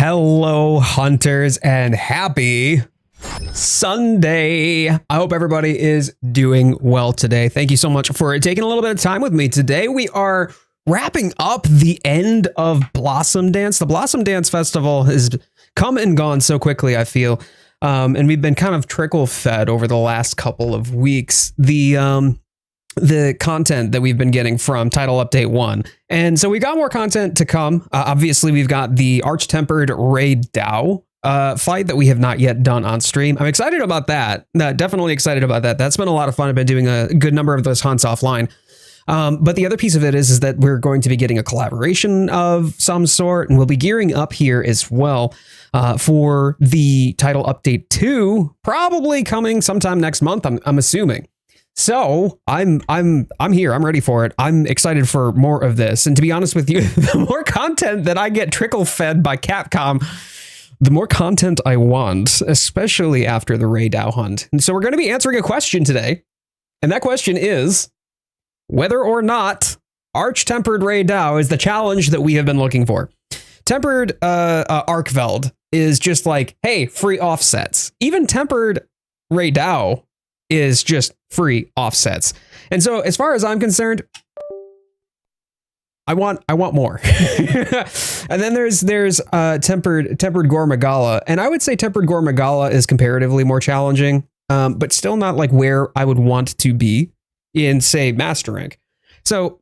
Hello, hunters, and happy Sunday. I hope everybody is doing well today. Thank you so much for taking a little bit of time with me today. We are wrapping up the end of Blossomdance. The Blossomdance Festival has come and gone so quickly, I feel. And we've been kind of trickle fed over the last couple of weeks. The content that we've been getting from Title Update 1. And so we got more content to come. Obviously, we've got the ARCH Tempered Rey Dau fight that we have not yet done on stream. I'm excited about that. Definitely excited about that. That's been a lot of fun. I've been doing a good number of those hunts offline. But the other piece of it is that we're going to be getting a collaboration of some sort, and we'll be gearing up here as well for the Title Update 2, probably coming sometime next month, I'm assuming. So I'm here. I'm ready for it. I'm excited for more of this. And to be honest with you, the more content that I get trickle fed by Capcom, the more content I want, especially after the Rey Dau hunt. And so we're going to be answering a question today. And that question is whether or not ARCH Tempered Rey Dau is the challenge that we have been looking for. Tempered Archveld is just like, hey, free offsets. Even Tempered Rey Dau is just free offsets. And so as far as I'm concerned, I want more. And then there's tempered Gormagala, and I would say tempered Gormagala is comparatively more challenging, but still not like where I would want to be in, say, Master Rank. So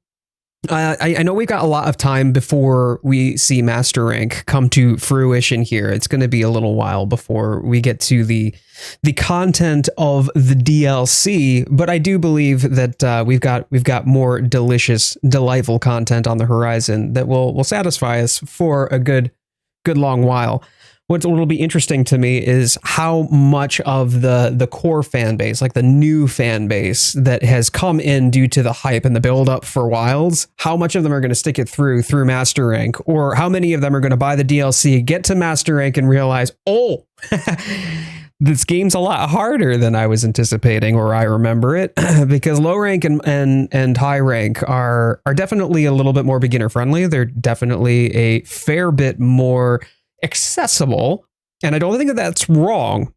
I know we've got a lot of time before we see Master Rank come to fruition here. It's going to be a little while before we get to the content of the DLC, but I do believe that we've got more delicious, delightful content on the horizon that will satisfy us for a good long while. What'll be interesting to me is how much of the core fan base, like the new fan base that has come in due to the hype and the build up for Wilds, how much of them are going to stick it through Master Rank, or how many of them are going to buy the DLC, get to Master Rank and realize, oh, this game's a lot harder than I was anticipating, or I remember it, because low rank and high rank are definitely a little bit more beginner friendly. They're definitely a fair bit more accessible, and I don't think that that's wrong,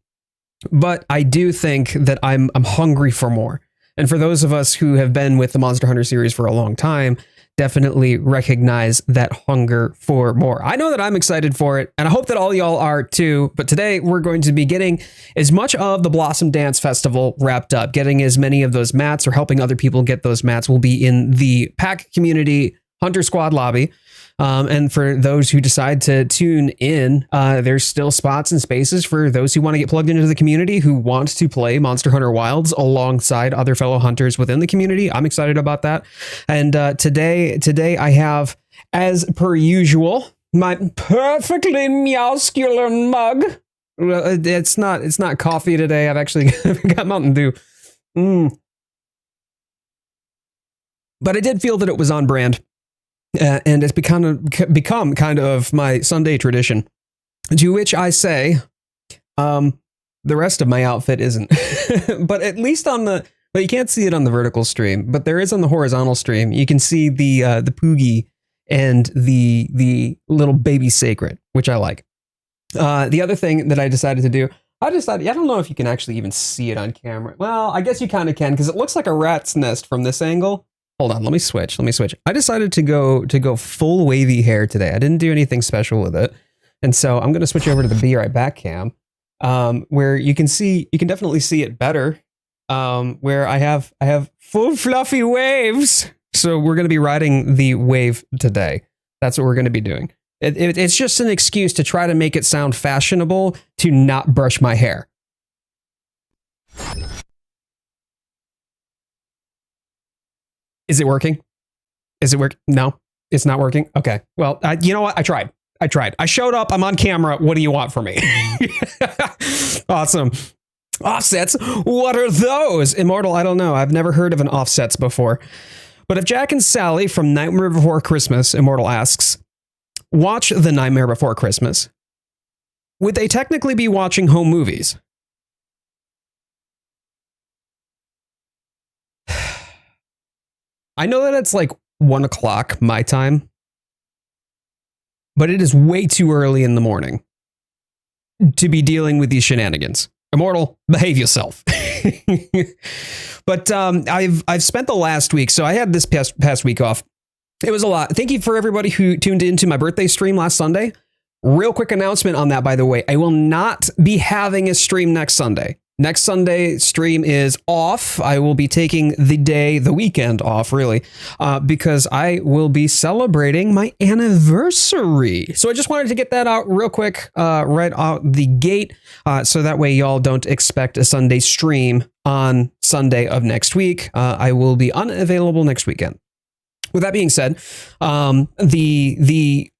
but I do think that I'm hungry for more. And for those of us who have been with the Monster Hunter series for a long time, definitely recognize that hunger for more. I know that I'm excited for it, and I hope that all y'all are too. But today we're going to be getting as much of the Blossomdance Festival wrapped up, getting as many of those mats, or helping other people get those mats. Will be in the Pack Community Hunter Squad lobby. And for those who decide to tune in, there's still spots and spaces for those who want to get plugged into the community, who want to play Monster Hunter Wilds alongside other fellow hunters within the community. I'm excited about that. And today I have, as per usual, my perfectly muscular mug. It's not coffee today. I've actually got Mountain Dew. But I did feel that it was on brand. And it's become kind of my Sunday tradition, to which I say, the rest of my outfit isn't. But at least well, you can't see it on the vertical stream, but there is on the horizontal stream. You can see the Poogie and the little baby sacred, which I like. The other thing that I decided to do, I don't know if you can actually even see it on camera. Well, I guess you kind of can, because it looks like a rat's nest from this angle. Hold on, let me switch. I decided to go full wavy hair today. I didn't do anything special with it. And so I'm going to switch over to the Be Right Back cam, where you can definitely see it better, where I have full fluffy waves. So we're going to be riding the wave today. That's what we're going to be doing. It's just an excuse to try to make it sound fashionable to not brush my hair. Is it working? No, it's not working. Okay. Well, you know what? I tried. I showed up. I'm on camera. What do you want from me? Awesome. Offsets. What are those? Immortal, I don't know. I've never heard of an offsets before. But if Jack and Sally from Nightmare Before Christmas, Immortal asks, watch The Nightmare Before Christmas, would they technically be watching home movies? I know that it's like 1 o'clock my time, but it is way too early in the morning to be dealing with these shenanigans. Immortal, behave yourself. But I've spent the last week, so I had this past week off. It was a lot. Thank you for everybody who tuned into my birthday stream last Sunday. Real quick announcement on that, by the way. I will not be having a stream next Sunday. Next Sunday stream is off. I will be taking the weekend off, really, because I will be celebrating my anniversary. So I just wanted to get that out real quick, right out the gate, so that way y'all don't expect a Sunday stream on Sunday of next week. I will be unavailable next weekend. With that being said, the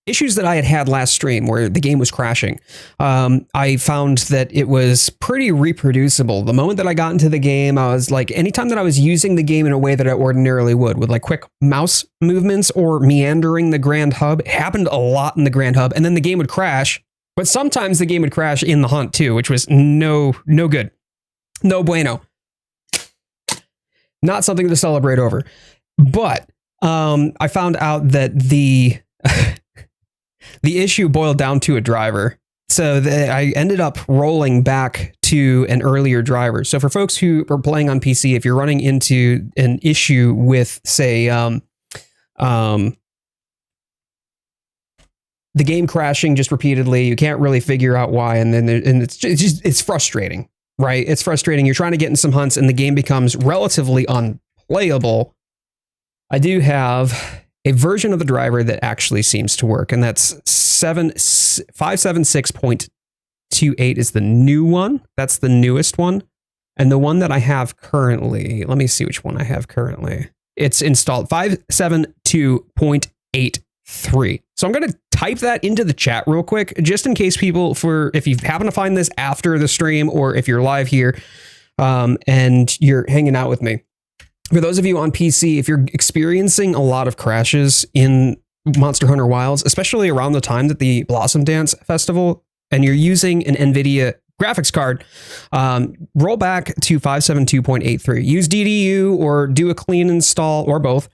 issues that I had last stream where the game was crashing, I found that it was pretty reproducible. The moment that I got into the game, I was like, anytime that I was using the game in a way that I ordinarily would, with like quick mouse movements or meandering the Grand Hub, it happened a lot in the Grand Hub, and then the game would crash. But sometimes the game would crash in the hunt too, which was no good. No bueno. Not something to celebrate over. But I found out that the issue boiled down to a driver. So I ended up rolling back to an earlier driver. So for folks who are playing on PC, if you're running into an issue with, say, the game crashing just repeatedly, you can't really figure out why, and then it's frustrating, right? It's frustrating. You're trying to get in some hunts, and the game becomes relatively unplayable. I do have a version of the driver that actually seems to work, and that's 576.28 is the new one. That's the newest one. And the one that I have currently, let me see which one I have currently. It's installed 572.83. So I'm going to type that into the chat real quick, just in case people, if you happen to find this after the stream, or if you're live here and you're hanging out with me. For those of you on PC, if you're experiencing a lot of crashes in Monster Hunter Wilds, especially around the time that the Blossomdance Festival, and you're using an NVIDIA graphics card, roll back to 572.83. Use DDU or do a clean install, or both,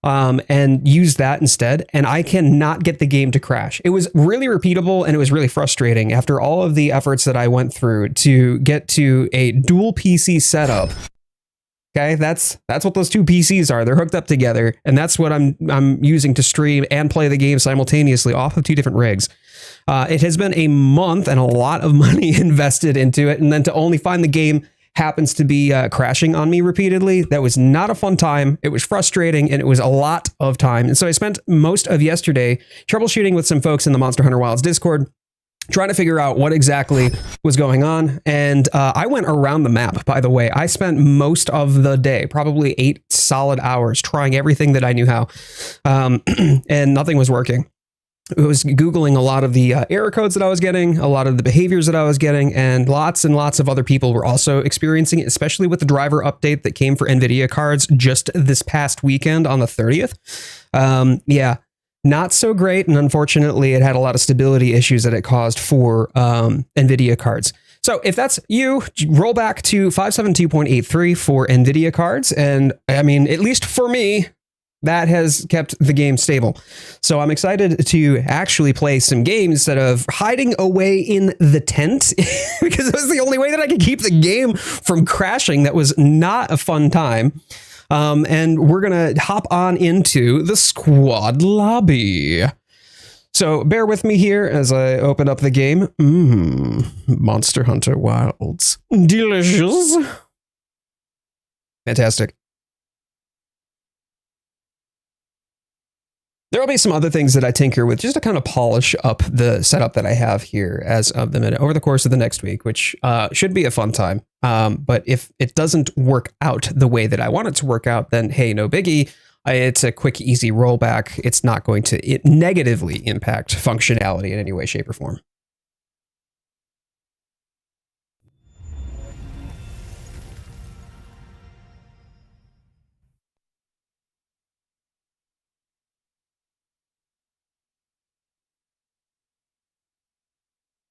and use that instead. And I cannot get the game to crash. It was really repeatable, and it was really frustrating after all of the efforts that I went through to get to a dual PC setup. Okay, that's what those two PCs are. They're hooked up together, and that's what I'm using to stream and play the game simultaneously off of two different rigs. It has been a month and a lot of money invested into it, and then to only find the game happens to be crashing on me repeatedly. That was not a fun time. It was frustrating, and it was a lot of time. And so I spent most of yesterday troubleshooting with some folks in the Monster Hunter Wilds Discord, trying to figure out what exactly was going on. And I went around the map, by the way. I spent most of the day, probably 8 solid hours, trying everything that I knew how, and nothing was working. I was Googling a lot of the error codes that I was getting, a lot of the behaviors that I was getting, and lots of other people were also experiencing it, especially with the driver update that came for NVIDIA cards just this past weekend on the 30th. Yeah. Not so great, and unfortunately, it had a lot of stability issues that it caused for NVIDIA cards. So if that's you, roll back to 572.83 for NVIDIA cards, and I mean, at least for me, that has kept the game stable. So I'm excited to actually play some games instead of hiding away in the tent, because it was the only way that I could keep the game from crashing. That was not a fun time. And we're going to hop on into the squad lobby. So bear with me here as I open up the game. Monster Hunter Wilds. Delicious. Fantastic. There will be some other things that I tinker with just to kind of polish up the setup that I have here as of the minute over the course of the next week, which should be a fun time. But if it doesn't work out the way that I want it to work out, then hey, no biggie. It's a quick, easy rollback. It's not going to negatively impact functionality in any way, shape, or form.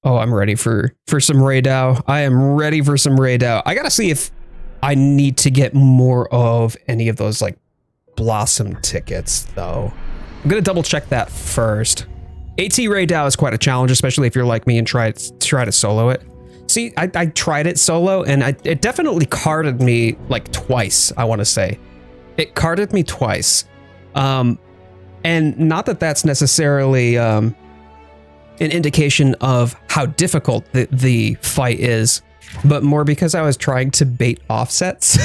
Oh, I'm ready for some Rey Dau. I am ready for some Rey Dau. I gotta see if I need to get more of any of those like Blossom tickets, though. I'm gonna double check that first. AT Rey Dau is quite a challenge, especially if you're like me and try to solo it. See, I tried it solo, and it definitely carded me like twice, I want to say. It carded me twice. And not that that's necessarily an indication of how difficult the fight is, but more because I was trying to bait offsets.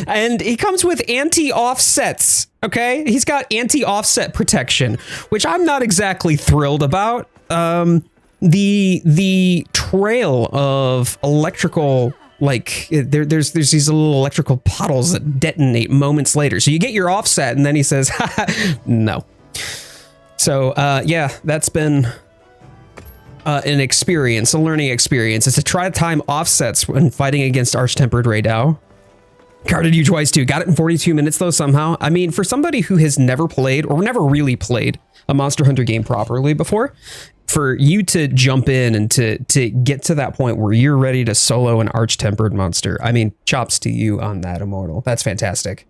And he comes with anti-offsets, okay? He's got anti-offset protection, which I'm not exactly thrilled about. The trail of electrical, like there's these little electrical puddles that detonate moments later. So you get your offset, and then he says, no. So yeah, that's been an experience, a learning experience. It's to try to time offsets when fighting against ARCH Tempered Rey Dau. Carded you twice too. Got it in 42 minutes though somehow. I mean, for somebody who has never played or never really played a Monster Hunter game properly before, for you to jump in and to get to that point where you're ready to solo an ARCH Tempered monster, I mean, chops to you on that, Immortal. That's fantastic.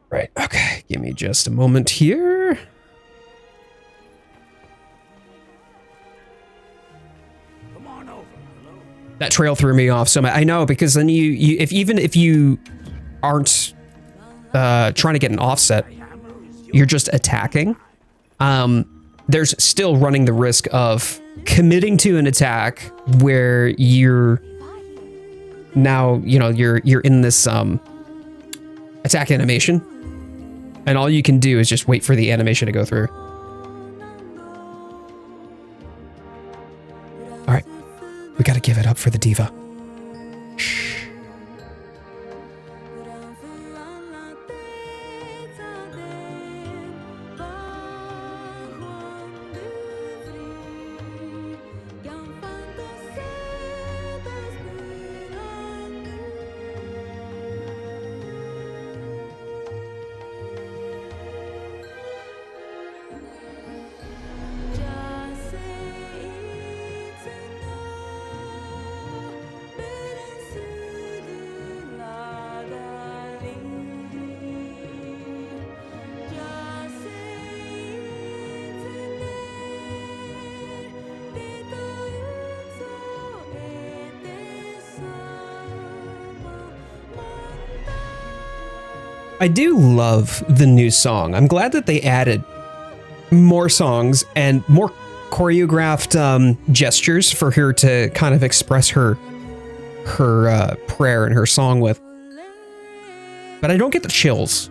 Right, okay, give me just a moment here. That trail threw me off so much. I know, because then even if you aren't trying to get an offset, you're just attacking. There's still running the risk of committing to an attack where you're now, you're in this attack animation, and all you can do is just wait for the animation to go through. All right. We gotta give it up for the diva. Shh. I do love the new song. I'm glad that they added more songs and more choreographed gestures for her to kind of express her prayer and her song with. But I don't get the chills.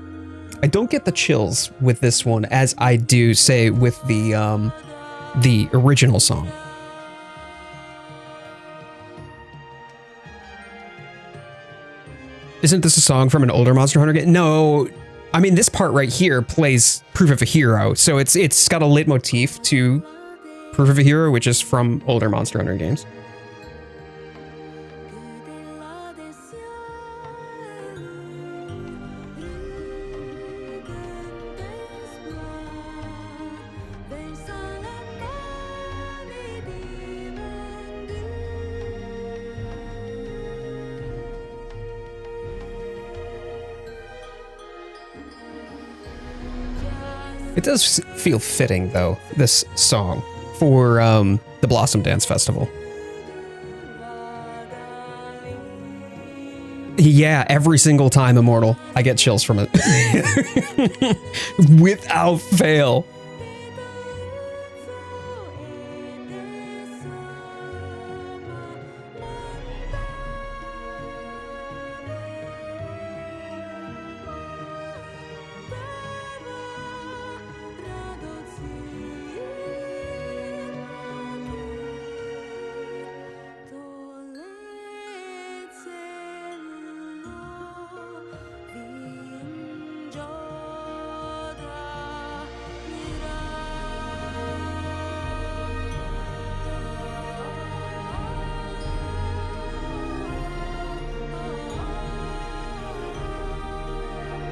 I don't get the chills with this one as I do, say, with the original song. Isn't this a song from an older Monster Hunter game? No, I mean, this part right here plays Proof of a Hero, so it's got a leitmotif to Proof of a Hero, which is from older Monster Hunter games. It does feel fitting, though, this song, for the Blossomdance Festival. Yeah, every single time, Immortal, I get chills from it. Without fail.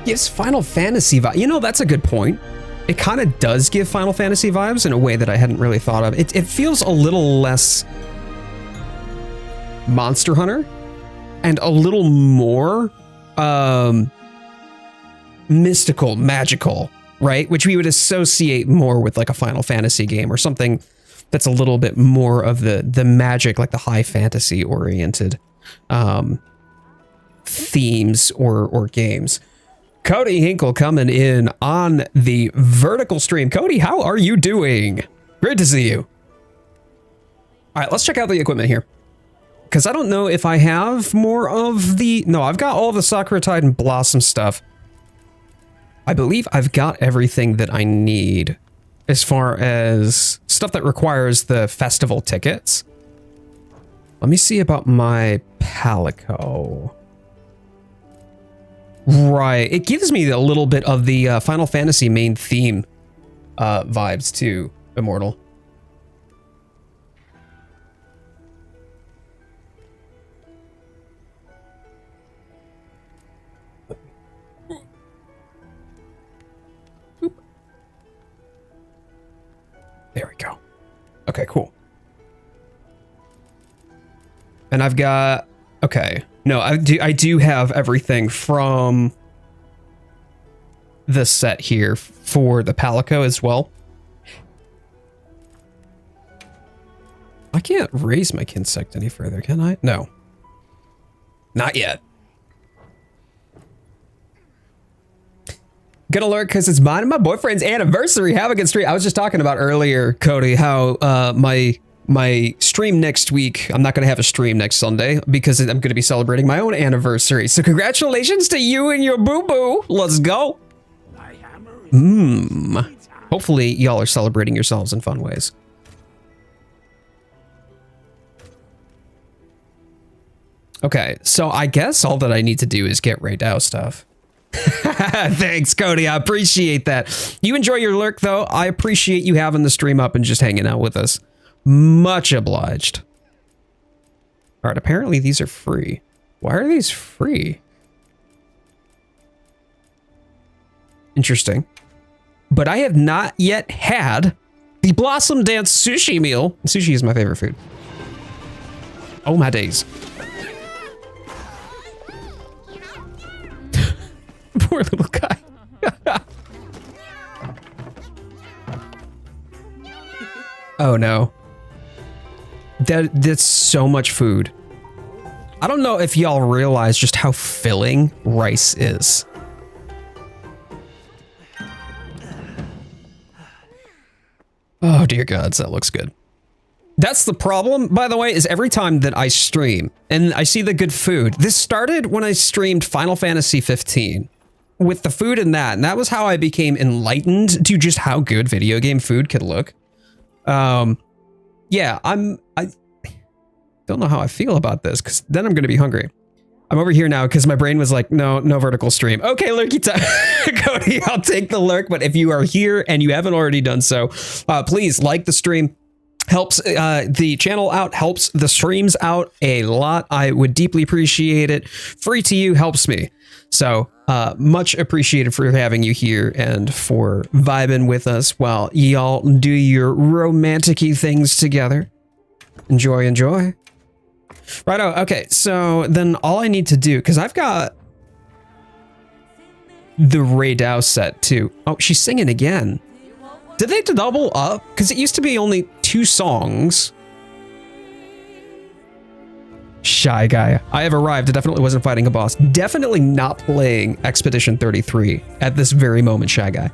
Gives Final Fantasy vibes. You know, that's a good point. It kind of does give Final Fantasy vibes in a way that I hadn't really thought of. It feels a little less Monster Hunter and a little more mystical, magical. right? Which we would associate more with like a Final Fantasy game or something that's a little bit more of the magic, like the high fantasy oriented themes or games. Cody Hinkle coming in on the vertical stream. Cody, how are you doing? Great to see you. All right, let's check out the equipment here. Because I don't know if I have more of the... No, I've got all the Sakuratide and Blossom stuff. I believe I've got everything that I need as far as stuff that requires the festival tickets. Let me see about my Palico. Right, it gives me a little bit of the Final Fantasy main theme vibes too, Immortal. There we go. Okay, cool. And I've got, okay. No, I do have everything from the set here for the Palico as well. I can't raise my Kinsect any further, can I? No. Not yet. Gonna lurk because it's mine and my boyfriend's anniversary. Have a good stream. I was just talking about earlier, Cody, how my stream next week, I'm not going to have a stream next Sunday because I'm going to be celebrating my own anniversary. So congratulations to you and your boo-boo. Let's go. Hopefully y'all are celebrating yourselves in fun ways. Okay, so I guess all that I need to do is get Rey Dau stuff. Thanks, Cody. I appreciate that. You enjoy your lurk, though. I appreciate you having the stream up and just hanging out with us. Much obliged. All right, apparently these are free. Why are these free? Interesting. But I have not yet had the Blossomdance sushi meal. Sushi is my favorite food. Oh my days. Poor little guy. Oh no. That's so much food. I don't know if y'all realize just how filling rice is. Oh dear gods, that looks good. That's the problem, by the way, is every time that I stream and I see the good food. This started when I streamed Final Fantasy 15 with the food in that, and that was how I became enlightened to just how good video game food could look. Yeah, I don't know how I feel about this because then I'm going to be hungry. I'm over here now because my brain was like, no vertical stream. Okay, lurky time. Cody, I'll take the lurk. But if you are here and you haven't already done so, please like the stream. Helps the channel out, helps the streams out a lot. I would deeply appreciate it. Free to you helps me. So much appreciated for having you here and for vibing with us while y'all do your romantic-y things together. Enjoy, enjoy. Righto, okay, so then all I need to do, because I've got the Rey Dau set too. Oh, she's singing again. Did they double up? Because it used to be only 2 songs. Shy guy. I have arrived. I definitely wasn't fighting a boss. Definitely not playing Expedition 33 at this very moment, Shy guy.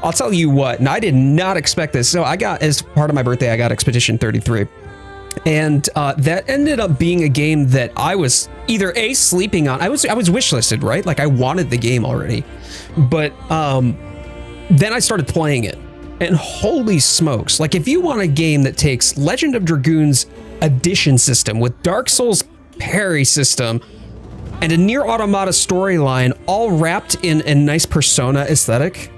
I'll tell you what, and I did not expect this. So I got, as part of my birthday, I got Expedition 33. And that ended up being a game that I was either A, sleeping on. I was wishlisted, right? Like I wanted the game already. But then I started playing it. And holy smokes, like if you want a game that takes Legend of Dragoon's addition system with Dark Souls parry system and a Nier Automata storyline all wrapped in a nice Persona aesthetic,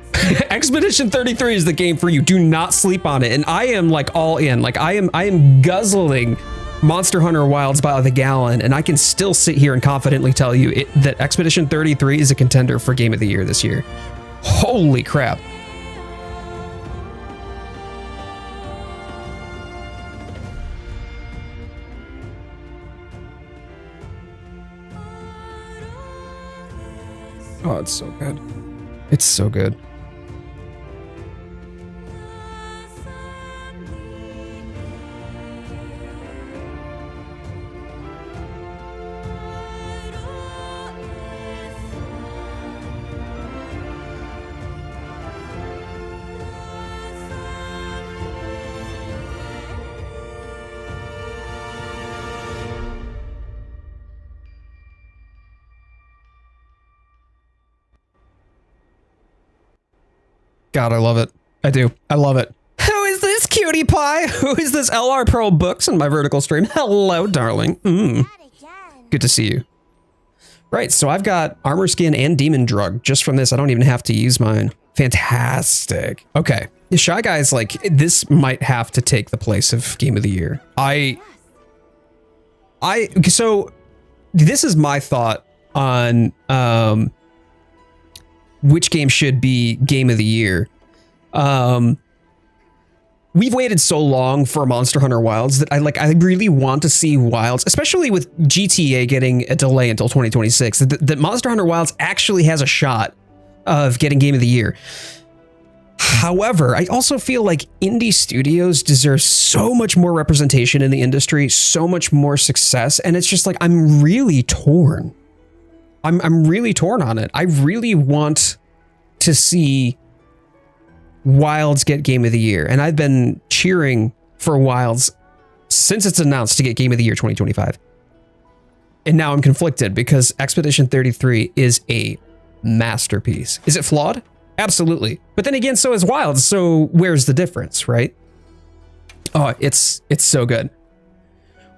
Expedition 33 is the game for you. Do not sleep on it. And I am like all in. Like I am guzzling Monster Hunter Wilds by the gallon, and I can still sit here and confidently tell you that Expedition 33 is a contender for Game of the Year this year. Holy crap. Oh, it's so good. It's so good. God, I love it. I do. I love it. Who is this cutie pie? Who is this LR Pearl Books in my vertical stream? Hello, darling. Good to see you. Right, so I've got Armor Skin and Demon Drug just from this. I don't even have to use mine. Fantastic. Okay. The Shy Guy's like, this might have to take the place of Game of the Year. So this is my thought on which game should be Game of the Year. We've waited so long for Monster Hunter Wilds that I really want to see Wilds, especially with GTA getting a delay until 2026, that Monster Hunter Wilds actually has a shot of getting Game of the Year. However, I also feel like indie studios deserve so much more representation in the industry, so much more success, and it's just like, I'm really torn. I'm really torn on it. I really want to see Wilds get Game of the Year, and I've been cheering for Wilds since it's announced to get Game of the Year 2025. And now I'm conflicted because Expedition 33 is a masterpiece. Is it flawed? Absolutely. But then again, so is Wilds, so where's the difference, right? Oh, it's so good.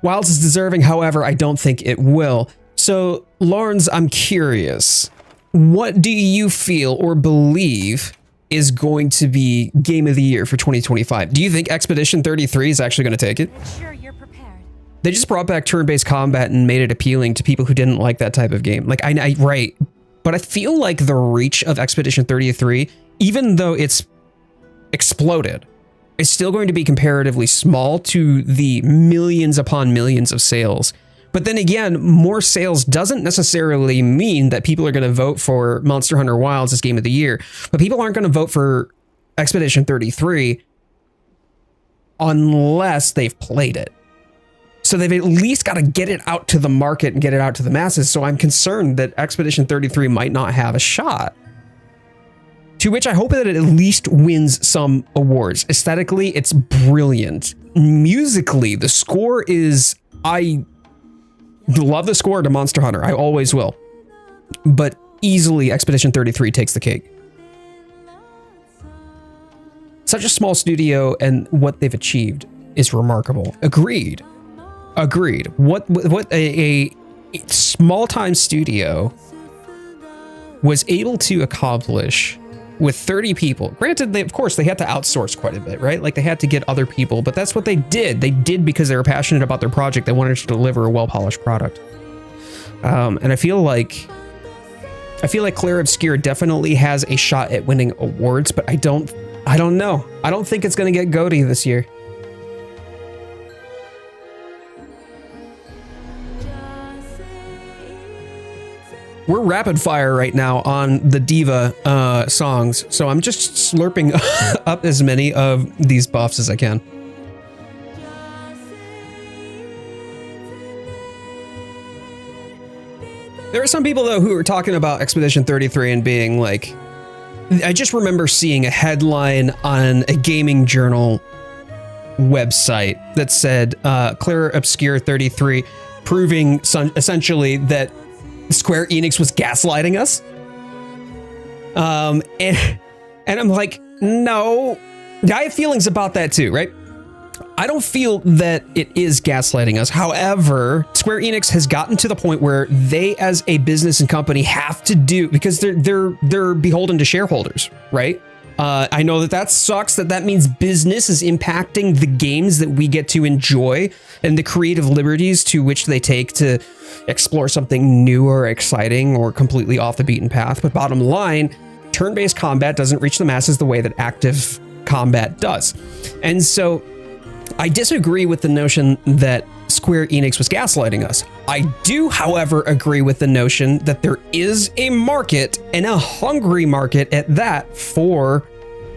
Wilds is deserving, however, I don't think it will. So, Lawrence, I'm curious, what do you feel or believe is going to be Game of the Year for 2025? Do you think Expedition 33 is actually going to take it? Make sure you're prepared. They just brought back turn-based combat and made it appealing to people who didn't like that type of game. Like, right. But I feel like the reach of Expedition 33, even though it's exploded, is still going to be comparatively small to the millions upon millions of sales. But then again, more sales doesn't necessarily mean that people are going to vote for Monster Hunter Wilds as Game of the Year. But people aren't going to vote for Expedition 33 unless they've played it. So they've at least got to get it out to the market and get it out to the masses. So I'm concerned that Expedition 33 might not have a shot. To which I hope that it at least wins some awards. Aesthetically, it's brilliant. Musically, the score is... I love the score to Monster Hunter. I always will. But easily, Expedition 33 takes the cake. Such a small studio, and what they've achieved is remarkable. Agreed. Agreed. What a small-time studio was able to accomplish with 30 people. Granted, of course, they had to outsource quite a bit, right? Like, they had to get other people, but that's what they did. They did because they were passionate about their project. They wanted to deliver a well-polished product. And I feel like Clair Obscur definitely has a shot at winning awards, but I don't know. I don't think it's going to get GOTY this year. We're rapid fire right now on the Diva songs, so I'm just slurping up as many of these buffs as I can. There are some people, though, who are talking about Expedition 33 and being like... I just remember seeing a headline on a gaming journal website that said Clair Obscur 33 proving essentially that Square Enix was gaslighting us. And I'm like, no. I have feelings about that too, right? I don't feel that it is gaslighting us. However, Square Enix has gotten to the point where they, as a business and company, have to do, because they're beholden to shareholders, right? I know that sucks, that means business is impacting the games that we get to enjoy and the creative liberties to which they take to explore something new or exciting or completely off the beaten path. But bottom line, turn-based combat doesn't reach the masses the way that active combat does. And so I disagree with the notion that Square Enix was gaslighting us. I do, however, agree with the notion that there is a market, and a hungry market at that, for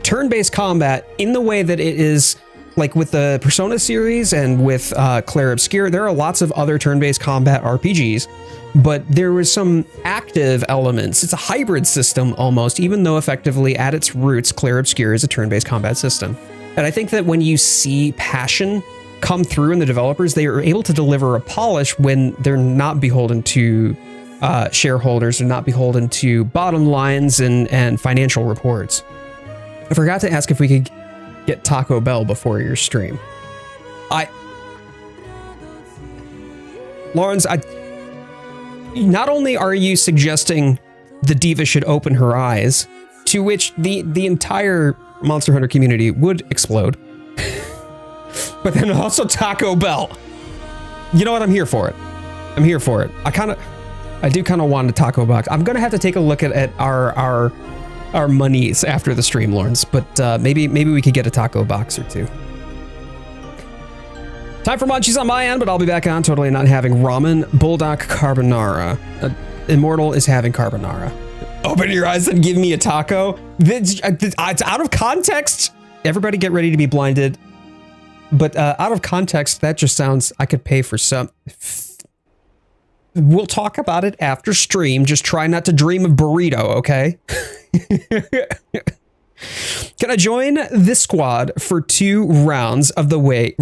turn-based combat in the way that it is like with the Persona series and with Clair Obscur. There are lots of other turn-based combat RPGs, but there was some active elements. It's a hybrid system almost, even though effectively at its roots, Clair Obscur is a turn-based combat system. And I think that when you see passion come through in the developers, they are able to deliver a polish when they're not beholden to shareholders, or not beholden to bottom lines and financial reports. I forgot to ask if we could get Taco Bell before your stream. Lawrence, not only are you suggesting the diva should open her eyes, to which the entire Monster Hunter community would explode, but then also Taco Bell. You know what? I'm here for it. I'm here for it. I do kind of want a taco box. I'm gonna have to take a look at our monies after the stream, Lawrence, but maybe we could get a taco box or two. Time for munchies on my end, but I'll be back on totally not having ramen. Bulldog carbonara. Immortal is having carbonara. Open your eyes and give me a taco. It's out of context. Everybody get ready to be blinded. But out of context, that just sounds, I could pay for some. We'll talk about it after stream. Just try not to dream of burrito, okay? Can I join this squad for 2 rounds of the way?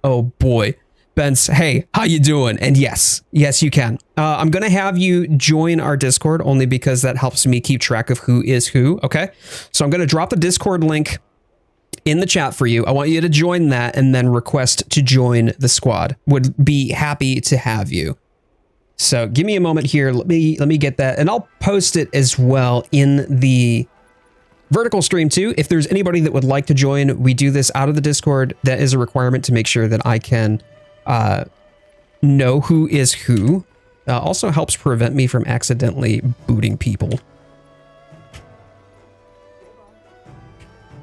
Oh boy. Benz, hey, how you doing? And yes, you can. I'm gonna have you join our Discord only because that helps me keep track of who is who, okay? So I'm gonna drop the Discord link in the chat for you. I want you to join that and then request to join the squad. Would be happy to have you. So give me a moment here. Let me get that, and I'll post it as well in the vertical stream too. If there's anybody that would like to join, we do this out of the Discord. That is a requirement to make sure that I can know who is who. Also helps prevent me from accidentally booting people.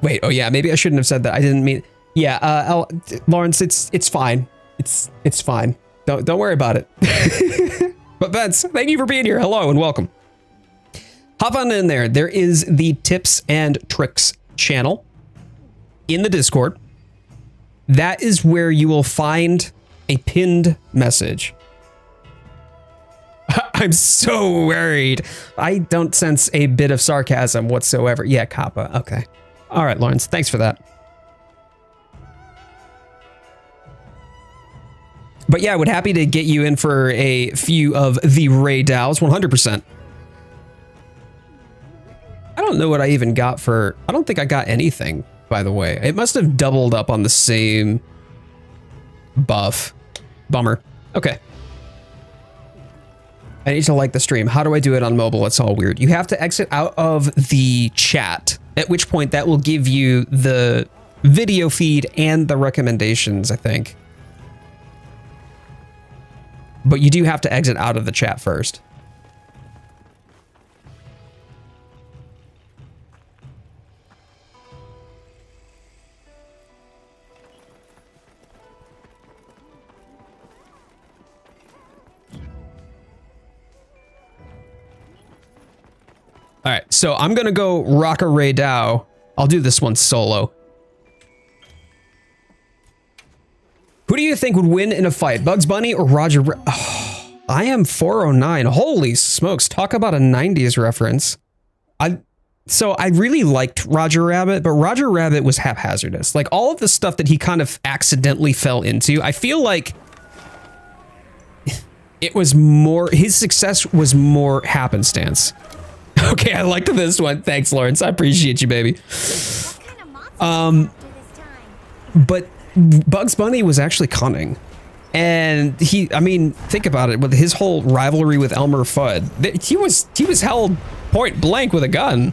Wait, oh yeah, maybe I shouldn't have said that. I didn't mean. Yeah, Lawrence, it's fine. It's fine. Don't worry about it. But Vince, thank you for being here. Hello and welcome. Hop on in there. There is the tips and tricks channel in the Discord. That is where you will find a pinned message. I'm so worried. I don't sense a bit of sarcasm whatsoever. Yeah, Kappa. Okay. All right, Lawrence. Thanks for that. But yeah, I would happy to get you in for a few of the Rey Daus, 100%. I don't know what I even got for... I don't think I got anything, by the way. It must have doubled up on the same buff. Bummer. Okay. I need to like the stream. How do I do it on mobile? It's all weird. You have to exit out of the chat, at which point that will give you the video feed and the recommendations, I think. But you do have to exit out of the chat first. All right, so I'm gonna go rock a Rey Dau. I'll do this one solo. Who do you think would win in a fight, Bugs Bunny or Roger? Oh, I am 409. Holy smokes! Talk about a 90s reference. So I really liked Roger Rabbit, but Roger Rabbit was haphazardous. Like all of the stuff that he kind of accidentally fell into, I feel like it was more. His success was more happenstance. Okay, I liked this one. Thanks, Lawrence. I appreciate you, baby. But Bugs Bunny was actually cunning. And I mean, think about it. With his whole rivalry with Elmer Fudd, he was held point blank with a gun.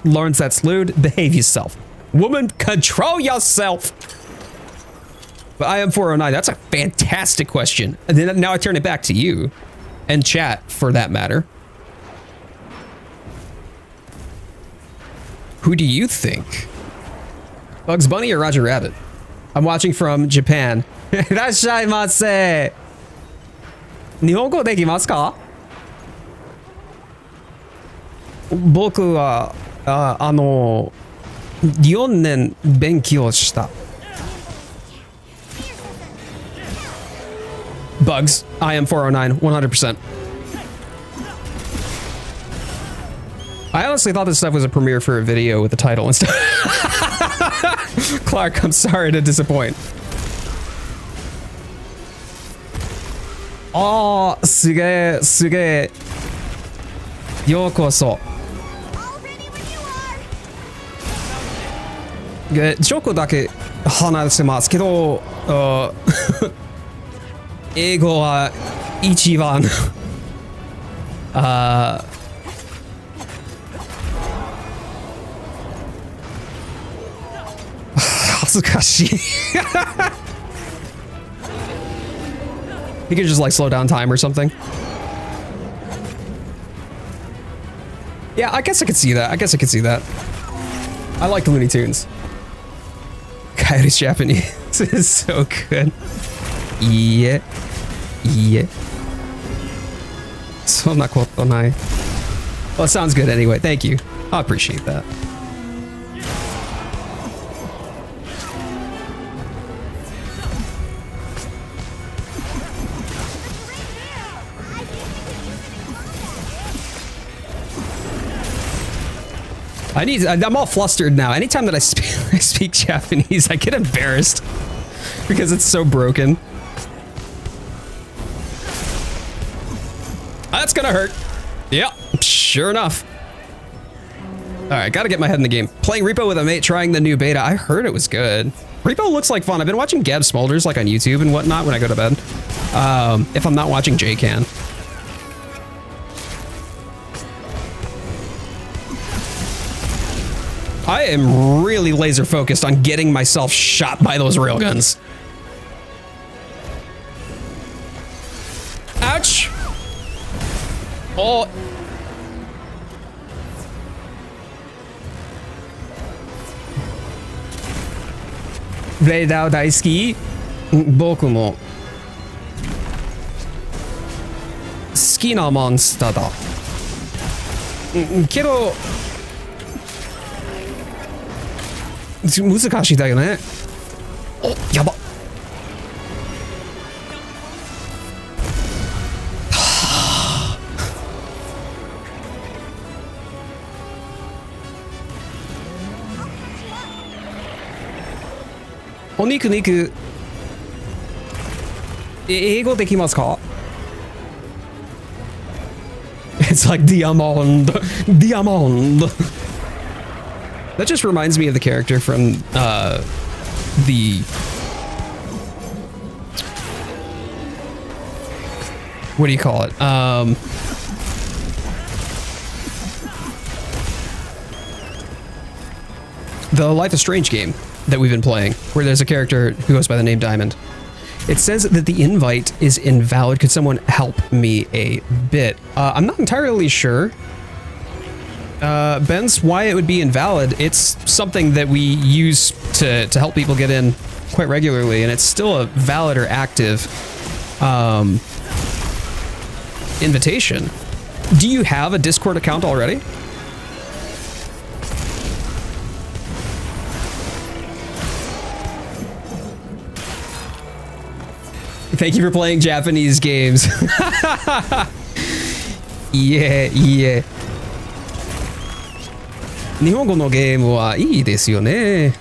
Lawrence, that's lewd. Behave yourself. Woman, control yourself. But I am 409. That's a fantastic question. And then now I turn it back to you. And chat, for that matter. Who do you think Bugs Bunny or Roger Rabbit? I'm watching from Japan. いらっしゃいませ。日本語できますか？僕は、4年勉強した。Bugs. I am 409, 100%. I honestly thought this stuff was a premiere for a video with the title and stuff. Clark, I'm sorry to disappoint. Oh, すげえ、すげえ。ようこそ。ちょっとだけ話せますけど、英語は一番恥ずかしい。You could just like slow down time or something. Yeah, I guess I could see that. I guess I could see that. I like the Looney Tunes. Coyote's Japanese is so good. Yeah. Yeah. So not koto nai. Well, it sounds good anyway. Thank you. I appreciate that. I'm all flustered now. Anytime that I speak Japanese, I get embarrassed because it's so broken. That's gonna hurt. Yep, sure enough. All right, gotta get my head in the game. Playing Repo with a mate, trying the new beta. I heard it was good. Repo looks like fun. I've been watching Gab Smulders like on YouTube and whatnot when I go to bed. If I'm not watching J-Can. I am really laser focused on getting myself shot by those railguns. Ouch! Oh. Rey Dau 大好き。僕も好きなモンスターだ。けど難しいだよね。お、やば。お肉肉。英語できますか？ It's like diamond, diamond. That just reminds me of the character from the what do you call it? The Life is Strange game that we've been playing, where there's a character who goes by the name Diamond. It says that the invite is invalid. Could someone help me a bit? I'm not entirely sure. Ben's, why it would be invalid. It's something that we use to help people get in quite regularly, and it's still a valid or active invitation. Do you have a Discord account already? Thank you for playing Japanese games. Yeah, yeah. 日本語のゲームはいいですよね。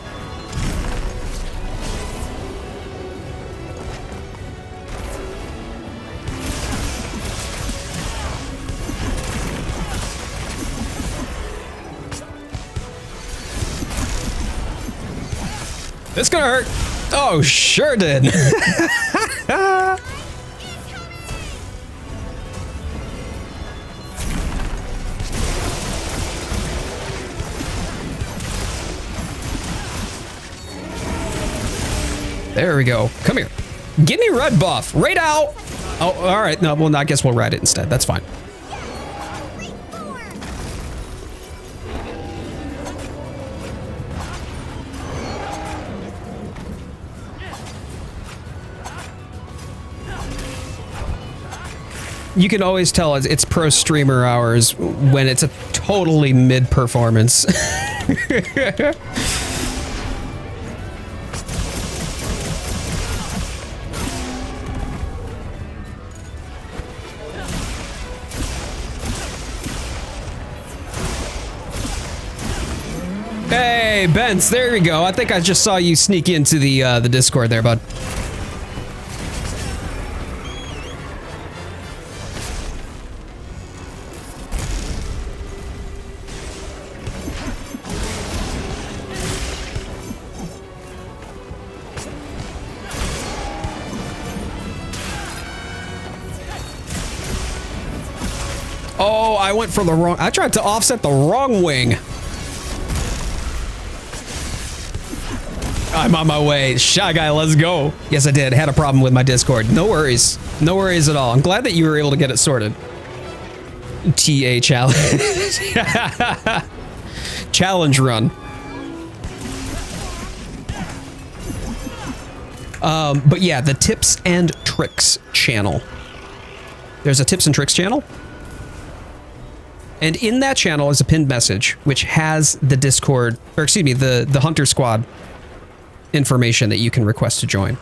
It's gonna hurt. Oh, sure did. There we go. Come here. Give me red buff. Rey Dau. Oh, all right. No, well, I guess we'll ride it instead. That's fine. You can always tell it's pro streamer hours when it's a totally mid performance. Hey, Bence, there we go. I think I just saw you sneak into the Discord there, bud. Oh, I went for the wrong... I tried to offset the wrong wing. I'm on my way. Shy Guy, let's go. Yes, I did. Had a problem with my Discord. No worries. No worries at all. I'm glad that you were able to get it sorted. TA challenge. Challenge run. But yeah, the tips and tricks channel. There's a tips and tricks channel. And in that channel is a pinned message, which has the Discord, or excuse me, the Hunter Squad information that you can request to join.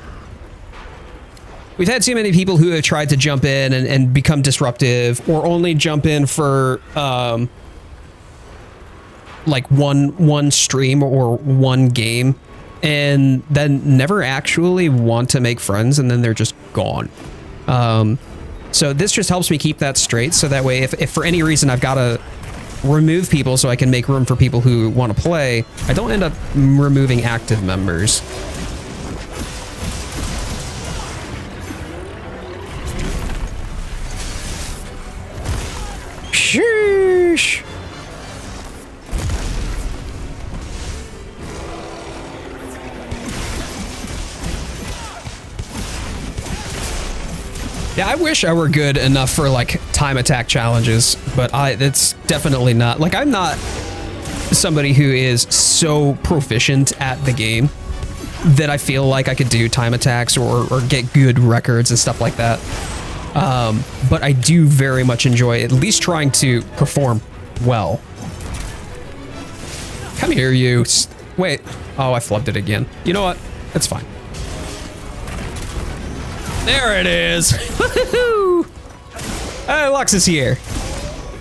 We've had too many people who have tried to jump in and become disruptive, or only jump in for like one stream or one game, and then never actually want to make friends, and then they're just gone. So this just helps me keep that straight, so that way if for any reason I've got to remove people so I can make room for people who want to play, I don't end up removing active members. Sheesh. Yeah, I wish I were good enough for like time attack challenges, but it's definitely not. Like, I'm not somebody who is so proficient at the game that I feel like I could do time attacks or get good records and stuff like that. But I do very much enjoy at least trying to perform well. Come here, you. Wait. Oh, I flubbed it again. You know what? It's fine. There it is. Woohoo! Lux is here.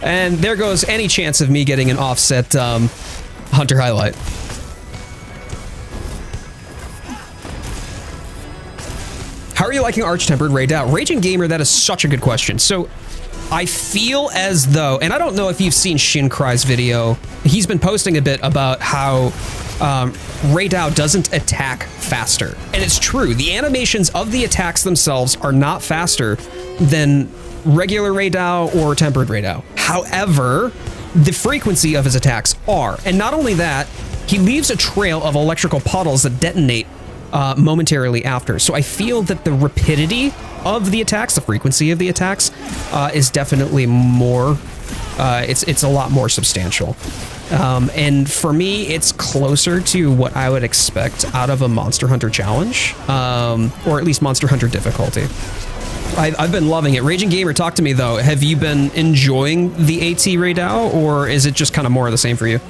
And there goes any chance of me getting an offset Hunter highlight. How are you liking ARCH Tempered Rey Dau? Raging Gamer, that is such a good question. So I feel as though, and I don't know if you've seen Shin Cry's video, he's been posting a bit about how Rey Dau doesn't attack faster. And it's true, the animations of the attacks themselves are not faster than regular Rey Dau or Tempered Rey Dau. However, the frequency of his attacks are. And not only that, he leaves a trail of electrical puddles that detonate momentarily after. So I feel that the rapidity of the attacks, the frequency of the attacks, is definitely more, it's a lot more substantial. And for me, it's closer to what I would expect out of a Monster Hunter challenge, or at least Monster Hunter difficulty. I've been loving it. Raging Gamer, talk to me though. Have you been enjoying the AT Rey Dau, or is it just kind of more of the same for you?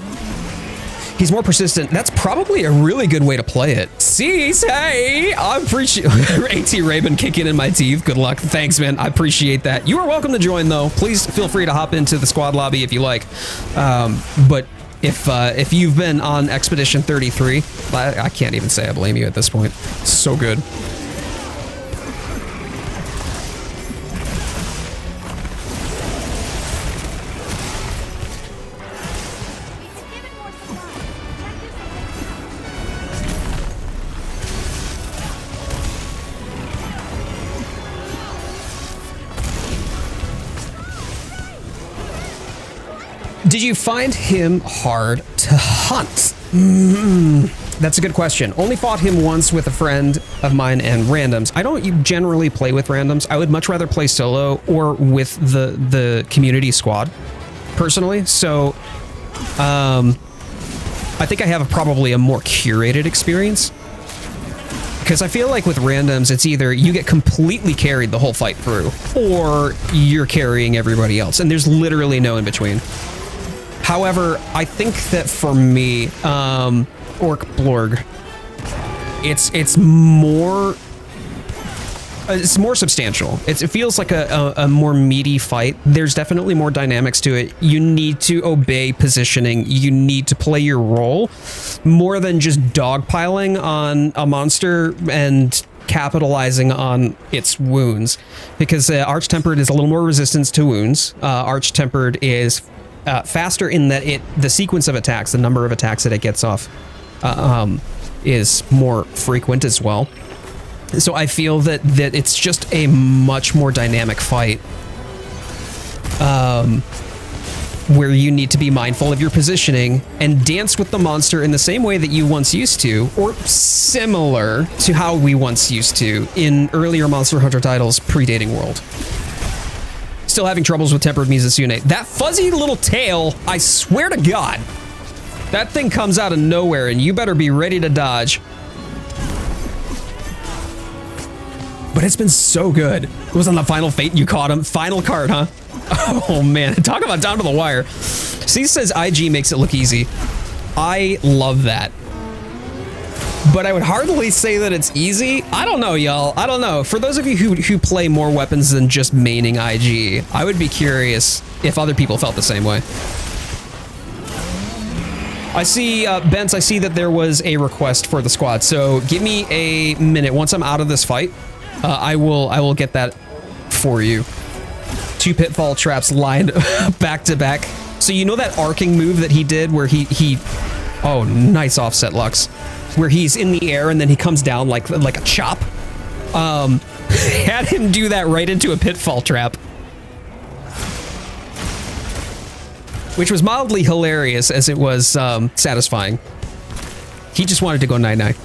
He's more persistent. That's probably a really good way to play it. Cease, hey, I appreciate AT Ray been kicking in my teeth. Good luck. Thanks, man. I appreciate that. You are welcome to join though. Please feel free to hop into the squad lobby if you like. But if you've been on Expedition 33, I can't even say I blame you at this point. It's so good. Did you find him hard to hunt? That's a good question. Only fought him once with a friend of mine and randoms. I don't generally play with randoms. I would much rather play solo or with the community squad, personally. So, I think I have probably a more curated experience. Because I feel like with randoms, it's either you get completely carried the whole fight through, or you're carrying everybody else, and there's literally no in between. However, I think that for me, Orc Blorg, it's more substantial. It feels like a more meaty fight. There's definitely more dynamics to it. You need to obey positioning. You need to play your role more than just dogpiling on a monster and capitalizing on its wounds. Because Arch Tempered is a little more resistance to wounds. Arch Tempered is faster in that the sequence of attacks, the number of attacks that it gets off, is more frequent as well. So I feel that it's just a much more dynamic fight, where you need to be mindful of your positioning and dance with the monster in the same way that you once used to, or similar to how we once used to in earlier Monster Hunter titles predating World. Still having troubles with Tempered Mizusune. That fuzzy little tail, I swear to God, that thing comes out of nowhere and you better be ready to dodge. But it's been so good. It was on the final fate you caught him. Final card, huh? Oh man, talk about down to the wire. C says IG makes it look easy. I love that. But I would hardly say that it's easy. I don't know, y'all. I don't know. For those of you who play more weapons than just maining IG, I would be curious if other people felt the same way. I see, Bence, I see that there was a request for the squad. So give me a minute. Once I'm out of this fight, I will get that for you. 2 pitfall traps lined back to back. So you know that arcing move that he did where he oh, nice offset, Lux. Where he's in the air and then he comes down like a chop. Had him do that right into a pitfall trap. Which was mildly hilarious as it was satisfying. He just wanted to go 9-9.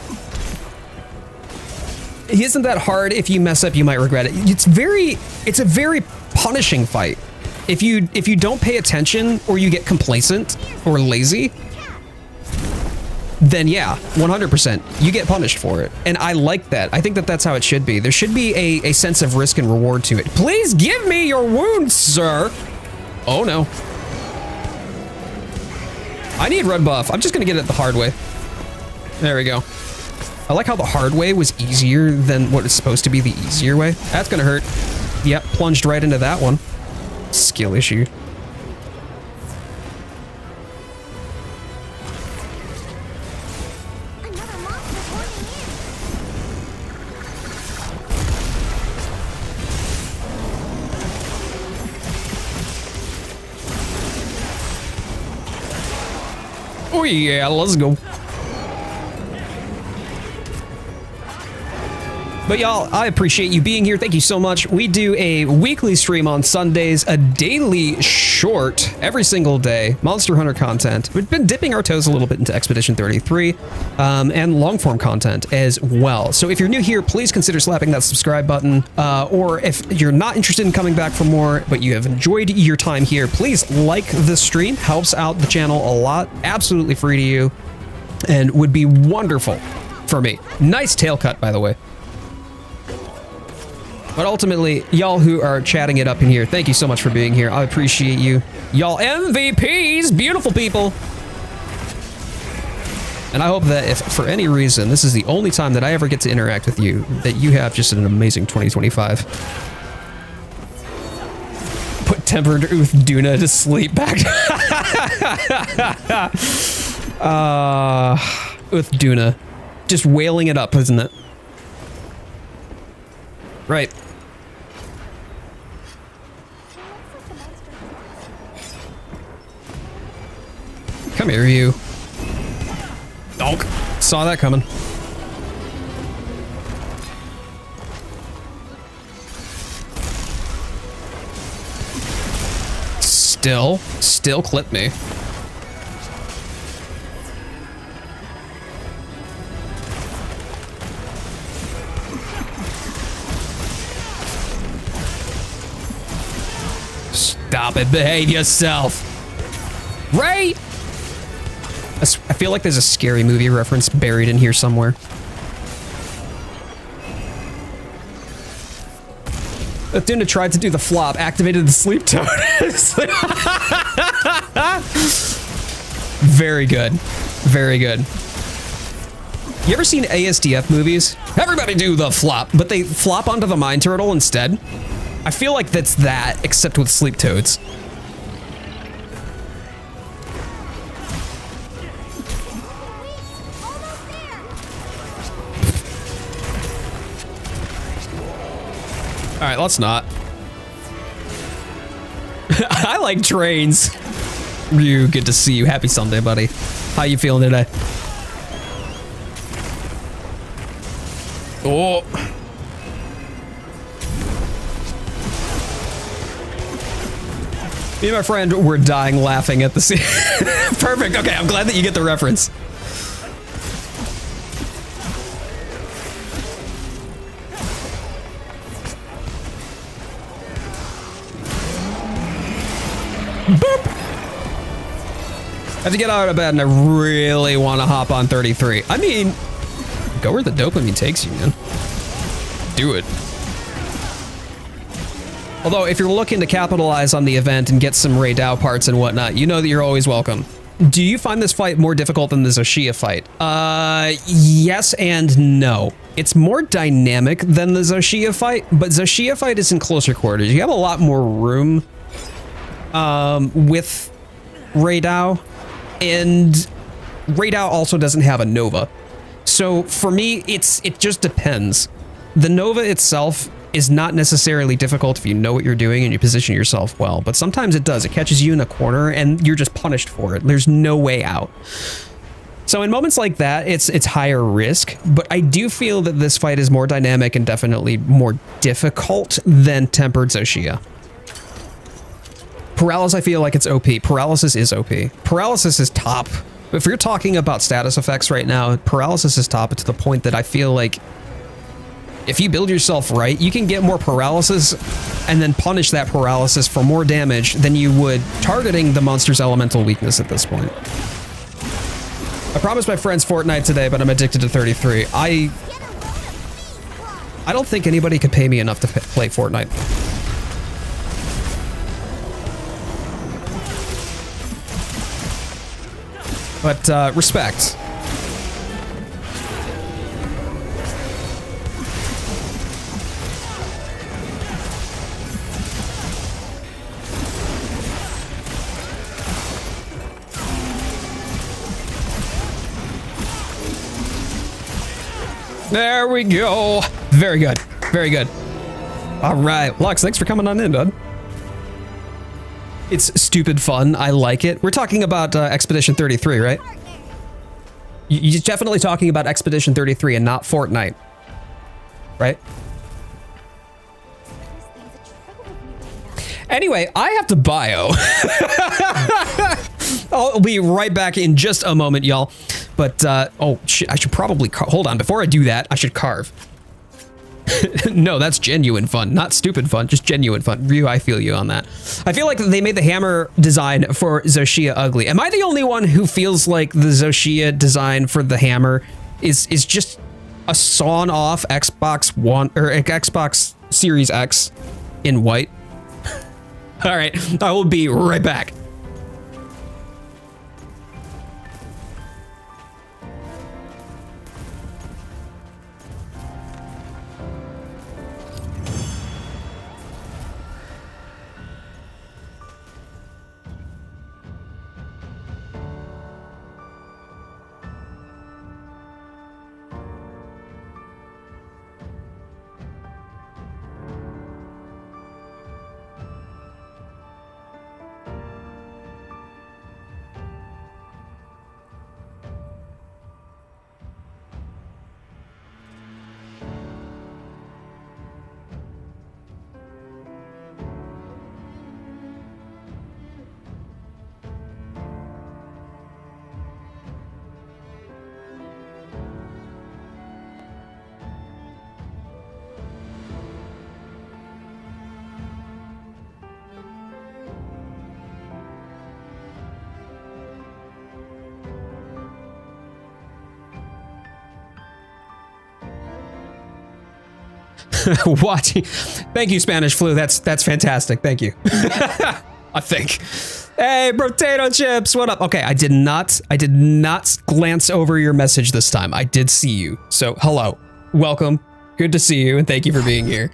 He isn't that hard. If you mess up, you might regret it. It's a very punishing fight. If you don't pay attention or you get complacent or lazy, then yeah, 100%, you get punished for it. And I like that. I think that that's how it should be. There should be a sense of risk and reward to it. Please give me your wounds, sir. Oh no. I need red buff. I'm just gonna get it the hard way. There we go. I like how the hard way was easier than what is supposed to be the easier way. That's gonna hurt. Yep, plunged right into that one. Skill issue. Oh yeah, let's go. But y'all, I appreciate you being here. Thank you so much. We do a weekly stream on Sundays, a daily short every single day, Monster Hunter content. We've been dipping our toes a little bit into Expedition 33 and long-form content as well. So if you're new here, please consider slapping that subscribe button. Or if you're not interested in coming back for more, but you have enjoyed your time here, please like the stream. Helps out the channel a lot. Absolutely free to you and would be wonderful for me. Nice tail cut, by the way. But ultimately, y'all who are chatting it up in here, thank you so much for being here. I appreciate you. Y'all MVPs, beautiful people. And I hope that if for any reason, this is the only time that I ever get to interact with you, that you have just an amazing 2025. Put Tempered Duna to sleep back. Duna. Just wailing it up, isn't it? Right. Come here, you. Donk. Saw that coming. Still clip me. Stop it, behave yourself. Ray! I feel like there's a scary movie reference buried in here somewhere. Athena tried to do the flop, activated the sleep toad. Very good. Very good. You ever seen ASDF movies? Everybody do the flop, but they flop onto the mine turtle instead. I feel like that's that, except with sleep toads. All right, let's not. I like trains. Ryu, good to see you. Happy Sunday, buddy. How you feeling today? Oh. Me and my friend were dying laughing at the scene. Perfect. Okay, I'm glad that you get the reference. Boop. I have to get out of bed and I really want to hop on 33. I mean, go where the dopamine takes you, man. Do it. Although, if you're looking to capitalize on the event and get some Rey Dau parts and whatnot, you know that you're always welcome. Do you find this fight more difficult than the Zoshia fight? Yes and no. It's more dynamic than the Zoshia fight, but Zoshia fight is in closer quarters. You have a lot more room with Rey Dau, and Rey Dau also doesn't have a Nova. So for me, it just depends. The Nova itself is not necessarily difficult if you know what you're doing and you position yourself well, but sometimes it does. It catches you in a corner and you're just punished for it. There's no way out. So in moments like that, it's higher risk, but I do feel that this fight is more dynamic and definitely more difficult than Tempered Zoshia. Paralysis, I feel like it's OP. Paralysis is OP. Paralysis is top. If you're talking about status effects right now, Paralysis is top to the point that I feel like if you build yourself right, you can get more paralysis and then punish that paralysis for more damage than you would targeting the monster's elemental weakness at this point. I promised my friends Fortnite today, but I'm addicted to 33. I don't think anybody could pay me enough to play Fortnite. But respect. There we go. Very good. Very good. All right. Lux, thanks for coming on in, bud. It's stupid fun. I like it. We're talking about Expedition 33, right? You're definitely talking about Expedition 33 and not Fortnite, right? Anyway, I have to bio. I'll be right back in just a moment, y'all. But, oh, shit, I should probably, hold on, before I do that, I should carve. No, that's genuine fun, not stupid fun, just genuine fun. Ryu, I feel you on that. I feel like they made the hammer design for Zoshia ugly. Am I the only one who feels like the Zoshia design for the hammer is just a sawn off Xbox One, or Xbox Series X in white? All right, I will be right back. Watching. Thank you, Spanish Flu. That's fantastic. Thank you. I think. Hey, potato chips, what up? Okay, I did not glance over your message this time. I did see you. So, hello. Welcome. Good to see you, and thank you for being here.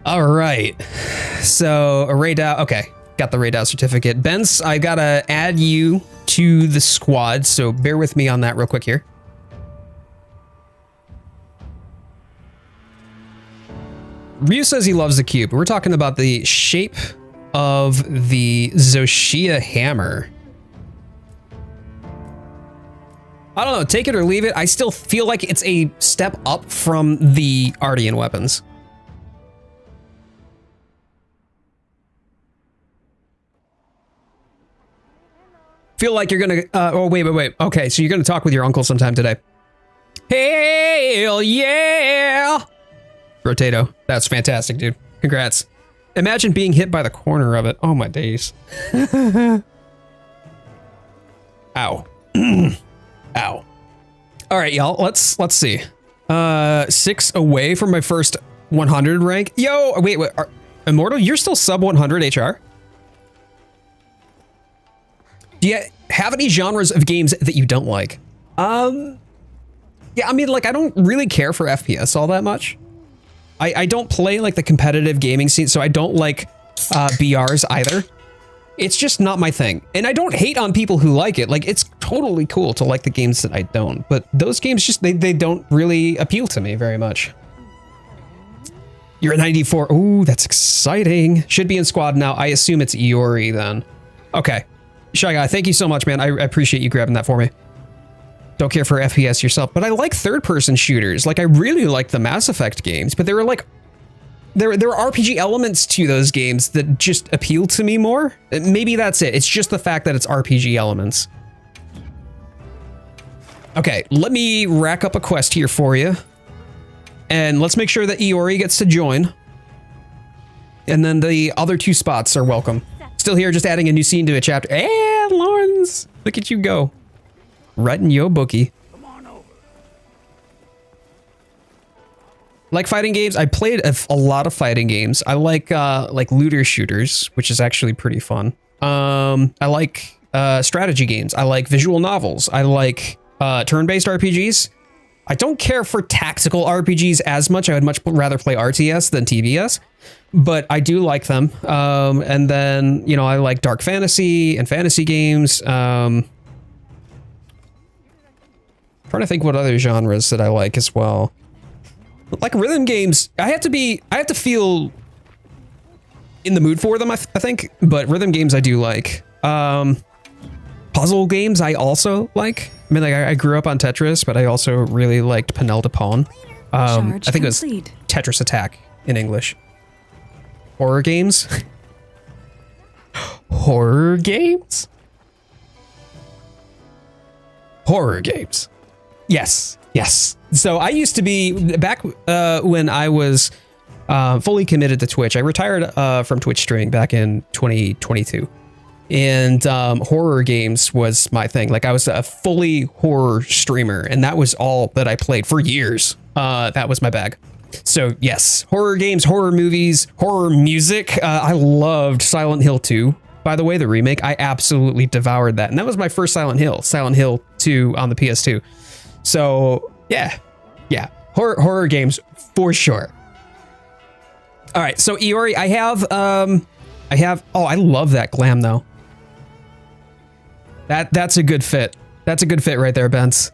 All right. So, a Rey Dau. Okay, got the Rey Dau certificate. Benz, I gotta add you to the squad, so bear with me on that real quick here. Ryu says he loves the cube. We're talking about the shape of the Zoshia hammer. I don't know, take it or leave it. I still feel like it's a step up from the Ardian weapons. Feel like you're gonna, oh, wait. Okay, so you're gonna talk with your uncle sometime today. Hell yeah! Rotato, that's fantastic, dude. Congrats. Imagine being hit by the corner of it. Oh my days. Ow. Ow. All right, y'all. Let's see. 6 away from my first 100 rank. Yo, wait. Immortal, you're still sub 100 HR? Do you have any genres of games that you don't like? Yeah, I mean, like, I don't really care for FPS all that much. I don't play like the competitive gaming scene, so I don't like BRs either. It's just not my thing. And I don't hate on people who like it. Like, it's totally cool to like the games that I don't. But those games just, they don't really appeal to me very much. You're at 94. Ooh, that's exciting. Should be in squad now. I assume it's Iori then. Okay. Shy Guy, thank you so much, man. I appreciate you grabbing that for me. Don't care for FPS yourself, but I like third-person shooters. Like, I really like the Mass Effect games, but there were like, there were RPG elements to those games that just appeal to me more. Maybe that's it. It's just the fact that it's RPG elements. Okay, let me rack up a quest here for you. And let's make sure that Iori gets to join. And then the other 2 spots are welcome. Still here, just adding a new scene to a chapter. Hey, Lawrence, look at you go. Right in your bookie. Come on over. Like fighting games. I played a lot of fighting games. I like looter shooters, which is actually pretty fun. I like strategy games. I like visual novels. I like turn-based RPGs. I don't care for tactical RPGs as much. I would much rather play RTS than TBS, but I do like them. And then, you know, I like dark fantasy and fantasy games. Trying to think what other genres that I like as well. Like rhythm games, I have to feel in the mood for them, I think, but rhythm games I do like. Puzzle games I also like. I mean, like I grew up on Tetris, but I also really liked Panel de Pawn. I think it was Tetris Attack in English. Horror games? Horror games? Horror games. Yes, yes. So I used to be, back when I was fully committed to Twitch, I retired from Twitch streaming back in 2022. And horror games was my thing. Like I was a fully horror streamer, and that was all that I played for years. That was my bag. So yes, horror games, horror movies, horror music. I loved Silent Hill 2. By the way, the remake, I absolutely devoured that. And that was my first Silent Hill 2 on the PS2. So yeah, horror games for sure. All right, so Iori, I have, oh, I love that glam though. That's a good fit. That's a good fit right there, Benz.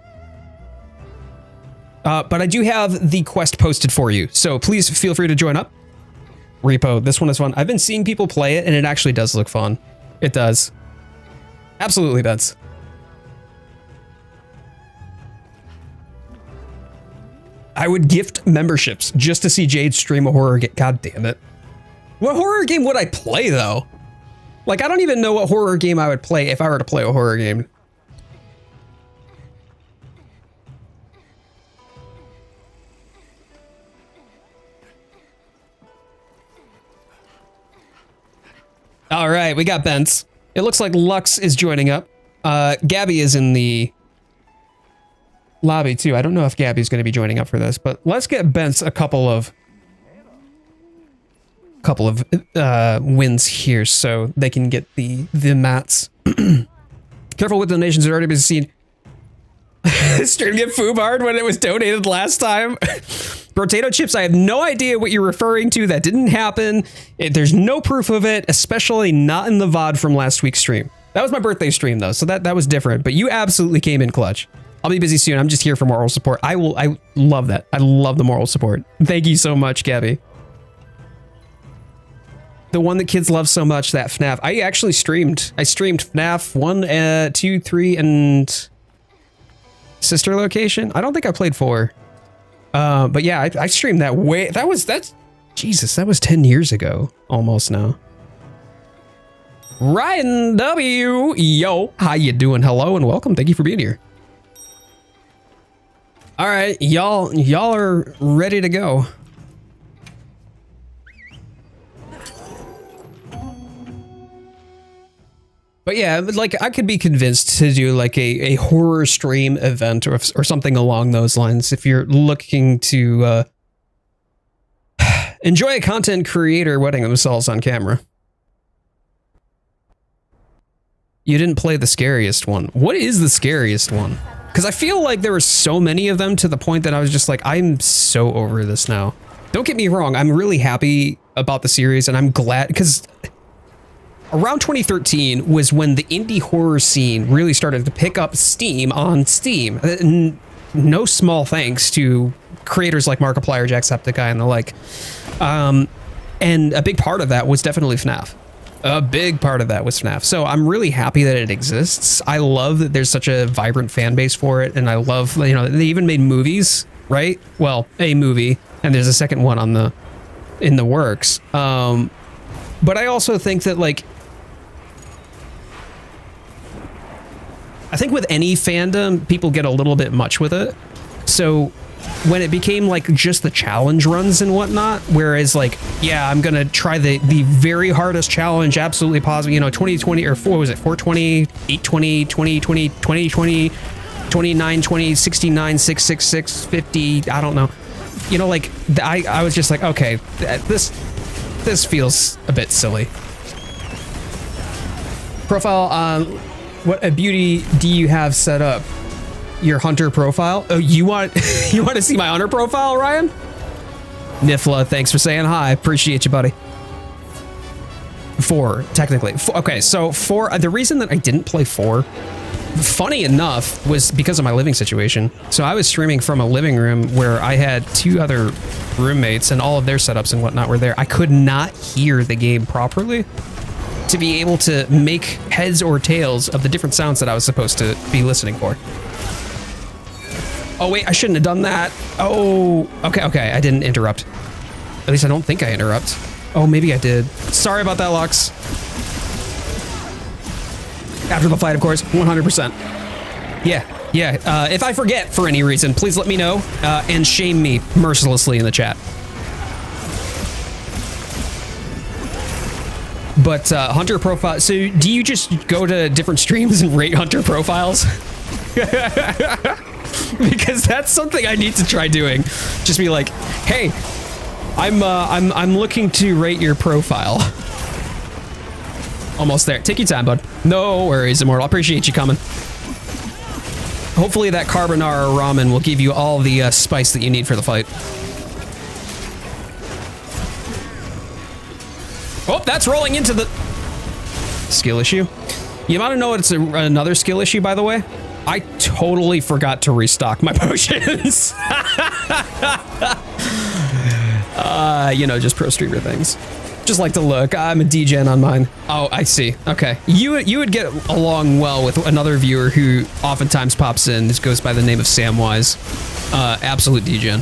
But I do have the quest posted for you, so please feel free to join up. Repo, this one is fun. I've been seeing people play it, and it actually does look fun. It does. Absolutely, Benz. I would gift memberships just to see Jade stream a horror game. God damn it. What horror game would I play, though? Like, I don't even know what horror game I would play if I were to play a horror game. All right, we got Bents. It looks like Lux is joining up. Gabby is in the lobby too. I don't know if Gabby's going to be joining up for this, but let's get Bence a couple of wins here so they can get the mats. Careful with donations that already been seen. Stream get foobarred when it was donated last time. Potato chips, I have no idea what you're referring to. That didn't happen. There's no proof of it, especially not in the VOD from last week's stream. That was my birthday stream though, so that was different, but you absolutely came in clutch. I'll be busy soon. I'm just here for moral support. I love that. I love the moral support. Thank you so much, Gabby. The one that kids love so much, that FNAF. I actually streamed. I streamed FNAF 1, 2, 3, and Sister Location. I don't think I played 4. But yeah, I streamed that way. Jesus, that was 10 years ago. Almost now. Ryan W. Yo, how you doing? Hello and welcome. Thank you for being here. All right, y'all are ready to go. But yeah, like I could be convinced to do like a horror stream event or something along those lines if you're looking to enjoy a content creator wetting themselves on camera. You didn't play the scariest one. What is the scariest one? Because I feel like there were so many of them to the point that I was just like, I'm so over this now. Don't get me wrong, I'm really happy about the series and I'm glad because around 2013 was when the indie horror scene really started to pick up steam on Steam. No small thanks to creators like Markiplier, Jacksepticeye, and the like. And a big part of that was definitely FNAF. A big part of that was FNAF. So I'm really happy that it exists. I love that there's such a vibrant fan base for it. And I love, you know, they even made movies, right? Well, a movie, and there's a second one in the works. But I also think that like, I think with any fandom, people get a little bit much with it. So when it became like just the challenge runs and whatnot, whereas like, yeah, I'm going to try the very hardest challenge, absolutely positive, you know, 2020 or 4, was it 420, 820, 2020, 2020, 29, 20, 69, 666, 50, I don't know. You know, like I was just like, okay, this feels a bit silly. Profile, what a beauty do you have set up? Your hunter profile? Oh, you want to see my hunter profile, Ryan? Nifla, thanks for saying hi. Appreciate you, buddy. 4, technically. Okay, so 4, the reason that I didn't play 4, funny enough, was because of my living situation. So I was streaming from a living room where I had 2 other roommates and all of their setups and whatnot were there. I could not hear the game properly to be able to make heads or tails of the different sounds that I was supposed to be listening for. Oh wait, I shouldn't have done that. Oh, okay, I didn't interrupt. At least I don't think I interrupt. Oh, maybe I did. Sorry about that, Lux. After the fight, of course, 100%. Yeah. If I forget for any reason, please let me know and shame me mercilessly in the chat. But hunter profile, so do you just go to different streams and rate hunter profiles? Because that's something I need to try doing. Just be like, hey, I'm looking to rate your profile. Almost there. Take your time, bud. No worries, Immortal. I appreciate you coming. Hopefully that carbonara ramen will give you all the spice that you need for the fight. Oh, that's rolling into the skill issue. You want to know it's another skill issue, by the way? I totally forgot to restock my potions. You know, just pro streamer things. Just like to look. I'm a degen on mine. Oh, I see. Okay. You would get along well with another viewer who oftentimes pops in. This goes by the name of Samwise. Absolute degen.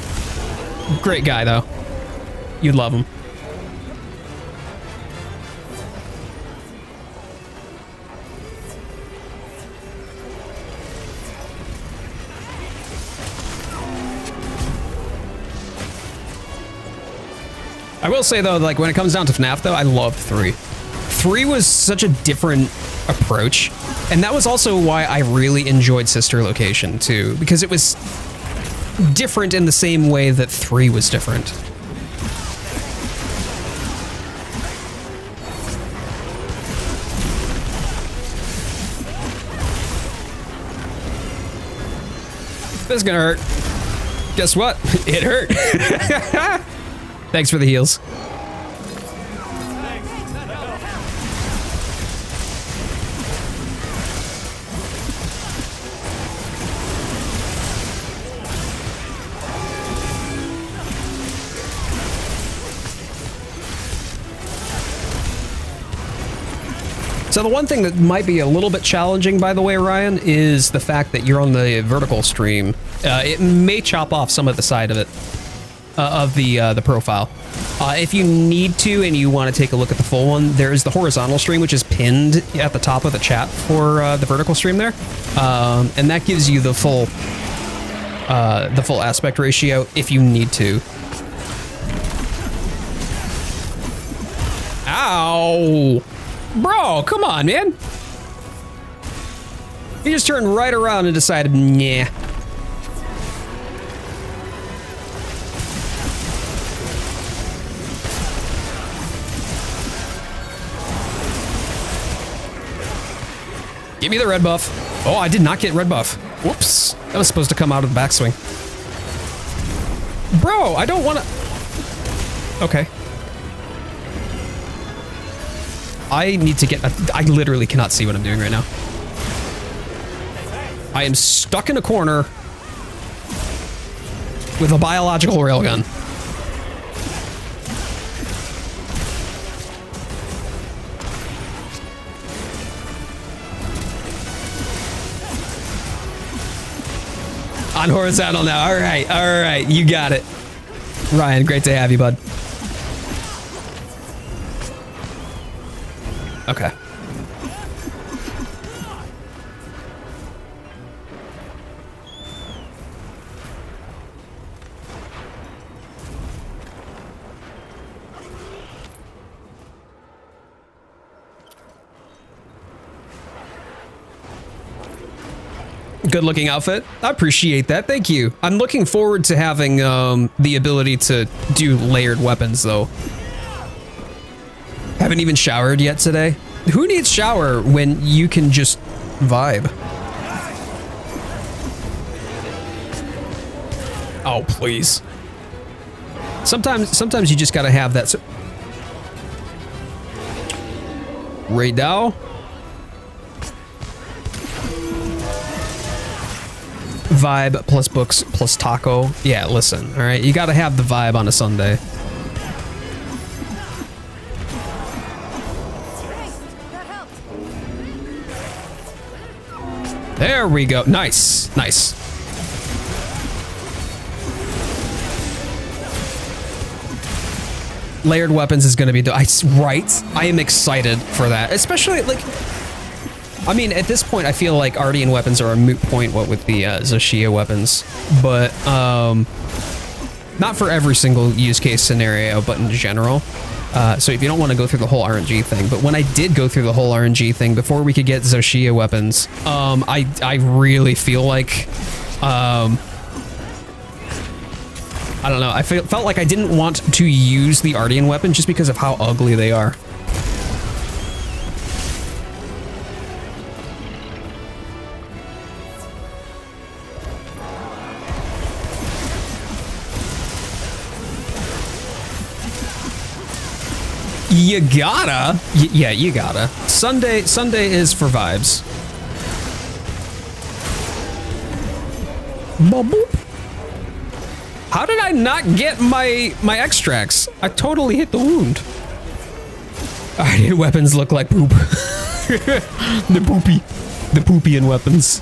Great guy, though. You'd love him. I will say though, like when it comes down to FNAF though, I love 3. 3 was such a different approach, and that was also why I really enjoyed Sister Location too, because it was different in the same way that 3 was different. This is gonna hurt. Guess what? It hurt. Thanks for the heals. So the one thing that might be a little bit challenging, by the way, Ryan, is the fact that you're on the vertical stream. It may chop off some of the side of it, of the profile. If you need to and you want to take a look at the full one, there is the horizontal stream, which is pinned at the top of the chat for the vertical stream there, and that gives you the full aspect ratio if you need to. Ow! Bro, come on, man. He just turned right around and decided, nah. Give me the red buff. Oh, I did not get red buff. Whoops. That was supposed to come out of the backswing. Bro, I don't want to... Okay. I need to get... I literally cannot see what I'm doing right now. I am stuck in a corner with a biological railgun. On horizontal now. All right. You got it. Ryan, great to have you, bud. Okay. Good looking outfit. I appreciate that. Thank you. I'm looking forward to having the ability to do layered weapons though. Haven't even showered yet today. Who needs shower when you can just vibe? Oh, please. Sometimes you just gotta have that. Rey Dau. Vibe plus books plus taco. Yeah, listen, all right? You gotta have the vibe on a Sunday. There we go. Nice, nice. Layered weapons is gonna be right. I am excited for that, especially like. I mean, at this point, I feel like Ardean weapons are a moot point, what with the Xochitl weapons, but not for every single use case scenario, but in general. So if you don't want to go through the whole RNG thing, but when I did go through the whole RNG thing before we could get Xochitl weapons, I really feel like, I don't know, I felt like I didn't want to use the Ardean weapon just because of how ugly they are. You gotta. Yeah, you gotta. Sunday is for vibes. Boop. How did I not get my extracts? I totally hit the wound. Alright, weapons look like poop. The poopy in weapons.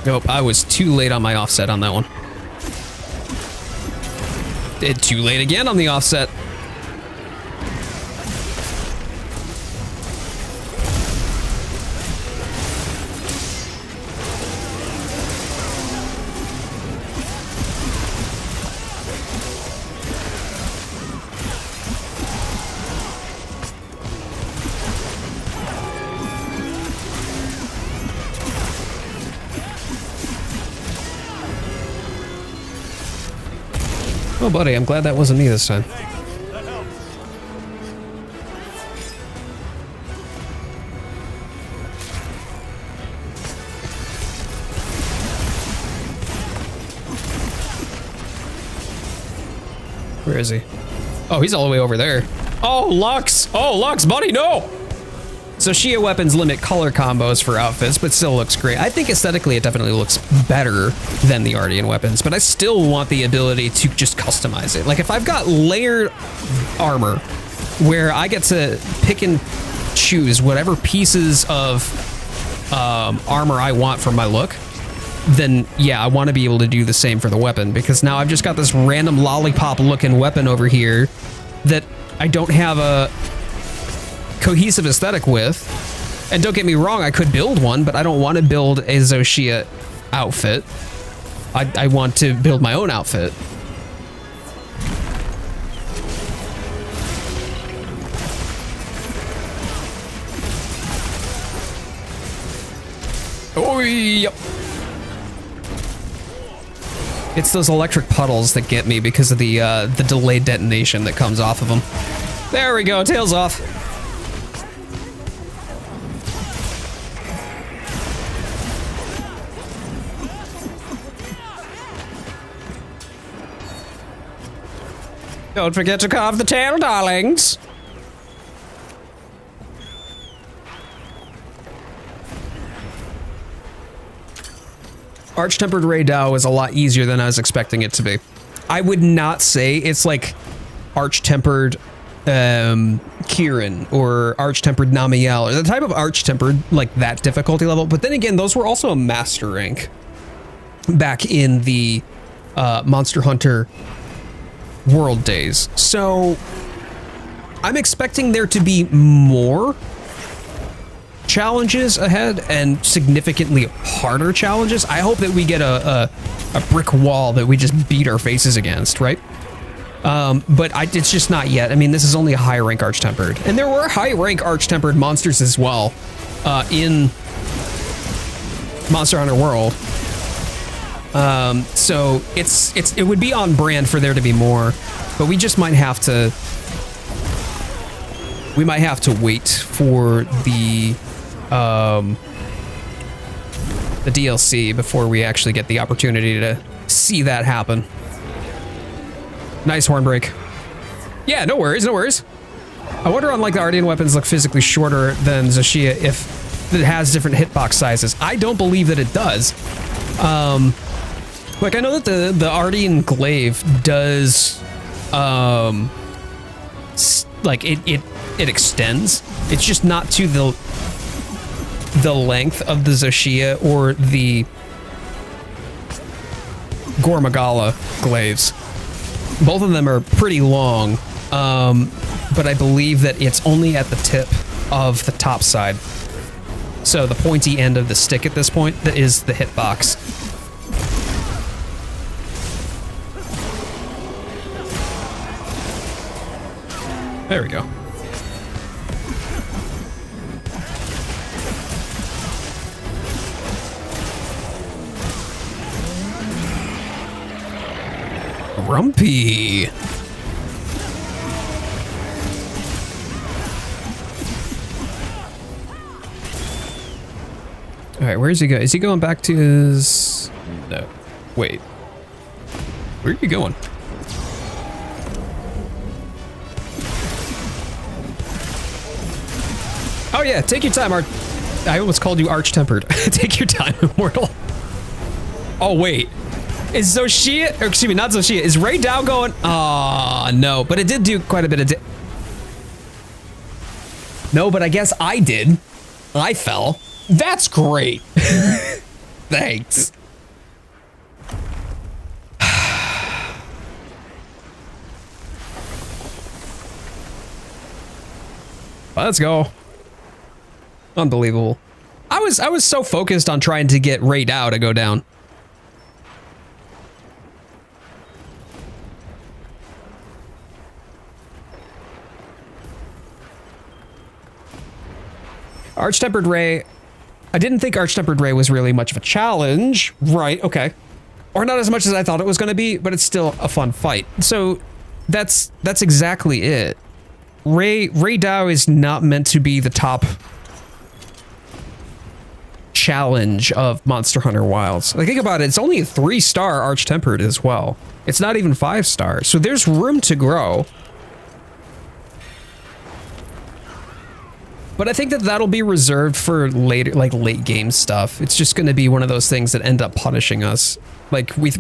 Nope, I was too late on my offset on that one. Too late again on the offset. Oh, buddy, I'm glad that wasn't me this time. Where is he? Oh, he's all the way over there. Oh, Lux! Oh, Lux, buddy, no! So Shia weapons limit color combos for outfits, but still looks great. I think aesthetically it definitely looks better than the Ardian weapons, but I still want the ability to just customize it. Like if I've got layered armor where I get to pick and choose whatever pieces of armor I want for my look, then yeah, I want to be able to do the same for the weapon, because now I've just got this random lollipop looking weapon over here that I don't have a cohesive aesthetic with. And don't get me wrong, I could build one, but I don't want to build a Xochitl outfit. I want to build my own outfit. Oh, yep. It's those electric puddles that get me because of the delayed detonation that comes off of them. There we go, tails off. Don't forget to carve the tail, darlings. ARCH Tempered Rey Dau is a lot easier than I was expecting it to be. I would not say it's like ARCH Tempered Kieran or ARCH Tempered Namiel or the type of ARCH Tempered like that difficulty level. But then again, those were also a master rank back in the Monster Hunter World days. So I'm expecting there to be more challenges ahead and significantly harder challenges. I hope that we get a brick wall that we just beat our faces against, right? But it's just not yet. I mean, this is only a high rank ARCH Tempered, and there were high rank ARCH Tempered monsters as well in Monster Hunter World. So it would be on brand for there to be more, but we just might have to. We might have to wait for the DLC before we actually get the opportunity to see that happen. Nice horn break. Yeah, no worries, no worries. I wonder on like the Ardian weapons look physically shorter than Xochitl if it has different hitbox sizes. I don't believe that it does. Like I know that the Ardian glaive does like it extends. It's just not to the length of the Xochitl or the Gormagala glaives. Both of them are pretty long, but I believe that it's only at the tip of the top side. So the pointy end of the stick at this point that is the hitbox. There we go. Grumpy. All right, where's he going? Is he going back to his... No. Wait. Where are you going? Oh yeah, take your time, I almost called you ARCH Tempered. Take your time, Immortal. Oh wait. Is Xochitl, or excuse me, not Xochitl, is Rey Dau going? Ah, no, but it did do quite a bit of No, but I guess I did. I fell. That's great. Thanks. Let's go. Unbelievable. I was so focused on trying to get Rey Dau to go down. ARCH Tempered Rey. I didn't think ARCH Tempered Rey was really much of a challenge. Right, okay. or not as much as I thought it was going to be, but it's still a fun fight. So that's exactly it. Rey Dau is not meant to be the top challenge of Monster Hunter Wilds. Like, think about it, it's only a 3-star Arch Tempered as well. It's not even 5 stars, so there's room to grow. But I think that that'll be reserved for later, like late game stuff. It's just going to be one of those things that end up punishing us. Like we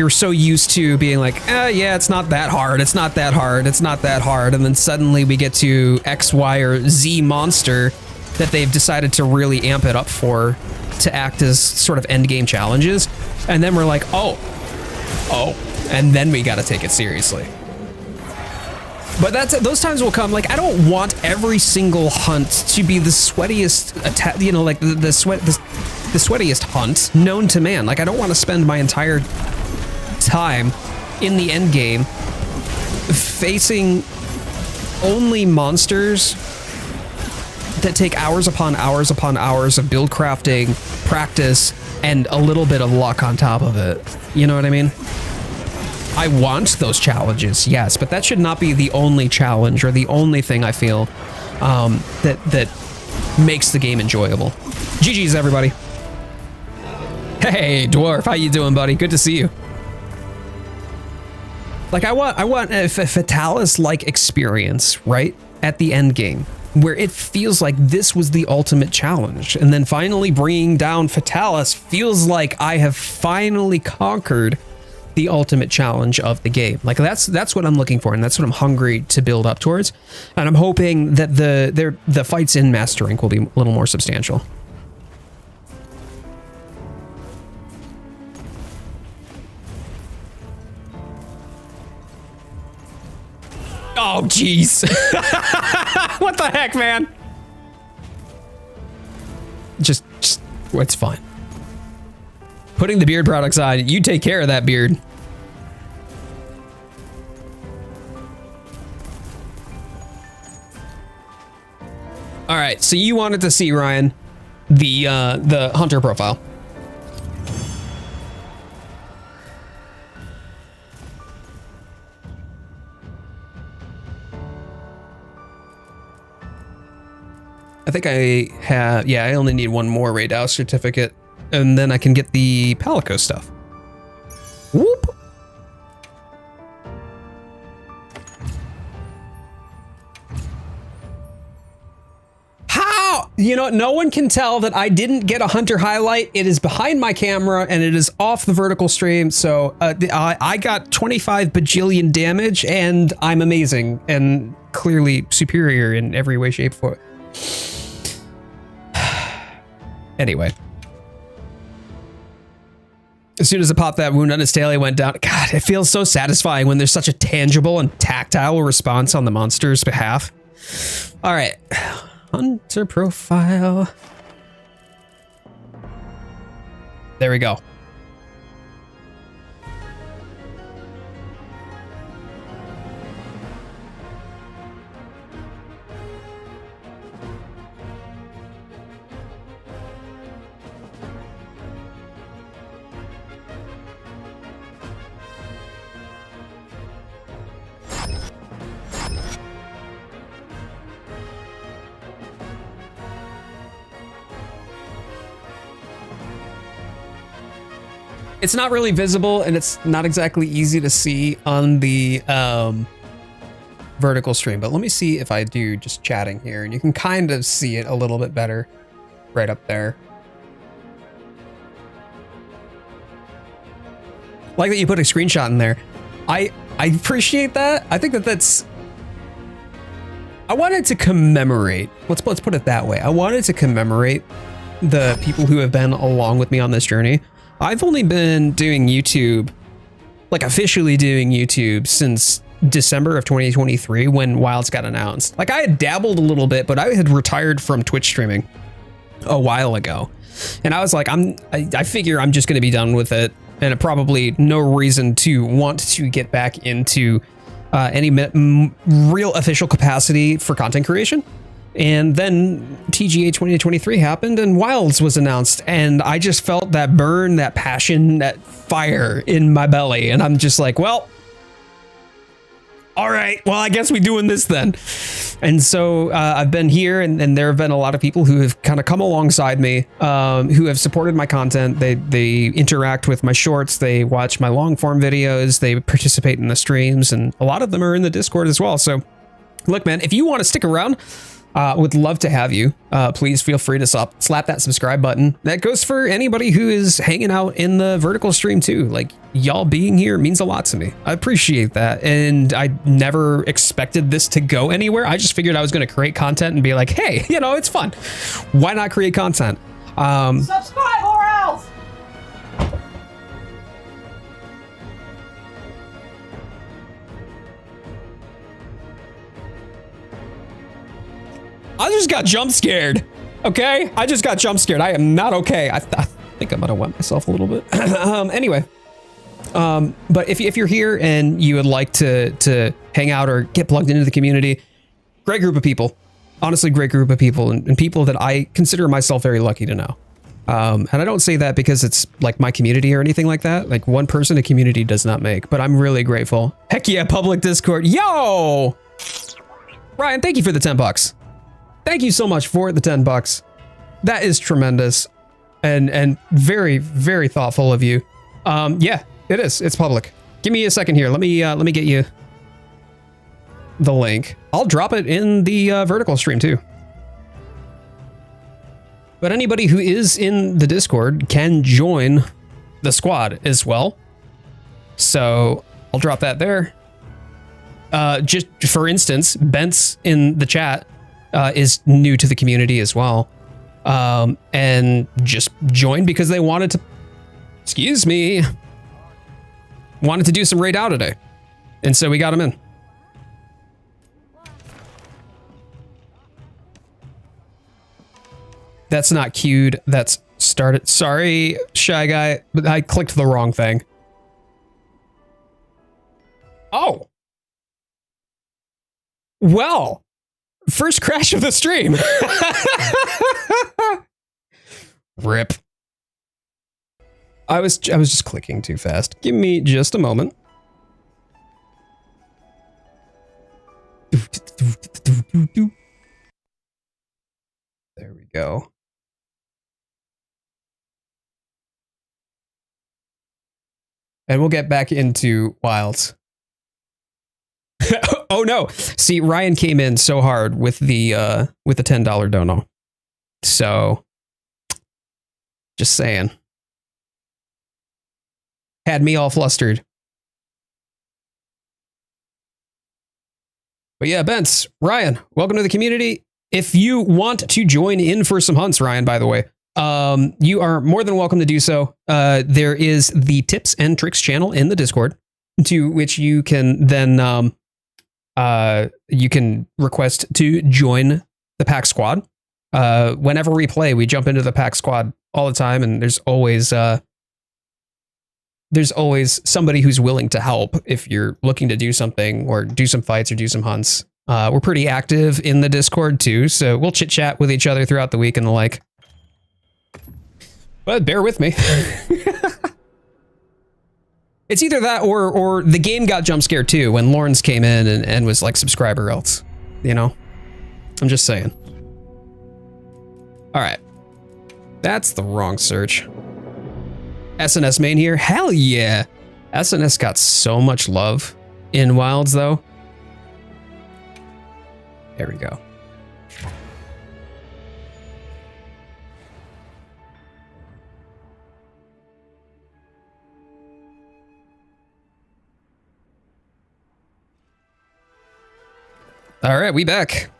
were so used to being like, yeah, it's not that hard. It's not that hard. It's not that hard. And then suddenly we get to X, Y, or Z monster that they've decided to really amp it up for to act as sort of end game challenges. And then we're like, oh, and then we got to take it seriously. But those times will come. Like, I don't want every single hunt to be the sweatiest, you know, like the sweatiest hunt known to man. Like, I don't want to spend my entire time in the end game facing only monsters that take hours upon hours upon hours of build crafting, practice, and a little bit of luck on top of it. You know what I mean? I want those challenges, yes, but that should not be the only challenge or the only thing I feel that makes the game enjoyable. GG's, everybody. Hey, Dwarf, how you doing, buddy? Good to see you. Like, I want a Fatalis-like experience, right, at the end game, where it feels like this was the ultimate challenge, and then finally bringing down Fatalis feels like I have finally conquered the ultimate challenge of the game. Like, that's what I'm looking for, and that's what I'm hungry to build up towards. And I'm hoping that the fights in Master Rank will be a little more substantial. Oh, jeez. What the heck, man? Just, it's fine. Putting the beard products on, you take care of that beard. All right, so you wanted to see, Ryan, the hunter profile. I think I have, yeah, I only need one more Rey Dau certificate, and then I can get the Palico stuff. Whoop. How? You know, no one can tell that I didn't get a hunter highlight. It is behind my camera and it is off the vertical stream. So I got 25 bajillion damage and I'm amazing and clearly superior in every way, shape, form. Anyway. As soon as it popped that wound on his tail, he went down. God, it feels so satisfying when there's such a tangible and tactile response on the monster's behalf. All right. Hunter profile. There we go. It's not really visible and it's not exactly easy to see on the vertical stream, but let me see if I do just chatting here and you can kind of see it a little bit better right up there. Like that you put a screenshot in there. I appreciate that. I think that's, I wanted to commemorate, let's put it that way. I wanted to commemorate the people who have been along with me on this journey. I've only been doing YouTube, like officially doing YouTube, since December of 2023 when Wilds got announced. Like, I had dabbled a little bit, but I had retired from Twitch streaming a while ago. And I was like, I figure I'm just going to be done with it. And probably no reason to want to get back into any real official capacity for content creation. And then TGA 2023 happened and Wilds was announced. And I just felt that burn, that passion, that fire in my belly. And I'm just like, well, all right, well, I guess we're doing this then. And so I've been here and there have been a lot of people who have kind of come alongside me, who have supported my content. They interact with my shorts. They watch my long form videos. They participate in the streams, and a lot of them are in the Discord as well. So look, man, if you want to stick around, would love to have you. Please feel free to slap that subscribe button. That goes for anybody who is hanging out in the vertical stream too. Like, y'all being here means a lot to me. I appreciate that. And I never expected this to go anywhere. I just figured I was going to create content and be like, hey, you know, it's fun. Why not create content? Subscribe or else! I just got jump scared. Okay, I just got jump scared. I am not okay. I think I might have wet myself a little bit. Anyway, but if you're here and you would like to hang out or get plugged into the community, great group of people. Honestly, great group of people and people that I consider myself very lucky to know. And I don't say that because it's like my community or anything like that. Like, one person a community does not make, but I'm really grateful. Heck yeah, public Discord. Yo! Ryan, thank you for the 10 bucks. Thank you so much for the 10 bucks. That is tremendous and very, very thoughtful of you. Yeah, it is. It's public. Give me a second here. Let me get you the link. I'll drop it in the vertical stream too. But anybody who is in the Discord can join the squad as well. So I'll drop that there. Just for instance, Bent's in the chat. Is new to the community as well, and just joined because they wanted to, wanted to do some Rey Dau today, and so we got him in. That's not queued. That's started. Sorry, Shy Guy, but I clicked the wrong thing. Oh, well. First crash of the stream. Rip. I was just clicking too fast. Give me just a moment. There we go. And we'll get back into Wilds. Oh no! See, Ryan came in so hard with the $10 dono. So, just saying, had me all flustered. But yeah, Bents, Ryan, welcome to the community. If you want to join in for some hunts, Ryan, by the way, you are more than welcome to do so. There is the tips and tricks channel in the Discord, to which you can then you can request to join the pack squad. Whenever we play, we jump into the pack squad all the time, and there's always somebody who's willing to help if you're looking to do something or do some fights or do some hunts. We're pretty active in the Discord too, so we'll chit chat with each other throughout the week and the like. But bear with me. It's either that or the game got jump scared too when Lawrence came in and was like, subscriber else, you know? I'm just saying. All right. That's the wrong search. SNS main here. Hell yeah. SNS got so much love in Wilds though. There we go. All right, we back.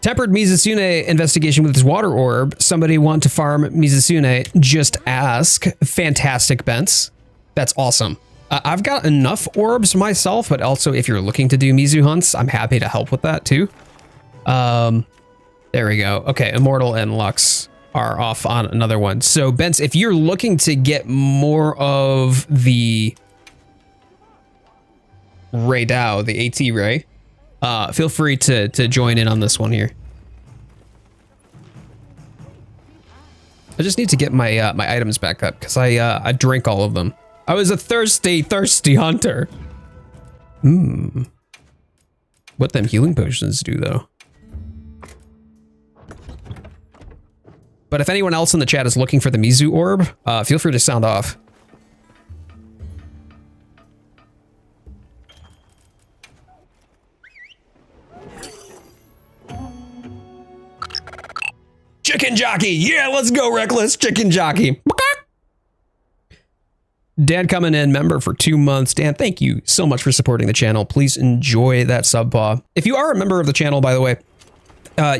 Tempered Mizusune investigation with his water orb. Somebody want to farm Mizusune? Just ask. Fantastic, Bents. That's awesome. I've got enough orbs myself, but also if you're looking to do Mizu hunts, I'm happy to help with that too. There we go. Okay, Immortal and Lux are off on another one. So, Bents, if you're looking to get more of the Rey Dau, the AT Rey, feel free to join in on this one here. I just need to get my my items back up because I drank all of them. I was a thirsty hunter. What them healing potions do though. But if anyone else in the chat is looking for the Mizu orb, feel free to sound off. Chicken jockey, yeah, let's go, Reckless chicken jockey. Dan coming in, member for 2 months. Dan, thank you so much for supporting the channel. Please enjoy that sub paw. If you are a member of the channel, by the way,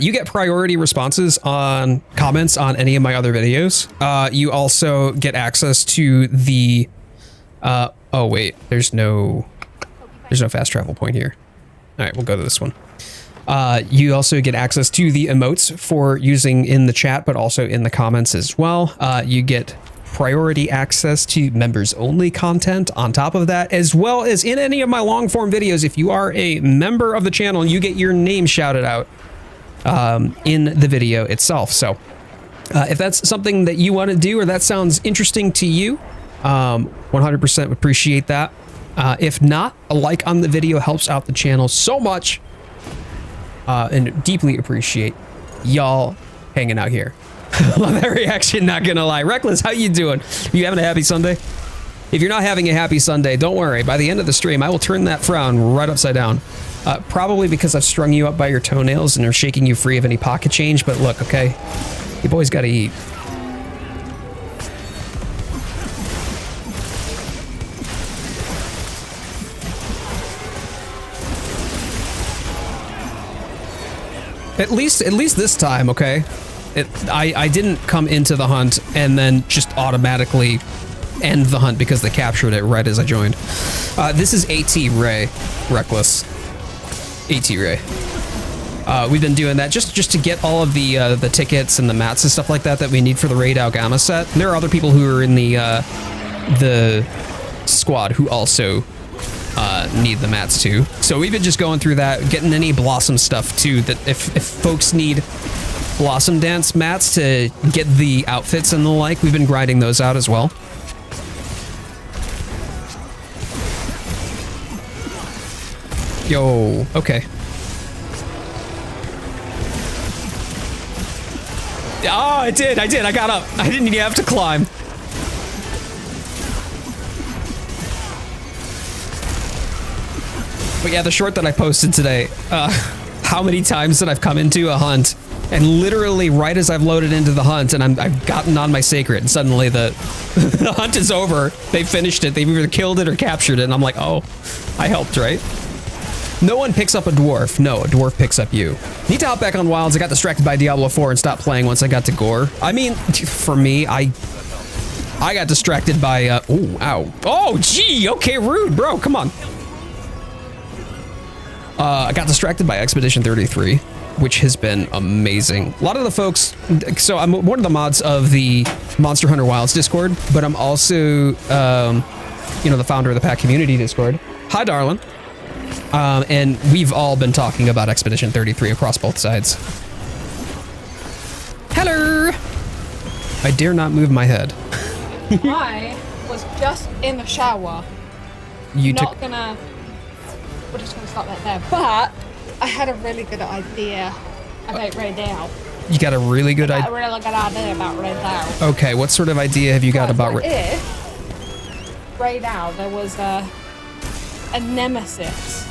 you get priority responses on comments on any of my other videos. You also get access to the, oh wait, there's no fast travel point here. All right, we'll go to this one. You also get access to the emotes for using in the chat, but also in the comments as well. You get priority access to members only content on top of that, as well as in any of my long form videos. If you are a member of the channel, you get your name shouted out in the video itself. So if that's something that you want to do or that sounds interesting to you, 100% appreciate that. If not, a like on the video helps out the channel so much, and deeply appreciate y'all hanging out here. Love that reaction, not gonna lie. Reckless, how you doing? You having a happy Sunday? If you're not having a happy Sunday, don't worry. By the end of the stream, I will turn that frown right upside down. Probably because I've strung you up by your toenails and are shaking you free of any pocket change, but look, okay? You boys gotta eat. At least this time, okay? I didn't come into the hunt and then just automatically end the hunt because they captured it right as I joined. This is AT Rey, Reckless. AT Rey. We've been doing that just to get all of the tickets and the mats and stuff like that we need for the Rey Dau Gamma set. And there are other people who are in the squad who also need the mats too. So we've been just going through that, getting any Blossom stuff too, that if folks need Blossomdance mats to get the outfits and the like, we've been grinding those out as well. Yo, okay. Oh, I did, I got up. I didn't even have to climb. But yeah, the short that I posted today, how many times that I've come into a hunt and literally right as I've loaded into the hunt and I've gotten on my sacred and suddenly the hunt is over. They finished it. They've either killed it or captured it. And I'm like, oh, I helped, right? No one picks up a dwarf. No, a dwarf picks up you. Need to hop back on Wilds. I got distracted by Diablo 4 and stopped playing once I got to Gore. I mean, for me, I got distracted by, oh, ow. Oh, gee, okay, rude, bro, come on. I got distracted by Expedition 33, which has been amazing. A lot of the folks, so I'm one of the mods of the Monster Hunter Wilds Discord, but I'm also, you know, the founder of the Pack Community Discord. Hi, darling. And we've all been talking about Expedition 33 across both sides. Hello! I dare not move my head. I was just in the shower. You We're just gonna stop that there. But I had a really good idea about Rey Dau. You got a really good idea? A really good idea about Rey Dau. Okay, what sort of idea have you got about Rey Dau? There was a Nemesis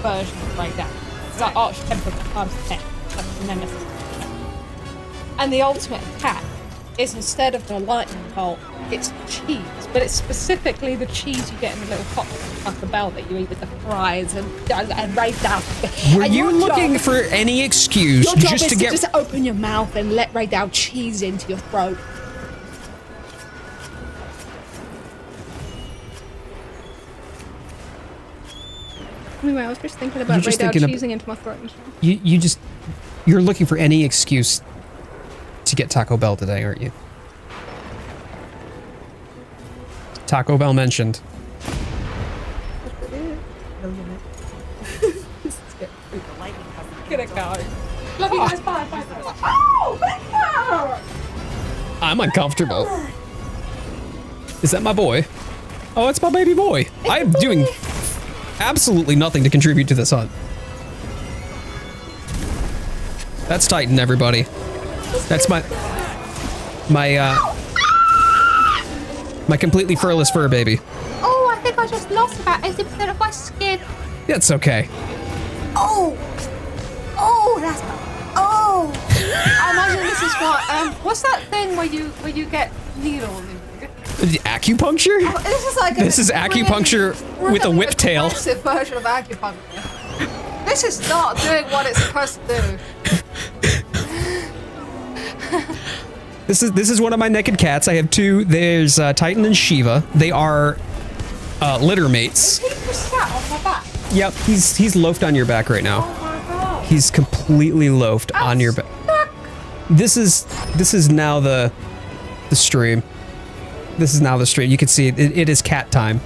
version of Rey Dau. It's like Arch Tempered times 10. That's the Nemesis. And the ultimate attack is, instead of the lightning bolt, it's cheese, but it's specifically the cheese you get in the little pot Taco Bell that you eat with the fries and Rey Dau. Were you looking for any excuse just to get... just open your mouth and let Rey Dau cheese into your throat. Anyway, I was just thinking about Rey Dau cheesing into my throat. You're looking for any excuse to get Taco Bell today, aren't you? Taco Bell mentioned. gonna go. Love you guys. Bye. Bye. Bye. Oh, Victor! I'm uncomfortable. Is that my boy? Oh, it's my baby boy. I am doing absolutely nothing to contribute to this hunt. That's Titan, everybody. That's my completely furless fur baby. Oh, I think I just lost about 80% of my skin. It's okay. Oh, that's. Oh, I imagine this is what. What's that thing where you get needles in? Acupuncture? Oh, this is acupuncture with a whiptail. Aggressive version of acupuncture. This is not doing what it's supposed to do. This is one of my naked cats. I have two. There's Titan and Shiva. They are litter mates. Is he just sat on my back? Yep, he's loafed on your back right now. Oh my god. He's completely loafed on your back. This is now the stream. This is now the stream. You can see it is cat time.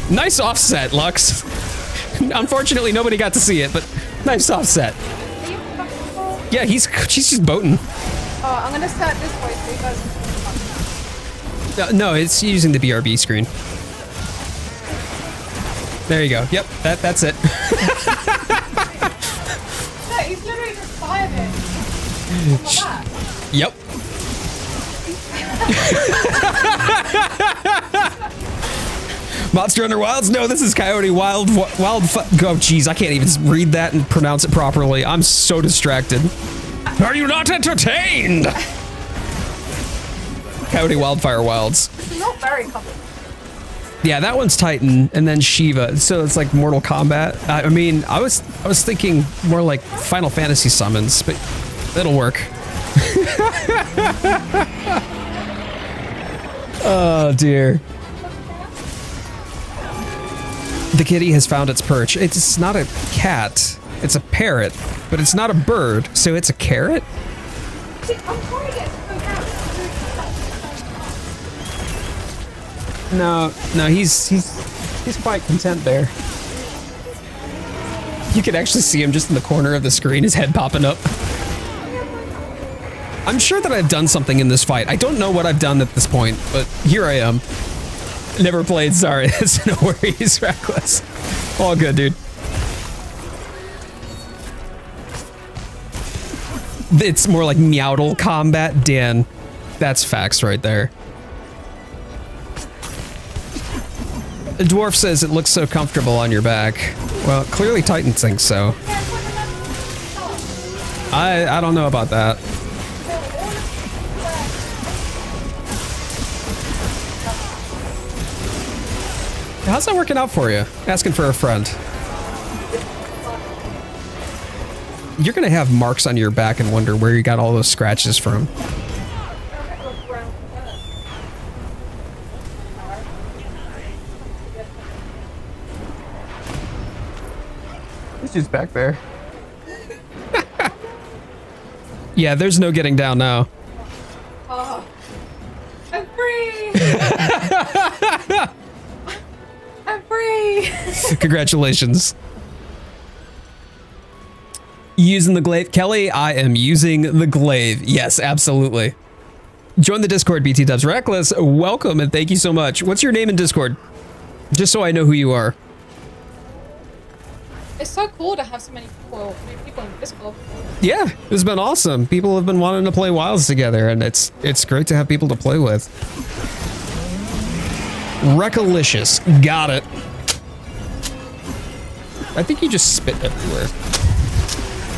Nice offset, Lux. Unfortunately, nobody got to see it, but nice offset. Yeah, she's just boating. Oh, I'm gonna set this way so you guys. No, it's using the BRB screen. There you go. Yep, that's it. No, he's literally just firing. Like that. Yep. Monster Hunter Wilds? No, this is Coyote Oh, jeez, I can't even read that and pronounce it properly. I'm so distracted. Are you not entertained? Coyote Wildfire Wilds. It's not very comfortable. Yeah, that one's Titan, and then Shiva. So it's like Mortal Kombat. I mean, I was thinking more like Final Fantasy summons, but it'll work. Oh dear. The kitty has found its perch. It's not a cat. It's a parrot, but it's not a bird, so it's a carrot? See, I'm trying to get it to go down. No, he's quite content there. You can actually see him just in the corner of the screen, his head popping up. I'm sure that I've done something in this fight. I don't know what I've done at this point, but here I am. Never played, sorry. That's no worries, Reckless. All good, dude. It's more like Meowdle combat, Dan. That's facts right there. The dwarf says it looks so comfortable on your back. Well, clearly Titan thinks so. I don't know about that. How's that working out for you? Asking for a friend. You're gonna have marks on your back and wonder where you got all those scratches from. It's just back there. Yeah, there's no getting down now. Oh, I'm free! I'm free! Congratulations. Using the glaive. Kelly, I am using the glaive. Yes, absolutely. Join the Discord, BT Dubs. Reckless, welcome and thank you so much. What's your name in Discord? Just so I know who you are. It's so cool to have so many people in Discord. Yeah, it's been awesome. People have been wanting to play Wilds together, and it's great to have people to play with. Recklicious. Got it. I think you just spit everywhere.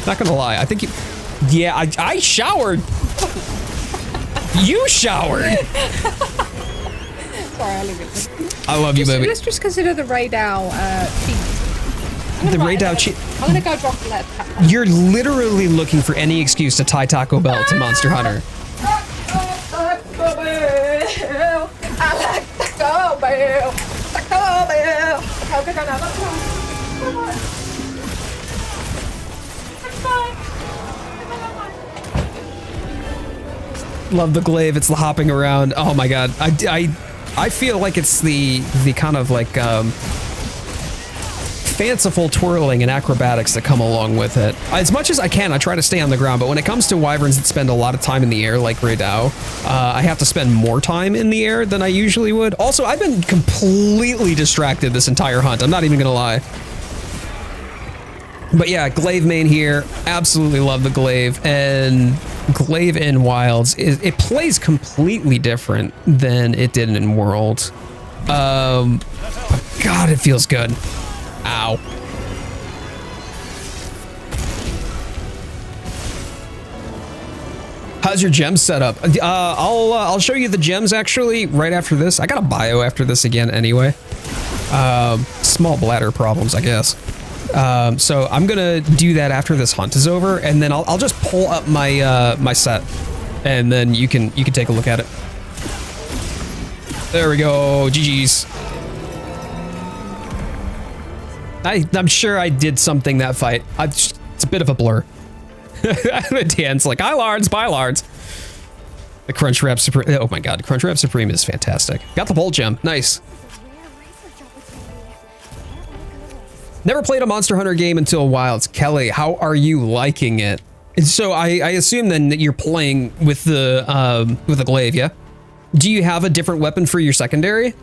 Not gonna lie, I think you... Yeah, I showered! You showered! Sorry, I'll leave it. I love you, baby. Let's just consider the Rey Dau cheat. The Rey Dau cheat. I'm gonna go drop the lead. You're literally looking for any excuse to tie Taco Bell to Monster Hunter. Taco Bell. I like Taco Bell. Taco Bell. Love the glaive. It's the hopping around. Oh my god. I feel like it's the kind of like fanciful twirling and acrobatics that come along with it. As much as I can, I try to stay on the ground, but when it comes to wyverns that spend a lot of time in the air, like Rey Dau, I have to spend more time in the air than I usually would. Also, I've been completely distracted this entire hunt. I'm not even gonna lie. But yeah, glaive main here. Absolutely love the glaive, and glaive in wilds it plays completely different than it did in world. God, it feels good. Ow. How's your gems set up? I'll show you the gems actually right after this. I got a bio after this again anyway. Small bladder problems, I guess. So I'm gonna do that after this hunt is over, and then I'll just pull up my my set, and then you can take a look at it. There we go. GG's. I'm sure I did something that fight. It's a bit of a blur. Dan's like, hi Lards, bye Lards. The Crunch Wrap Supreme. Oh my god, Crunch Wrap Supreme is fantastic. Got the Bolt Gem. Nice. Never played a Monster Hunter game until Wilds. Kelly, how are you liking it? And so I assume then that you're playing with the glaive, yeah? Do you have a different weapon for your secondary?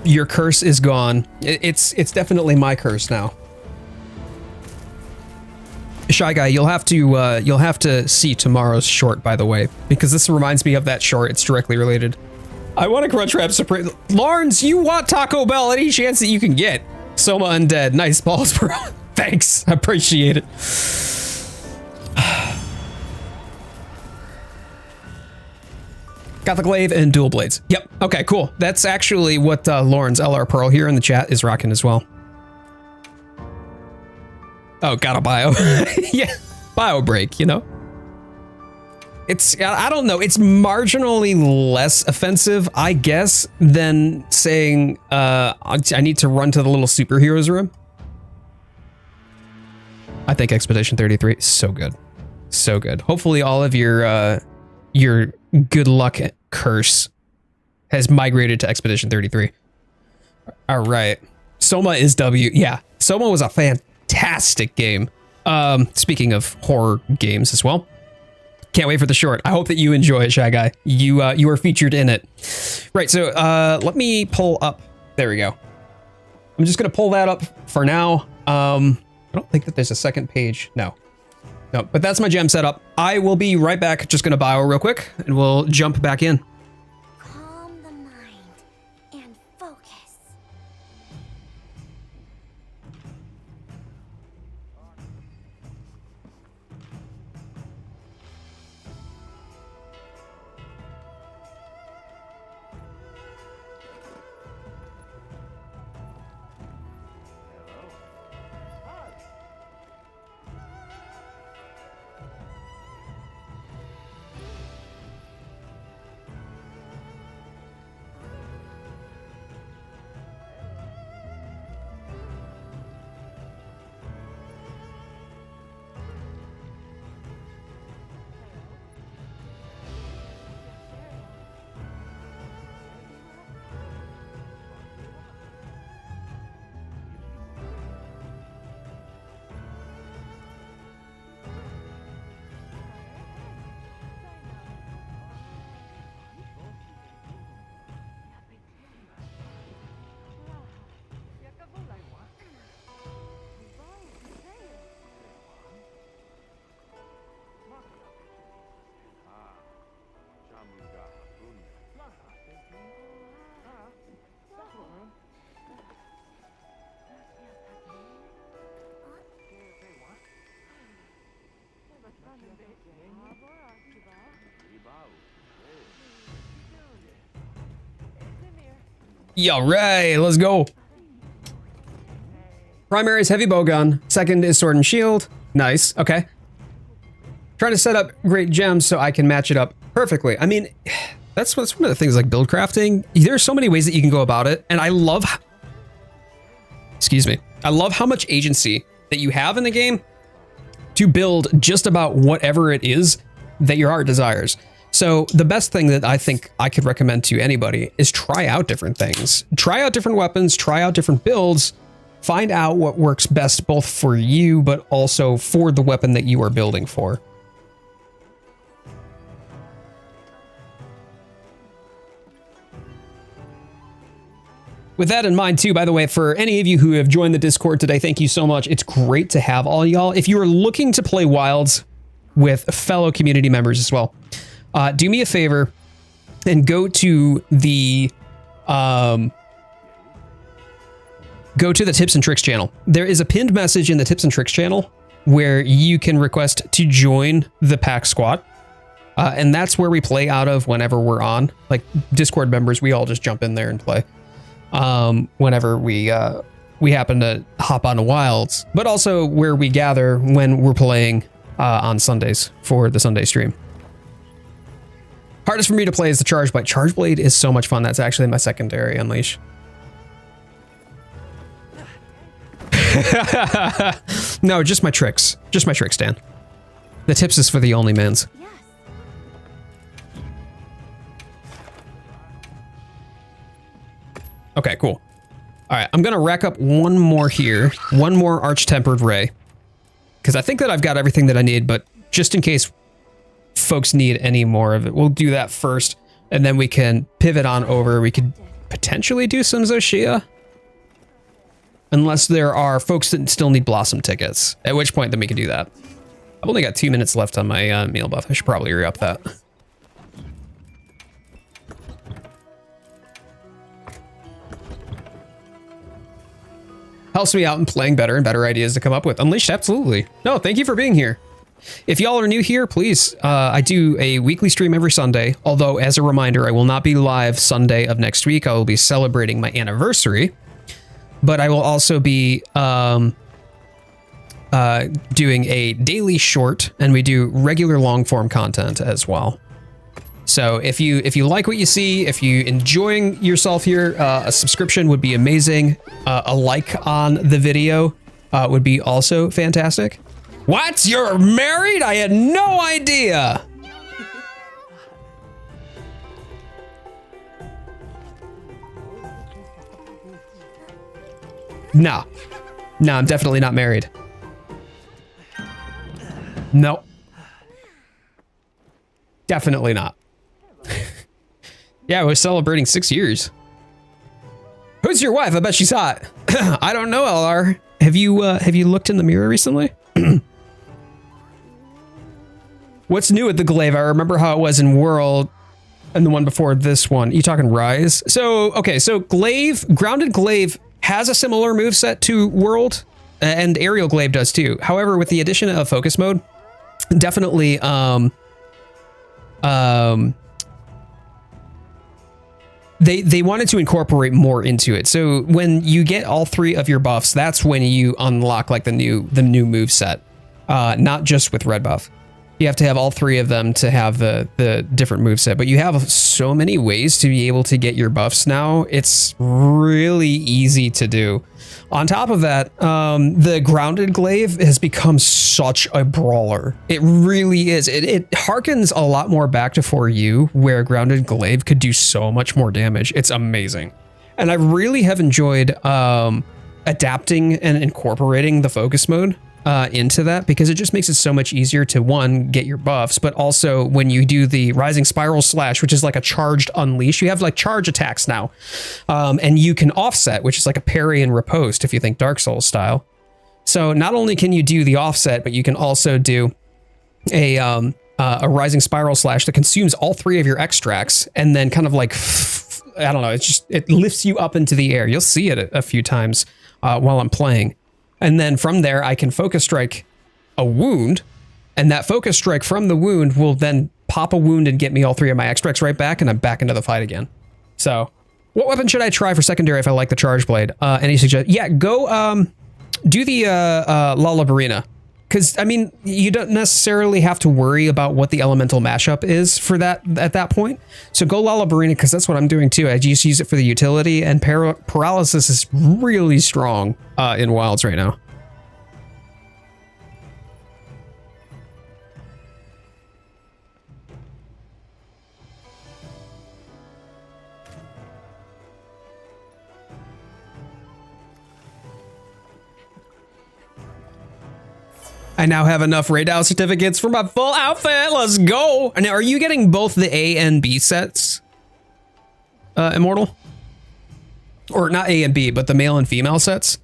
Your curse is gone. It's definitely my curse now. Shy Guy, you'll have to see tomorrow's short, by the way, because this reminds me of that short. It's directly related. I want a Crunch Wrap Supreme. Lawrence, you want Taco Bell any chance that you can get. Soma Undead, nice balls, bro. Thanks, I appreciate it. Got the glaive and dual blades. Yep. Okay, cool. That's actually what Lawrence LR Pearl here in the chat is rocking as well. Oh, got a bio. Yeah, bio break, you know? It's, I don't know, it's marginally less offensive, I guess, than saying I need to run to the little superheroes room. I think Expedition 33 is so good. So good. Hopefully all of your good luck curse has migrated to Expedition 33. All right. Soma is W. Yeah, Soma was a fantastic game. Speaking of horror games as well. Can't wait for the short. I hope that you enjoy it, Shy Guy. You are featured in it. Right, so let me pull up. There we go. I'm just gonna pull that up for now. I don't think that there's a second page. No, but that's my gem setup. I will be right back. Just gonna bio real quick, and we'll jump back in. Calm the mind and focus. Yeah, right, let's go. Primary is heavy bowgun. Second is sword and shield. Nice, okay. Trying to set up great gems so I can match it up perfectly. I mean, that's one of the things like build crafting. There's so many ways that you can go about it. And I love, excuse me, I love how much agency that you have in the game to build just about whatever it is that your heart desires. So the best thing that I think I could recommend to anybody is try out different things. Try out different weapons, try out different builds, find out what works best both for you, but also for the weapon that you are building for. With that in mind too, by the way, for any of you who have joined the Discord today, thank you so much. It's great to have all y'all. If you are looking to play Wilds with fellow community members as well, do me a favor and go to the Tips and Tricks channel. There is a pinned message in the Tips and Tricks channel where you can request to join the pack squad. And that's where we play out of whenever we're on. Like Discord members, we all just jump in there and play. Whenever we happen to hop on to Wilds, but also where we gather when we're playing on Sundays for the Sunday stream. Hardest for me to play is the Charge Blade. Charge Blade is so much fun. That's actually my secondary unleash. No, just my tricks. Just my tricks, Dan. The tips is for the only mans. Okay, cool. All right, I'm gonna rack up one more here. One more Arch Tempered Rey. Because I think that I've got everything that I need, but just in case folks need any more of it, we'll do that first, and then we can pivot on over. We could potentially do some Zoshia. Unless there are folks that still need Blossom tickets, at which point then we can do that. I've only got 2 minutes left on my meal buff. I should probably re-up that. Helps me out in playing better and better ideas to come up with. Unleashed, absolutely. No, thank you for being here. If y'all are new here, please, I do a weekly stream every Sunday. Although, as a reminder, I will not be live Sunday of next week. I will be celebrating my anniversary. But I will also be doing a daily short, and we do regular long form content as well. So if you like what you see, if you enjoying yourself here, a subscription would be amazing. A like on the video would be also fantastic. What? You're married? I had no idea. No, I'm definitely not married. No. Definitely not. Yeah, we're celebrating 6 years. Who's your wife? I bet she's hot. I don't know, LR. Have you looked in the mirror recently? What's new with the glaive? I remember how it was in World and the one before this one. You talking Rise? So, okay, so glaive, grounded glaive has a similar moveset to World, and aerial glaive does too. However, with the addition of focus mode, definitely they wanted to incorporate more into it. So when you get all 3 of your buffs, that's when you unlock like the new moveset. Not just with red buff. You have to have all 3 of them to have the different moveset, but you have so many ways to be able to get your buffs now. It's really easy to do. On top of that, the grounded glaive has become such a brawler. It really is. It harkens a lot more back to 4U, where grounded glaive could do so much more damage. It's amazing. And I really have enjoyed adapting and incorporating the focus mode into that, because it just makes it so much easier to, one, get your buffs, but also when you do the rising spiral slash, which is like a charged unleash, you have like charge attacks now, and you can offset, which is like a parry and riposte if you think Dark Souls style. So not only can you do the offset, but you can also do a rising spiral slash that consumes all 3 of your extracts, and then kind of like, I don't know, it lifts you up into the air. You'll see it a few times while I'm playing. And then from there, I can focus strike a wound, and that focus strike from the wound will then pop a wound and get me all 3 of my extracts right back, and I'm back into the fight again. So what weapon should I try for secondary if I like the Charge Blade? Any suggestions? Yeah, go do the Lalabarina. Because, I mean, you don't necessarily have to worry about what the elemental mashup is for that at that point. So go Lalabarina, because that's what I'm doing too. I just use it for the utility, and paralysis is really strong in Wilds right now. I now have enough Rey Dau certificates for my full outfit. Let's go. Now, are you getting both the A and B sets, Immortal? Or not A and B, but the male and female sets?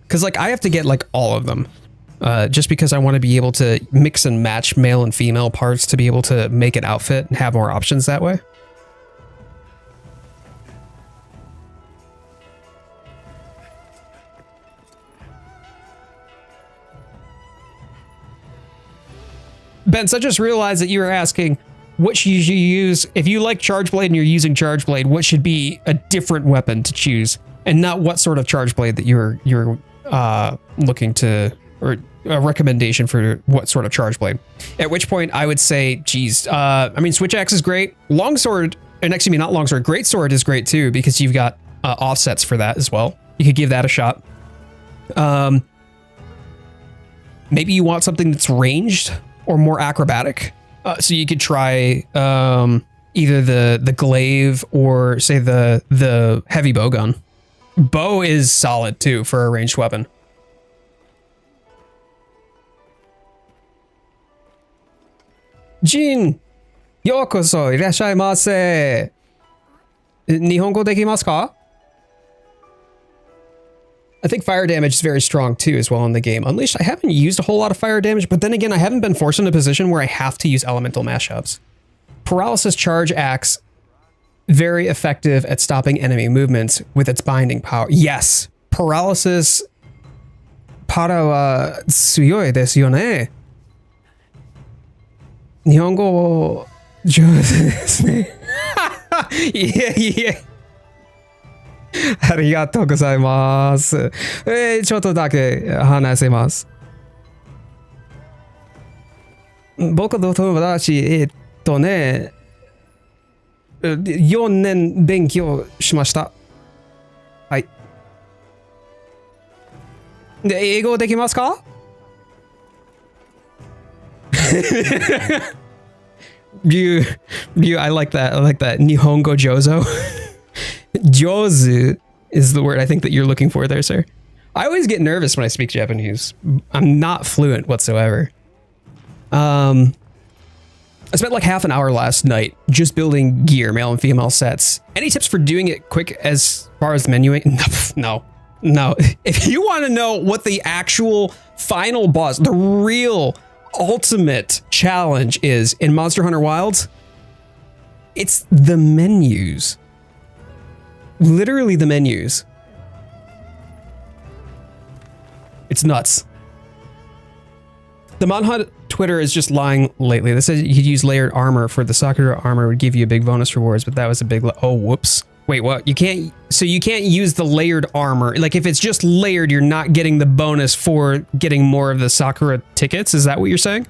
Because like I have to get like all of them, just because I want to be able to mix and match male and female parts to be able to make an outfit and have more options that way. Bence, I just realized that you were asking what should you use if you like Charge Blade and you're using Charge Blade. What should be a different weapon to choose, and not what sort of Charge Blade that you're looking to, or a recommendation for what sort of Charge Blade. At which point I would say, geez, I mean, Switch Axe is great. Longsword, and excuse me, not Longsword, Greatsword is great too because you've got offsets for that as well. You could give that a shot. Maybe you want something that's ranged or more acrobatic. So you could try either the glaive or say the heavy bow gun. Bow is solid too for a ranged weapon. Jin, yokoso irashaimase. Nihongo dekimasu ka? I think fire damage is very strong too as well in the game. Unleashed, I haven't used a whole lot of fire damage, but then again, I haven't been forced in a position where I have to use elemental mashups. Paralysis Charge Axe, very effective at stopping enemy movements with its binding power. Yes, Paralysis para wa tsuyoi desu yo ne. Nihongo jouzu desu ne. Yeah. ありがとうございます。ちょっとだけ話せます。僕の友達、4年勉強しました。はい。で、英語できますか？Ryu, I like that. I like that. Nihongo Jozo. Jozu is the word I think that you're looking for there, sir. I always get nervous when I speak Japanese. I'm not fluent whatsoever. I spent like half an hour last night just building gear, male and female sets. Any tips for doing it quick as far as menuing? No. If you want to know what the actual final boss, the real ultimate challenge is in Monster Hunter Wilds, it's the menus. Literally the menus. It's nuts. The Manhunt Twitter is just lying lately. They said you could use layered armor for the Sakura armor would give you a big bonus rewards, but that was a big, oh, whoops. Wait, what? You can't, so you can't use the layered armor. Like if it's just layered, you're not getting the bonus for getting more of the Sakura tickets. Is that what you're saying?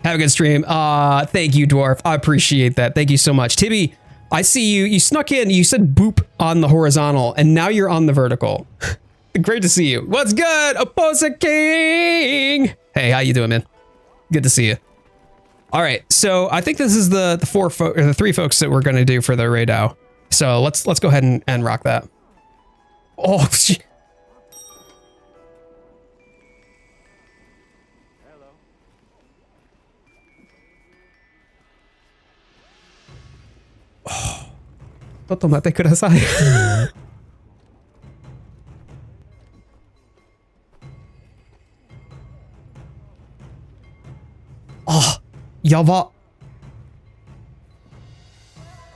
Have a good stream. Thank you, Dwarf. I appreciate that. Thank you so much. Tibby, I see you. You snuck in. You said boop on the horizontal, and now you're on the vertical. Great to see you. What's good, Opposa King? Hey, how you doing, man? Good to see you. All right, so I think this is the three folks that we're gonna do for the Rey Dau. So let's go ahead and rock that. Oh, oh. ちょっと待ってください。あ、やば。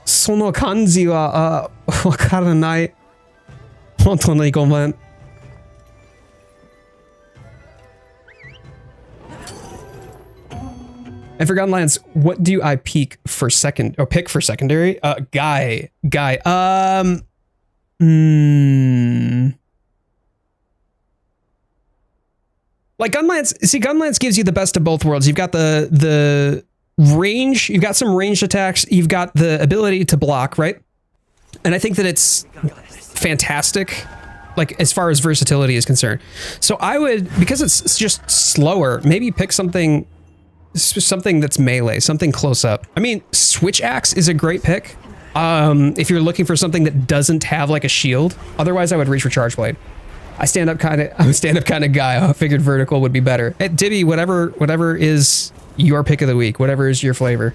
その感じはわからない。本当にごめん。And for Gunlands, what do I pick for secondary? Guy. Like Gunlance, see, Gunlance gives you the best of both worlds. You've got the range, you've got some ranged attacks, you've got the ability to block, right? And I think that it's fantastic, like as far as versatility is concerned. So I would, because it's just slower, maybe pick something that's melee, something close up. I mean, Switch Axe is a great pick. If you're looking for something that doesn't have like a shield. Otherwise, I would reach for Charge Blade. I'm a stand-up kind of guy. I figured vertical would be better. Hey, Dibby, whatever is your pick of the week, whatever is your flavor.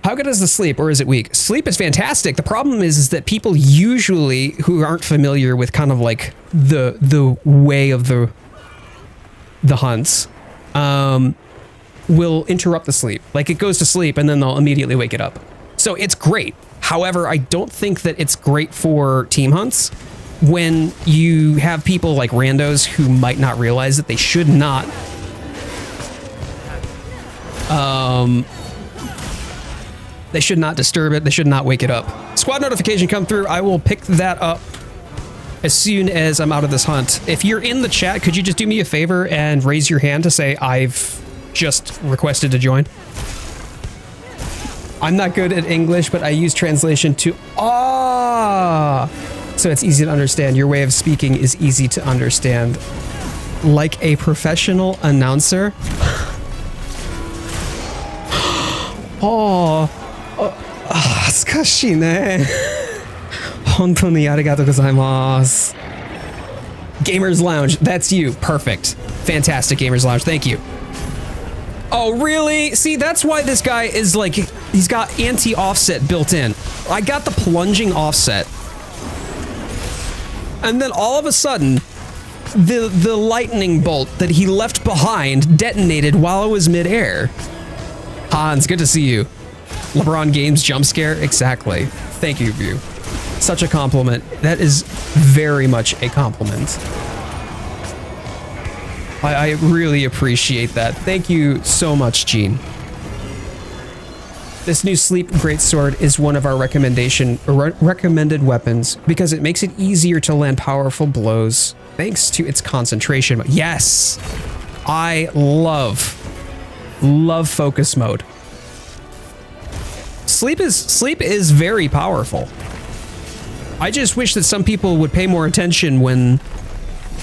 How good is the sleep, or is it weak? Sleep is fantastic. The problem is that people usually who aren't familiar with kind of like the way of the hunts will interrupt the sleep. Like it goes to sleep and then they'll immediately wake it up. So it's great. However, I don't think that it's great for team hunts when you have people like randos who might not realize that they should not disturb it. They should not wake it up. Squad notification come through. I will pick that up as soon as I'm out of this hunt. If you're in the chat, could you just do me a favor and raise your hand to say I've just requested to join? I'm not good at English, but I use translation to so it's easy to understand. Your way of speaking is easy to understand. Like a professional announcer. Oh, 恥ずかしいね。本当にありがとうございます。Gamers Lounge, that's you. Perfect. Fantastic, Gamers Lounge. Thank you. Oh, really? See, that's why this guy is like, he's got anti-offset built in. I got the plunging offset. And then all of a sudden, the lightning bolt that he left behind detonated while it was midair. Hans, good to see you. LeBron Games jump scare? Exactly. Thank you, View. Such a compliment. That is very much a compliment. I really appreciate that. Thank you so much, Gene. This new Sleep Greatsword is one of our recommended weapons because it makes it easier to land powerful blows thanks to its concentration. Yes! I love focus mode. Sleep is very powerful. I just wish that some people would pay more attention when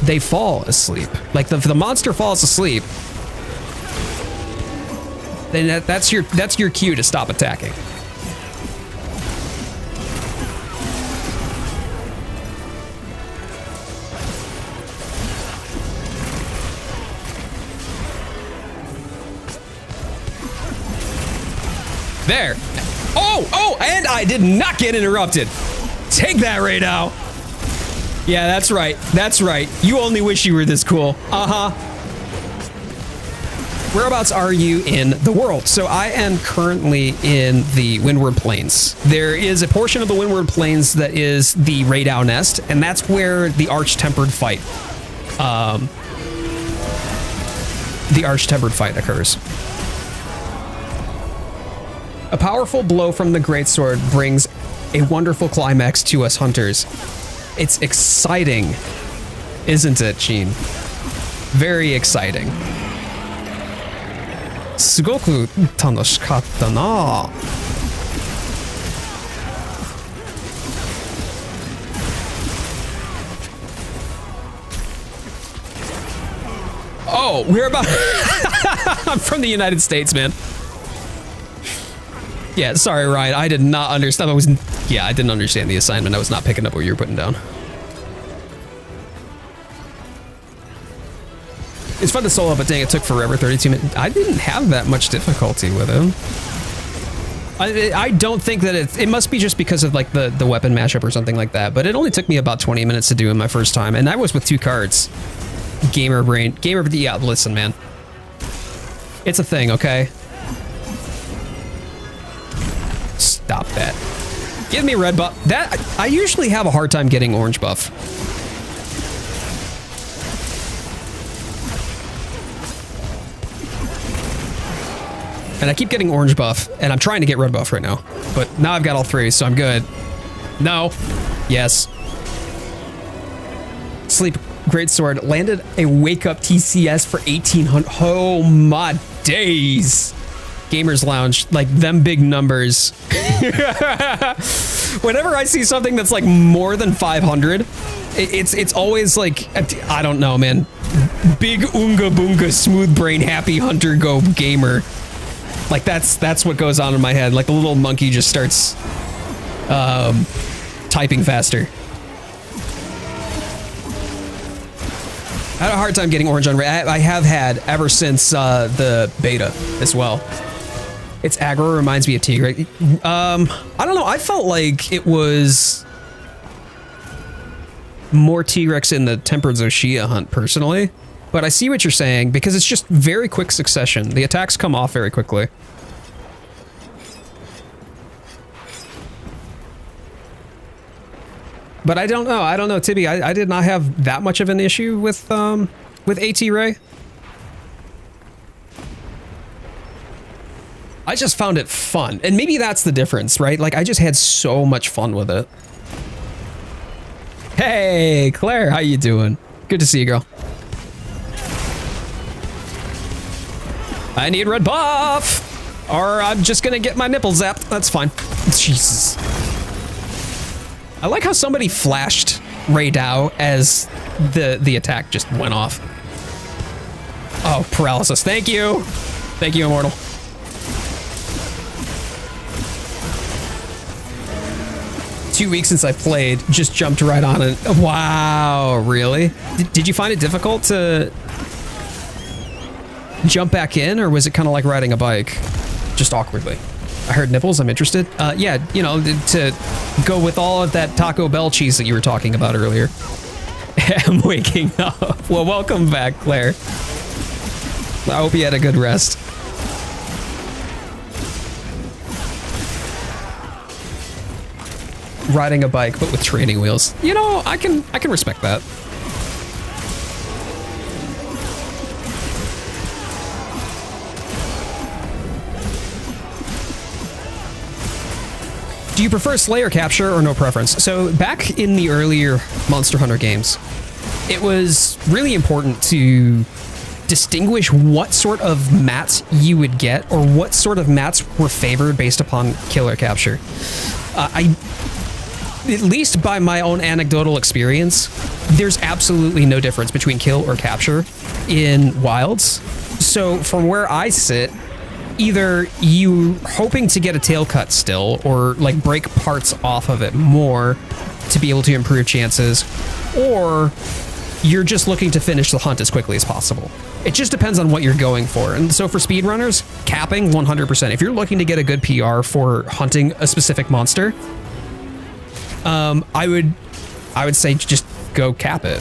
they fall asleep. Like if the monster falls asleep, then that's your cue to stop attacking. There. Oh, and I did not get interrupted. Take that, Rey Dau. Yeah, that's right. That's right. You only wish you were this cool. Uh-huh. Whereabouts are you in the world? So I am currently in the Windward Plains. There is a portion of the Windward Plains that is the Rey Dau nest, and that's where the ARCH Tempered fight, occurs. A powerful blow from the greatsword brings a wonderful climax to us hunters. It's exciting, isn't it, Gene? Very exciting. すごく楽しかったな。Oh, we're about... I'm from the United States, man. Yeah, sorry, Ryan. I did not understand. I didn't understand the assignment. I was not picking up what you were putting down. It's fun to solo, but dang, it took forever. 32 minutes. I didn't have that much difficulty with him. I don't think that it must be just because of like the weapon mashup or something like that, but it only took me about 20 minutes to do in my first time, and I was with 2 cards. Gamer brain. Yeah, listen, man. It's a thing, okay? Stop that. Give me red buff. That I usually have a hard time getting orange buff. And I keep getting orange buff, and I'm trying to get red buff right now. But now I've got all 3, so I'm good. No. Yes. Sleep Greatsword landed a wake-up TCS for 1,800. Oh my days. Gamers Lounge, like them big numbers. Whenever I see something that's like more than 500, it's always like, I don't know, man. Big Oonga Boonga smooth brain happy hunter go gamer. Like that's what goes on in my head. Like the little monkey just starts typing faster. I had a hard time getting orange on Rey. I have had ever since the beta as well. Its aggro reminds me of Tigre. I don't know. I felt like it was more T-Rex in the Tempered Zoshia hunt personally, but I see what you're saying because it's just very quick succession. The attacks come off very quickly. But I don't know, Tibby. I did not have that much of an issue with AT Rey. I just found it fun, and maybe that's the difference, right? Like I just had so much fun with it. Hey, Claire, how you doing? Good to see you, girl. I need red buff, or I'm just gonna get my nipple zapped. That's fine. Jesus. I like how somebody flashed Rey Dau as the attack just went off. Oh, paralysis. Thank you. Thank you, Immortal. Two weeks since I played, just jumped right on it. Wow, really? Did you find it difficult to jump back in, or was it kind of like riding a bike, just awkwardly? I heard nipples, I'm interested. Yeah, you know, to go with all of that Taco Bell cheese that you were talking about earlier. I'm waking up. Well, welcome back, Claire. I hope you had a good rest. Riding a bike, but with training wheels. You know, I can respect that. Do you prefer Slayer capture or no preference? So back in the earlier Monster Hunter games, it was really important to distinguish what sort of mats you would get or what sort of mats were favored based upon kill or capture. At least by my own anecdotal experience, there's absolutely no difference between kill or capture in wilds. So from where I sit, either you hoping to get a tail cut still or like break parts off of it more to be able to improve chances, or you're just looking to finish the hunt as quickly as possible. It just depends on what you're going for. And so for speedrunners, capping 100%. If you're looking to get a good PR for hunting a specific monster, I would say just go cap it,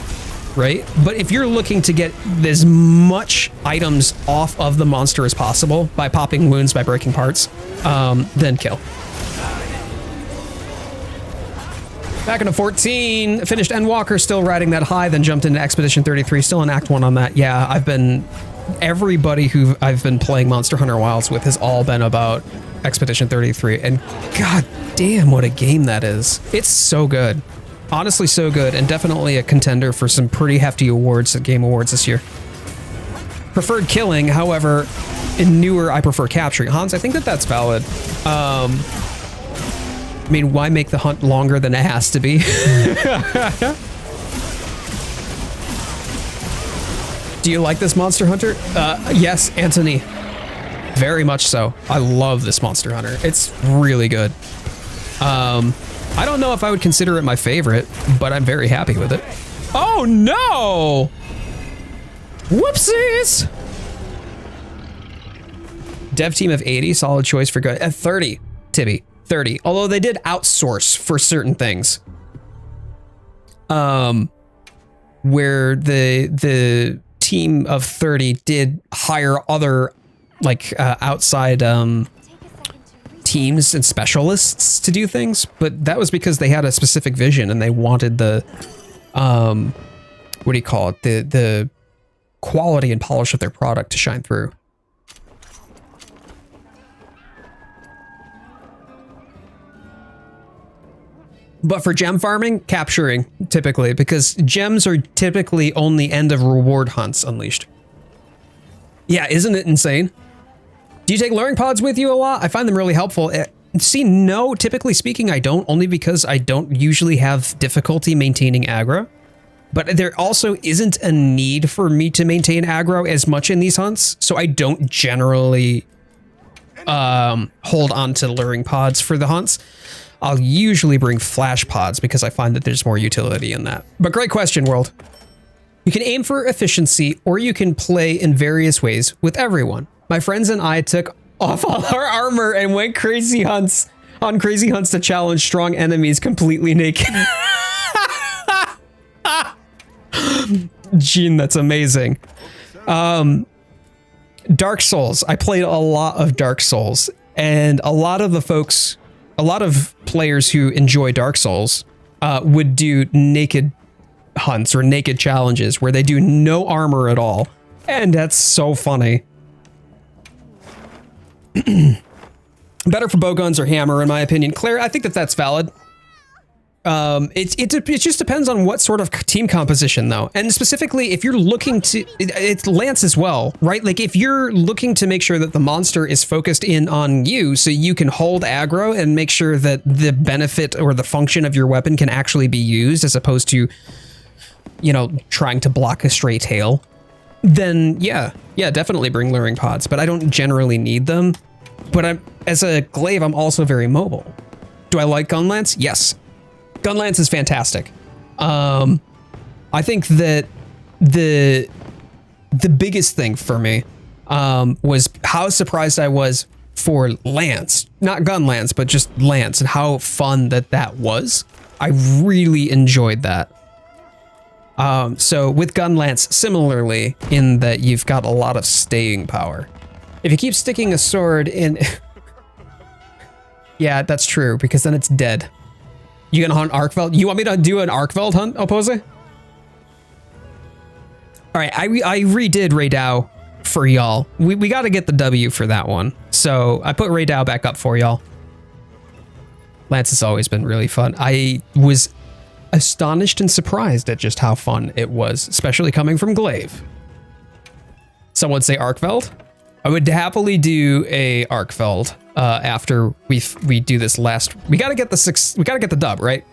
right? But if you're looking to get as much items off of the monster as possible by popping wounds, by breaking parts, then kill. Back into 14, finished Endwalker, still riding that high, then jumped into Expedition 33, still in Act 1 on that. Yeah, everybody who I've been playing Monster Hunter Wilds with has all been about Expedition 33, and god damn what a game that is. It's so good. Honestly, so good, and definitely a contender for some pretty hefty awards at Game Awards this year. Preferred killing, however, in newer, I prefer capturing. Hans, I think that's valid. I mean, why make the hunt longer than it has to be? Do you like this Monster Hunter? Yes, Anthony. Very much so. I love this Monster Hunter. It's really good. I don't know if I would consider it my favorite, but I'm very happy with it. Oh no! Whoopsies! Dev team of 80, solid choice for good. 30, Tibby, 30. Although they did outsource for certain things. Where the team of 30 did hire other like outside teams and specialists to do things, but that was because they had a specific vision and they wanted the what do you call it, the quality and polish of their product to shine through. But for gem farming, capturing typically, because gems are typically only end of reward hunts unleashed. Yeah, isn't it insane? Do you take luring pods with you a lot? I find them really helpful. See, no, typically speaking, I don't, only because I don't usually have difficulty maintaining aggro. But there also isn't a need for me to maintain aggro as much in these hunts, so I don't generally hold on to luring pods for the hunts. I'll usually bring flash pods because I find that there's more utility in that. But great question, World. You can aim for efficiency, or you can play in various ways with everyone. My friends and I took off all our armor and went on crazy hunts to challenge strong enemies completely naked. Gene, that's amazing. Dark Souls. I played a lot of Dark Souls, and a lot of players who enjoy Dark Souls would do naked hunts or naked challenges where they do no armor at all. And that's so funny. Better for bowguns or hammer, in my opinion. Claire, I think that's valid. It just depends on what sort of team composition, though. And specifically, if you're looking to... It's Lance as well, right? Like, if you're looking to make sure that the monster is focused in on you so you can hold aggro and make sure that the benefit or the function of your weapon can actually be used as opposed to, you know, trying to block a stray tail, then yeah, definitely bring luring pods. But I don't generally need them. But as a glaive, I'm also very mobile. Do I like Gun Lance? Yes. Gun Lance is fantastic. I think that the biggest thing for me was how surprised I was for Lance, not Gun Lance, but just Lance, and how fun that was. I really enjoyed that. So with Gun Lance, similarly, in that you've got a lot of staying power. If you keep sticking a sword in... Yeah, that's true, because then it's dead. You gonna hunt Arkveld? You want me to do an Arkveld hunt, Opose? All right, I redid Rey Dau for y'all. We got to get the W for that one. So I put Rey Dau back up for y'all. Lance has always been really fun. I was astonished and surprised at just how fun it was, especially coming from Glaive. Someone say Arkveld? I would happily do a Arkveld after we do this last. We gotta get the dub, right?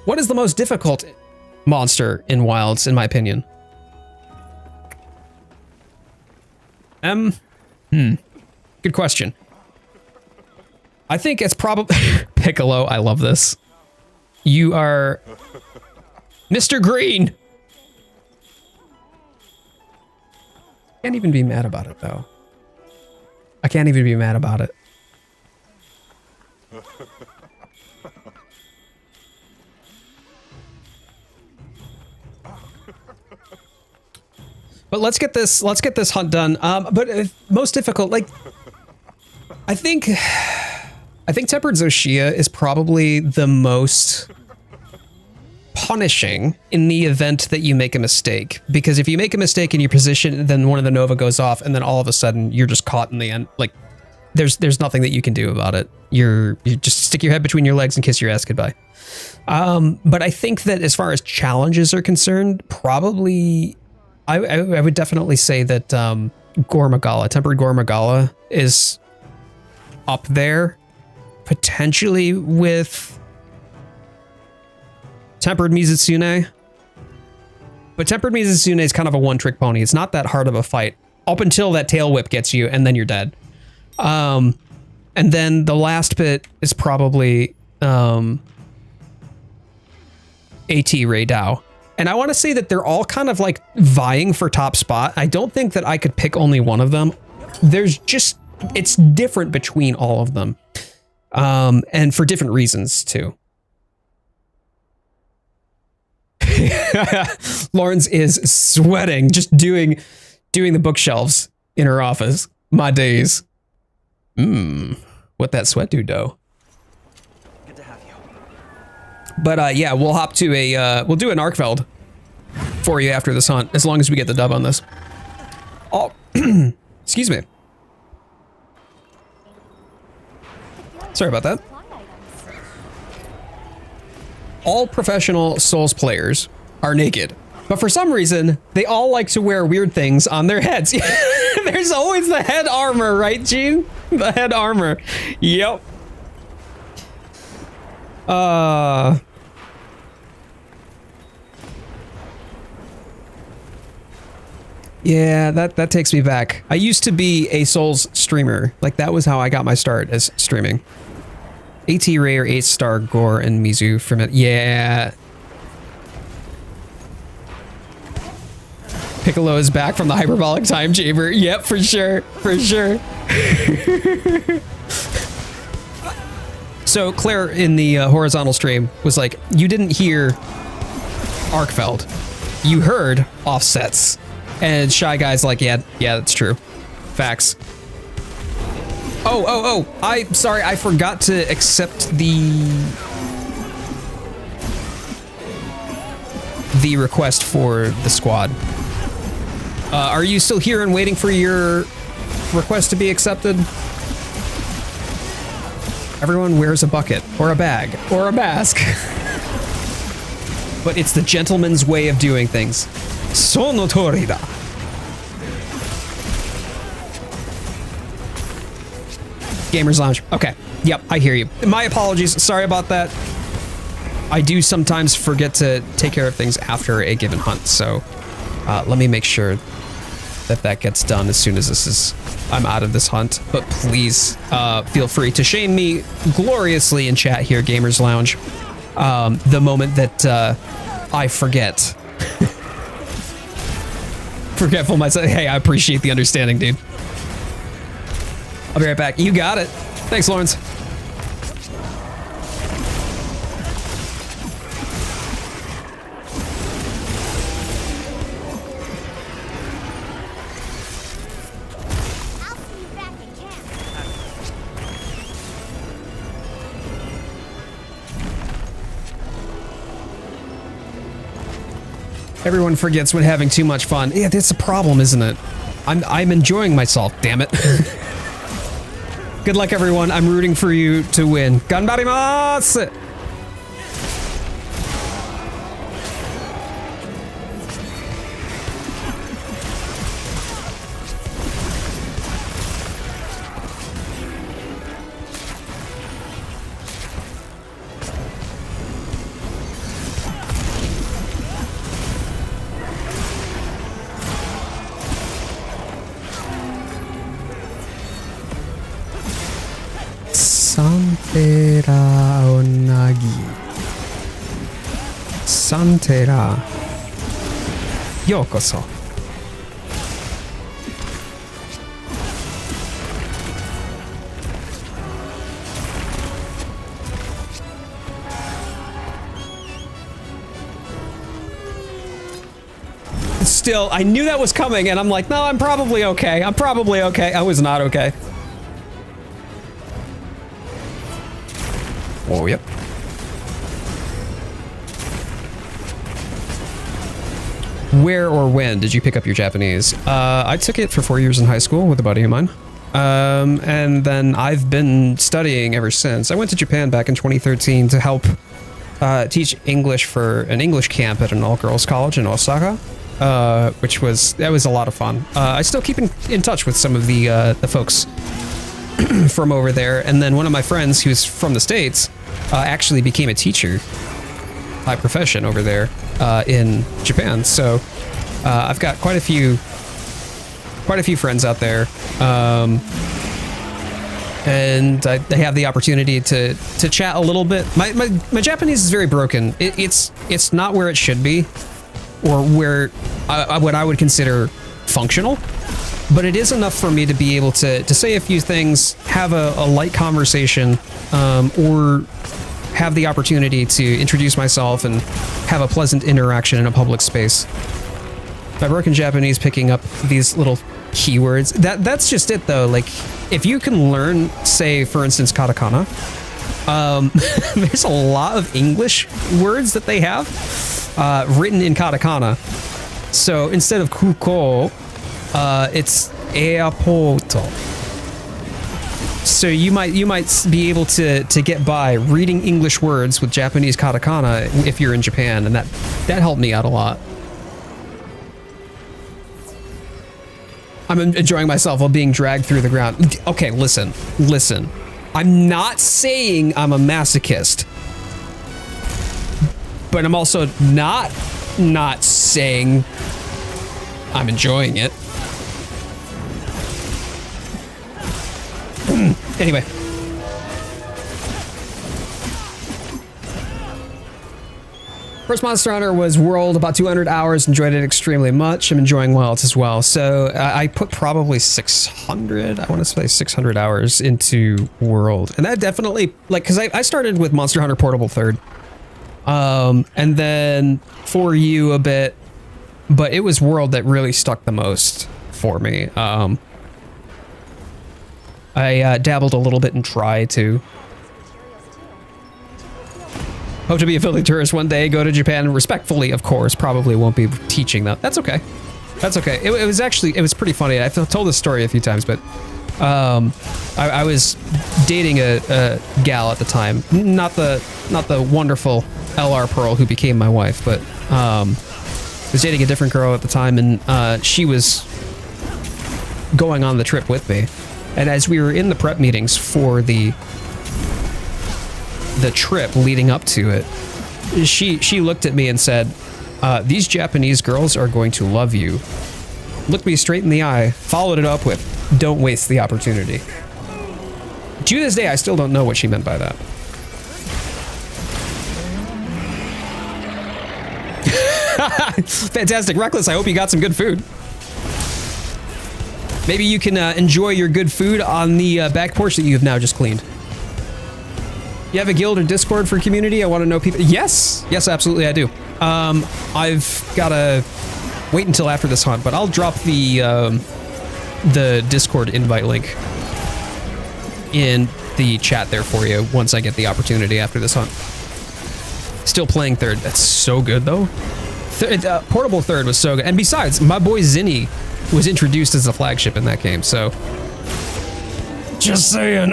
What is the most difficult monster in Wilds, in my opinion? Good question. I think it's probably Piccolo. I love this. You are Mr. Green. Can't even be mad about it, though. I can't even be mad about it. But let's get this hunt done. But most difficult, like, I think Tempered Zoshia is probably the most punishing in the event that you make a mistake, because if you make a mistake in your position, then one of the Nova goes off, and then all of a sudden you're just caught in the end. Like, there's nothing that you can do about it. You just stick your head between your legs and kiss your ass goodbye. But I think that as far as challenges are concerned, probably I would definitely say that Gormagala, Tempered Gormagala, is up there, potentially with Tempered Mizusune. But Tempered Mizusune is kind of a one-trick pony. It's not that hard of a fight up until that tail whip gets you, and then you're dead. And then the last bit is probably AT Rey Dau. And I want to say that they're all kind of like vying for top spot. I don't think that I could pick only one of them. It's different between all of them. And for different reasons too. Lawrence is sweating, just doing the bookshelves in her office. My days. What that sweat do, though? Good to have you. But yeah, we'll hop to we'll do an Arkveld for you after this hunt, as long as we get the dub on this. Oh, excuse me. Sorry about that. All professional Souls players are naked, but for some reason, they all like to wear weird things on their heads. There's always the head armor, right, Gene? The head armor. Yep. Yeah, that takes me back. I used to be a Souls streamer. Like, that was how I got my start as streaming. AT Rey or 8-star Gore and Mizu from it. Yeah. Piccolo is back from the hyperbolic time chamber. Yep, for sure. For sure. So Claire in the horizontal stream was like, you didn't hear Arkfeld. You heard offsets. And Shy Guy's like, yeah, that's true. Facts. Oh. I'm sorry, I forgot to accept the request for the squad. Are you still here and waiting for your request to be accepted? Everyone wears a bucket, or a bag, or a mask. But it's the gentleman's way of doing things. Sono tori da. Gamers Lounge. Okay. Yep, I hear you. My apologies. Sorry about that. I do sometimes forget to take care of things after a given hunt, so let me make sure that gets done as soon as I'm out of this hunt. But please feel free to shame me gloriously in chat here, Gamers Lounge, the moment that I forget. Forgetful myself. Hey, I appreciate the understanding, dude. I'll be right back. You got it. Thanks, Lawrence. Everyone forgets when having too much fun. Yeah, that's a problem, isn't it? I'm enjoying myself, damn it. Good luck, everyone. I'm rooting for you to win. Ganbarimasu! Santera Onagi. Santera. Yokoso. Still, I knew that was coming, and I'm like, no, I'm probably okay. I'm probably okay. I was not okay. Oh, yep. Where or when did you pick up your Japanese? I took it for 4 years in high school with a buddy of mine. And then I've been studying ever since. I went to Japan back in 2013 to help teach English for an English camp at an all-girls college in Osaka, which was a lot of fun. I still keep in touch with some of the folks from over there, and then one of my friends who's from the States actually became a teacher by profession over there in Japan. So I've got quite a few friends out there, and I have the opportunity to chat a little bit. My Japanese is very broken. It's not where it should be, or where what I would consider functional. But it is enough for me to be able to say a few things, have a light conversation, or have the opportunity to introduce myself and have a pleasant interaction in a public space. By broken Japanese, picking up these little keywords. That's just it, though. Like, if you can learn, say, for instance, katakana, there's a lot of English words that they have written in katakana. So instead of kuko, it's airport. So you might be able to get by reading English words with Japanese katakana if you're in Japan, and that helped me out a lot. I'm enjoying myself while being dragged through the ground. Okay, listen. I'm not saying I'm a masochist, but I'm also not saying I'm enjoying it. Anyway. First Monster Hunter was World, about 200 hours, enjoyed it extremely much. I'm enjoying Wilds as well. So I put probably 600, I want to say 600 hours into World. And that definitely, like, because I started with Monster Hunter Portable 3rd. And then For You a bit, but it was World that really stuck the most for me. I dabbled a little bit in Try too. Hope to be a Philly tourist one day, go to Japan respectfully, of course. Probably won't be teaching though. That's okay. That's okay. It was actually, it was pretty funny. I've told this story a few times, but I was dating a gal at the time. Not the wonderful LR Pearl who became my wife, but I was dating a different girl at the time, and she was going on the trip with me. And as we were in the prep meetings for the trip leading up to it, she looked at me and said, these Japanese girls are going to love you. Looked me straight in the eye, followed it up with, don't waste the opportunity. To this day, I still don't know what she meant by that. Fantastic. Reckless, I hope you got some good food. Maybe you can enjoy your good food on the back porch that you have now just cleaned. You have a guild or Discord for community? I want to know people. Yes, yes, absolutely, I do. I've got to wait until after this hunt, but I'll drop the Discord invite link in the chat there for you once I get the opportunity after this hunt. Still playing 3rd. That's so good though. Portable 3rd was so good, and besides, my boy Zinni was introduced as a flagship in that game, so just saying.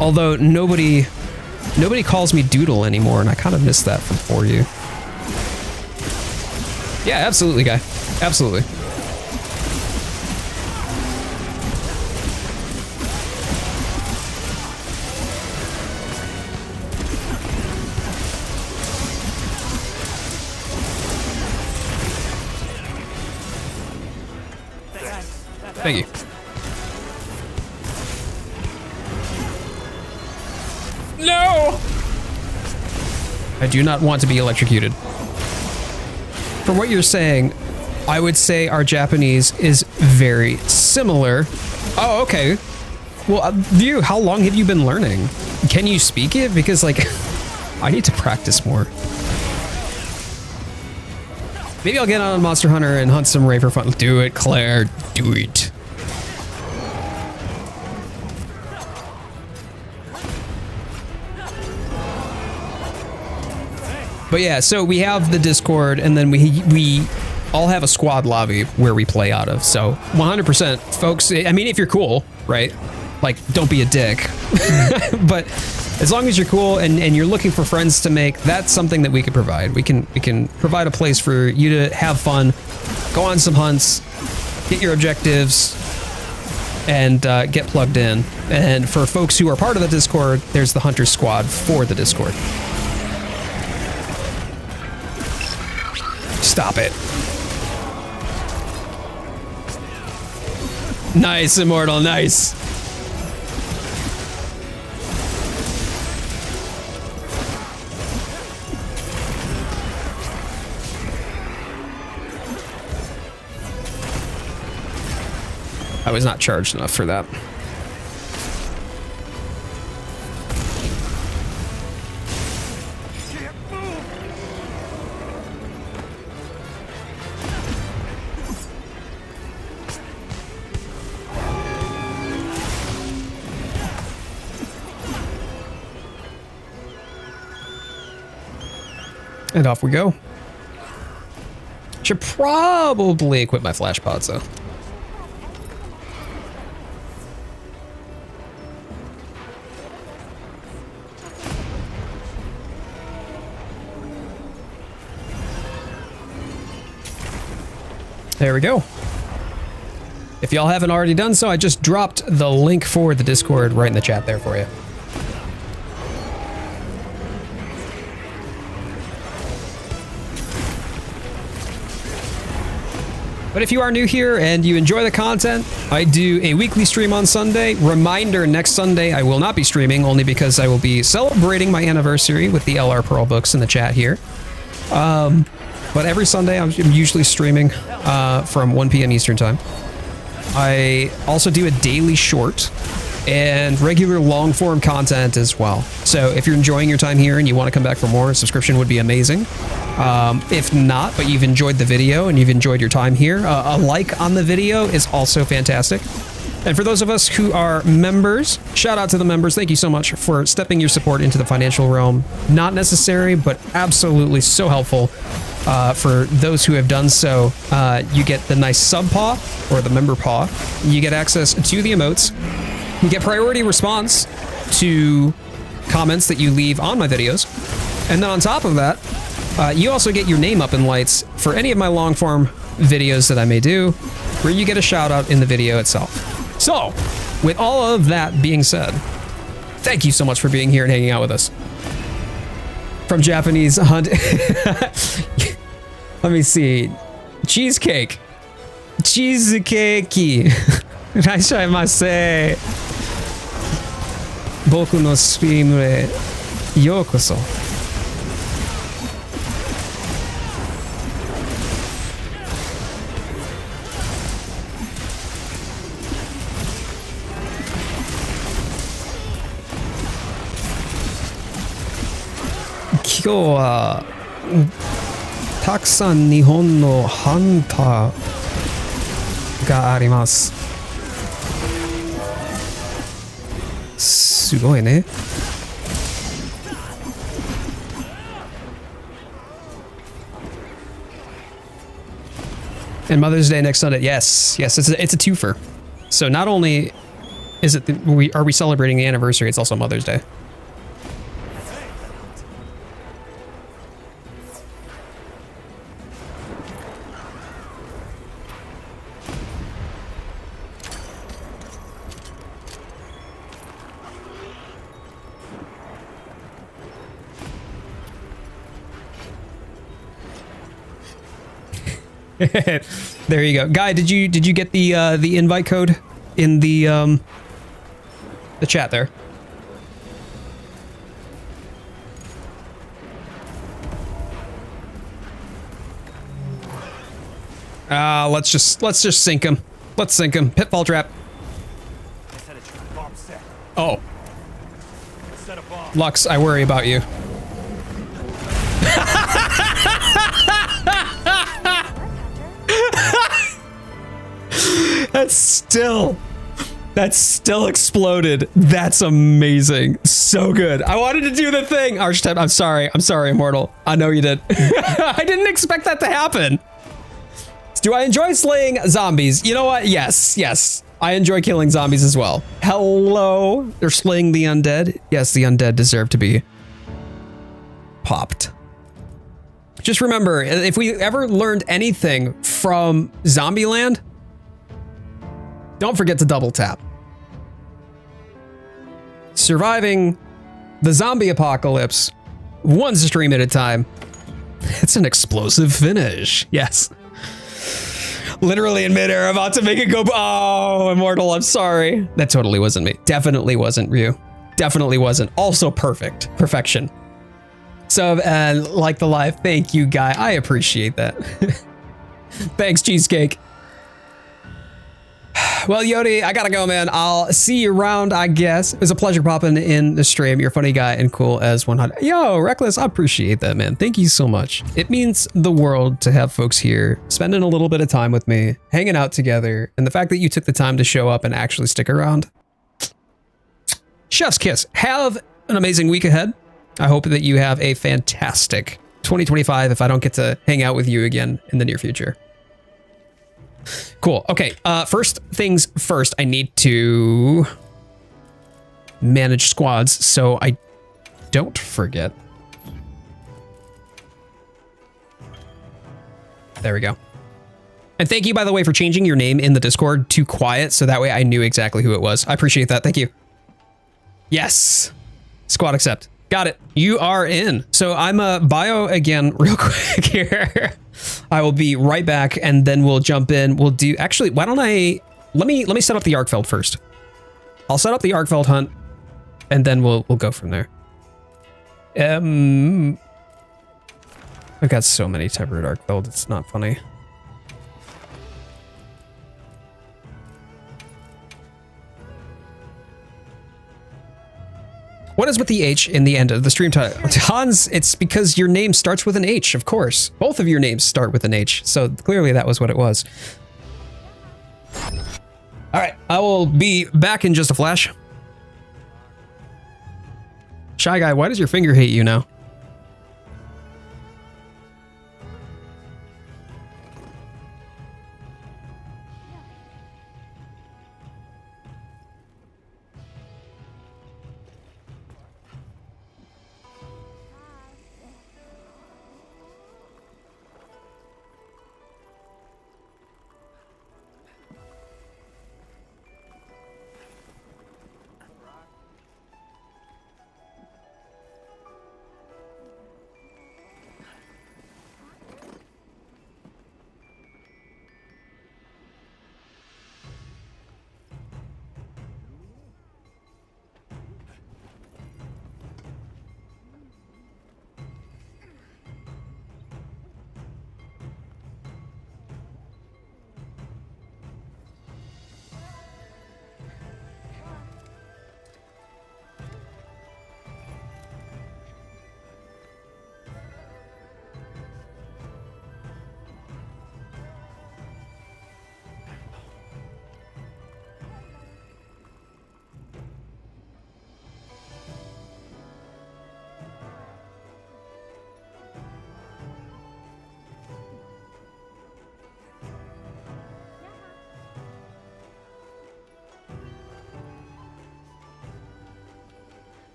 Although nobody calls me Doodle anymore, and I kind of miss that from For You. Yeah, absolutely, guy. Absolutely. Thank you. No! I do not want to be electrocuted. From what you're saying, I would say our Japanese is very similar. Oh, okay. Well, how long have you been learning? Can you speak it? Because, like, I need to practice more. Maybe I'll get on Monster Hunter and hunt some Rey for fun. Do it, Claire. Do it. But yeah, so we have the Discord, and then we all have a squad lobby where we play out of. So 100%, folks. I mean, if you're cool, right? Like, don't be a dick. But as long as you're cool and you're looking for friends to make, that's something that we can provide. We can provide a place for you to have fun, go on some hunts, get your objectives, and get plugged in. And for folks who are part of the Discord, there's the Hunter Squad for the Discord. Stop it. Nice, Immortal, nice. I was not charged enough for that. And off we go. Should probably equip my flash pods though. There we go. If y'all haven't already done so, I just dropped the link for the Discord right in the chat there for you. But if you are new here and you enjoy the content, I do a weekly stream on Sunday. Reminder, next Sunday I will not be streaming, only because I will be celebrating my anniversary with the LR Pearl books in the chat here. But every Sunday I'm usually streaming from 1 p.m. Eastern time. I also do a daily short and regular long form content as well. So if you're enjoying your time here and you want to come back for more, a subscription would be amazing. If not, but you've enjoyed the video and you've enjoyed your time here, a like on the video is also fantastic. And for those of us who are members, shout out to the members. Thank you so much for stepping your support into the financial realm. Not necessary, but absolutely so helpful. For those who have done so, you get the nice sub paw or the member paw. You get access to the emotes. You get priority response to comments that you leave on my videos. And then on top of that, you also get your name up in lights for any of my long form videos that I may do, where you get a shout out in the video itself. So, with all of that being said, thank you so much for being here and hanging out with us. From Japanese hunt. Let me see. Cheesecake. Cheesecake. Irashaimase. Boku no stream re yokoso. Kyou wa takusan Nihon no hanta ga arimasu. すごいね。And Mother's Day next Sunday. Yes, yes, it's a twofer. So not only is it are we celebrating the anniversary, it's also Mother's Day. There you go, Guy. Did you get the invite code in the chat there? Let's just sink him. Let's sink him. Pitfall trap. Oh, Lux, I worry about you. That's still exploded. That's amazing. So good. I wanted to do the thing. ARCH Temp, I'm sorry, Immortal. I know you did. I didn't expect that to happen. Do I enjoy slaying zombies? You know what? Yes. I enjoy killing zombies as well. Hello. They're slaying the undead. Yes, the undead deserve to be popped. Just remember, if we ever learned anything from Zombieland, don't forget to double tap. Surviving the zombie apocalypse one stream at a time. It's an explosive finish. Yes. Literally in midair, about to make it go. Oh, Immortal, I'm sorry. That totally wasn't me. Definitely wasn't Ryu. Definitely wasn't. Also perfect. Perfection. So, like the live, thank you, Guy. I appreciate that. Thanks, Cheesecake. Well, Yodi, I gotta go, man. I'll see you around, I guess. It was a pleasure popping in the stream. You're a funny guy and cool as 100. Yo, Reckless, I appreciate that, man. Thank you so much. It means the world to have folks here spending a little bit of time with me, hanging out together, and the fact that you took the time to show up and actually stick around. Chef's kiss. Have an amazing week ahead. I hope that you have a fantastic 2025 if I don't get to hang out with you again in the near future. Cool. Okay. First things first, I need to manage squads so I don't forget. There we go. And thank you, by the way, for changing your name in the Discord to Quiet, so that way I knew exactly who it was. I appreciate that. Thank you. Yes. Squad accept. Got it. You are in. So I'm a bio again real quick here. I will be right back and then we'll jump in. We'll do actually, why don't I let me set up the Arkfeld first. I'll set up the Arkfeld hunt and then we'll go from there. I've got so many tempered Arkfeld, it's not funny. What is with the H in the end of the stream title? Hans, it's because your name starts with an H, of course. Both of your names start with an H, so clearly that was what it was. All right, I will be back in just a flash. Shy Guy, why does your finger hate you now?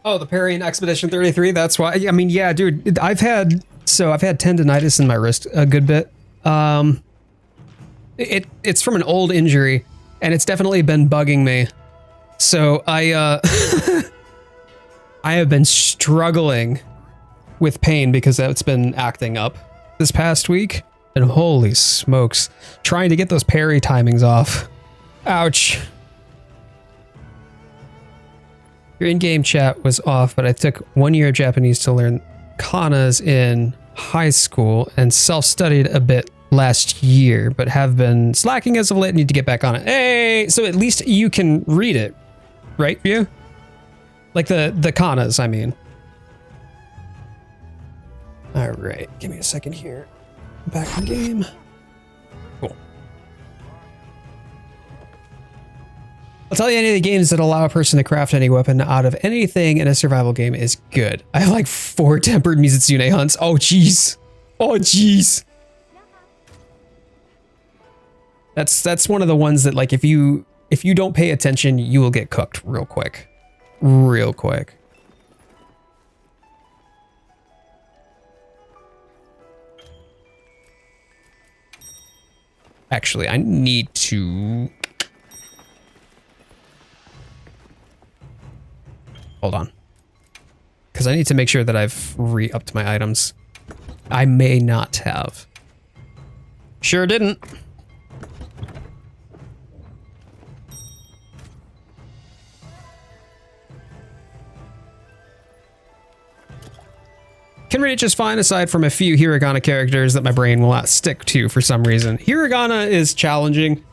Oh, the Parian Expedition 33. That's why. I mean, yeah, dude. I've had tendonitis in my wrist a good bit. It's from an old injury, and it's definitely been bugging me. So I I have been struggling with pain because that's been acting up this past week. And holy smokes, trying to get those parry timings off. Ouch. Your in-game chat was off, but I took 1 year of Japanese to learn kanas in high school and self-studied a bit last year, but have been slacking as of late. Need to get back on it. Hey, so at least you can read it, right? You? Like the kanas, I mean. All right, give me a second here. Back in game. Cool. I'll tell you, any of the games that allow a person to craft any weapon out of anything in a survival game is good. I have like 4 tempered Mizutsune hunts. Oh, jeez. Oh, jeez. That's one of the ones that, like, if you don't pay attention, you will get cooked real quick. Real quick. Actually, I need to... Hold on. Because I need to make sure that I've re-upped my items. I may not have. Sure didn't. Can read it just fine aside from a few hiragana characters that my brain will not stick to for some reason. Hiragana is challenging.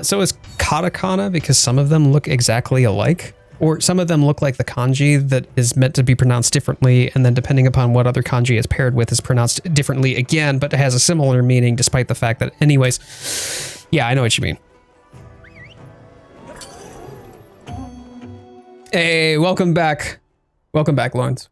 So is katakana, because some of them look exactly alike. Or some of them look like the kanji that is meant to be pronounced differently, and then depending upon what other kanji is paired with is pronounced differently again, but it has a similar meaning despite the fact that anyways. Yeah, I know what you mean. Hey, welcome back. Welcome back, Lawrence.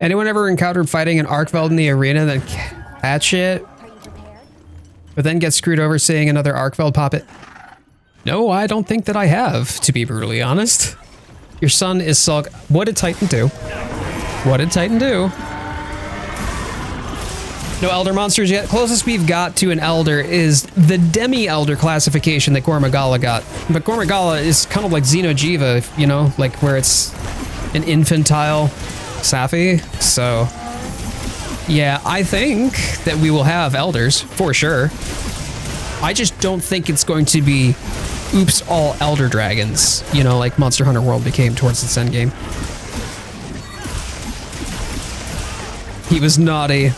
Anyone ever encountered fighting an Arkfeld in the arena, then catch it, but then get screwed over seeing another Arkfeld pop it? No, I don't think that I have, to be brutally honest. Your son is Sulk. What did Titan do? What did Titan do? No elder monsters yet. Closest we've got to an elder is the demi-elder classification that Gormagala got. But Gormagala is kind of like Xeno'jiiva, you know, like where it's an infantile Safi. So yeah, I think that we will have elders for sure. I just don't think it's going to be oops all elder dragons, you know, like Monster Hunter World became towards its end game. He was naughty.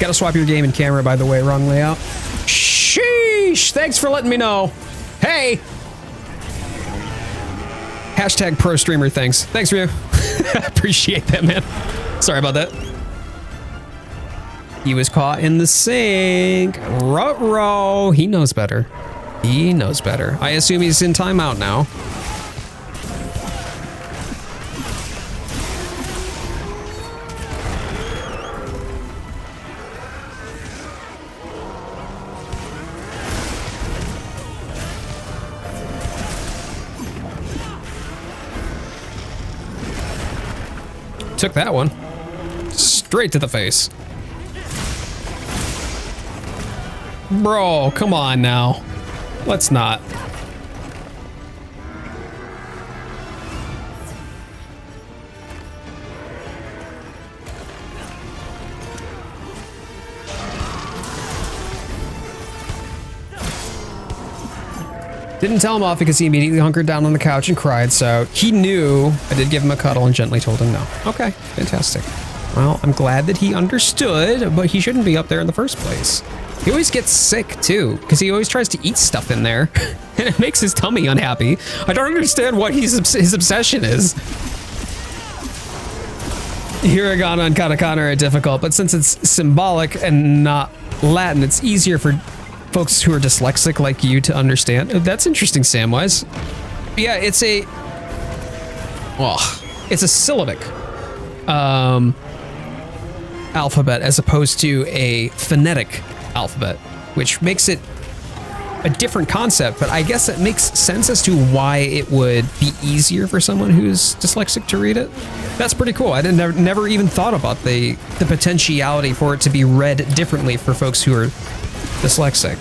Gotta swap your game and camera, by the way. Wrong layout. Sheesh! Thanks for letting me know. Hey! Hashtag pro streamer thanks. Thanks, Ryu. Appreciate that, man. Sorry about that. He was caught in the sink. Ruh-roh. He knows better. He knows better. I assume he's in timeout now. Took that one. Straight to the face. Bro, come on now. Let's not. Didn't tell him off because he immediately hunkered down on the couch and cried, so he knew. I did give him a cuddle and gently told him no. Okay, fantastic. Well, I'm glad that he understood, but he shouldn't be up there in the first place. He always gets sick too, because he always tries to eat stuff in there, and it makes his tummy unhappy. I don't understand what his obsession is. Hiragana and katakana are difficult, but since it's symbolic and not Latin, it's easier for folks who are dyslexic like you to understand. That's interesting, Samwise. Yeah, it's a syllabic alphabet as opposed to a phonetic alphabet, which makes it a different concept, but I guess it makes sense as to why it would be easier for someone who's dyslexic to read it. That's pretty cool. I never even thought about the potentiality for it to be read differently for folks who are dyslexic.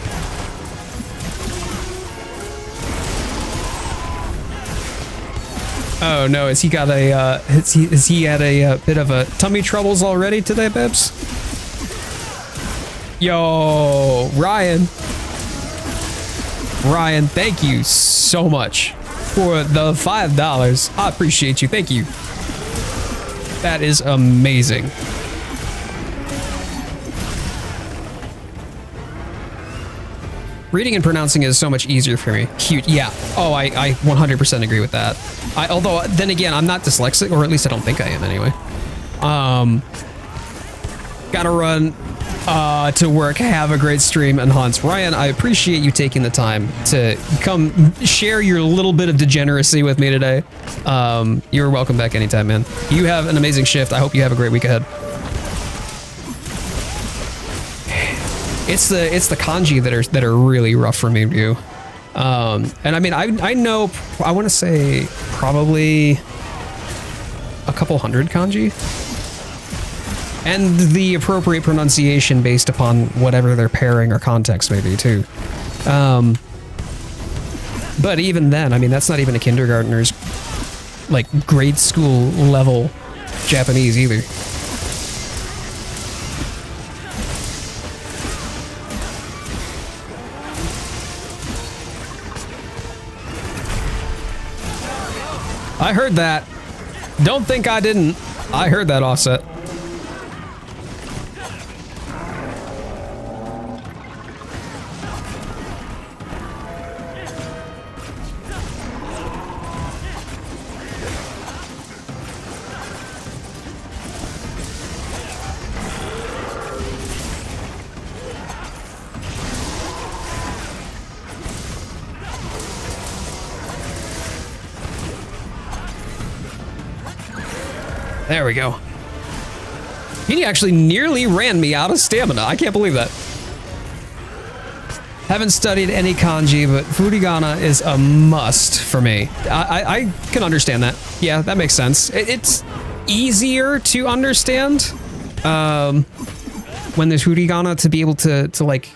Oh no, has he got a has he had a bit of a tummy troubles already today, Bebs? Yo, Ryan, thank you so much for the $5. I appreciate you. Thank you. That is amazing. Reading and pronouncing is so much easier for me. Cute, yeah. Oh, I 100% agree with that. Although, then again, I'm not dyslexic, or at least I don't think I am anyway. Gotta run to work. Have a great stream and hunts. Ryan, I appreciate you taking the time to come share your little bit of degeneracy with me today. You're welcome back anytime, man. You have an amazing shift. I hope you have a great week ahead. It's the kanji that are really rough for me, Ryu. And I mean, I know, I want to say probably a couple hundred kanji. And the appropriate pronunciation based upon whatever their pairing or context may be, too. But even then, I mean, that's not even a kindergartner's, like, grade school level Japanese either. I heard that. Don't think I didn't. I heard that, Offset. There we go. He actually nearly ran me out of stamina. I can't believe that. Haven't studied any kanji, but furigana is a must for me. I can understand that. Yeah, that makes sense. It's easier to understand when there's hiragana to be able to like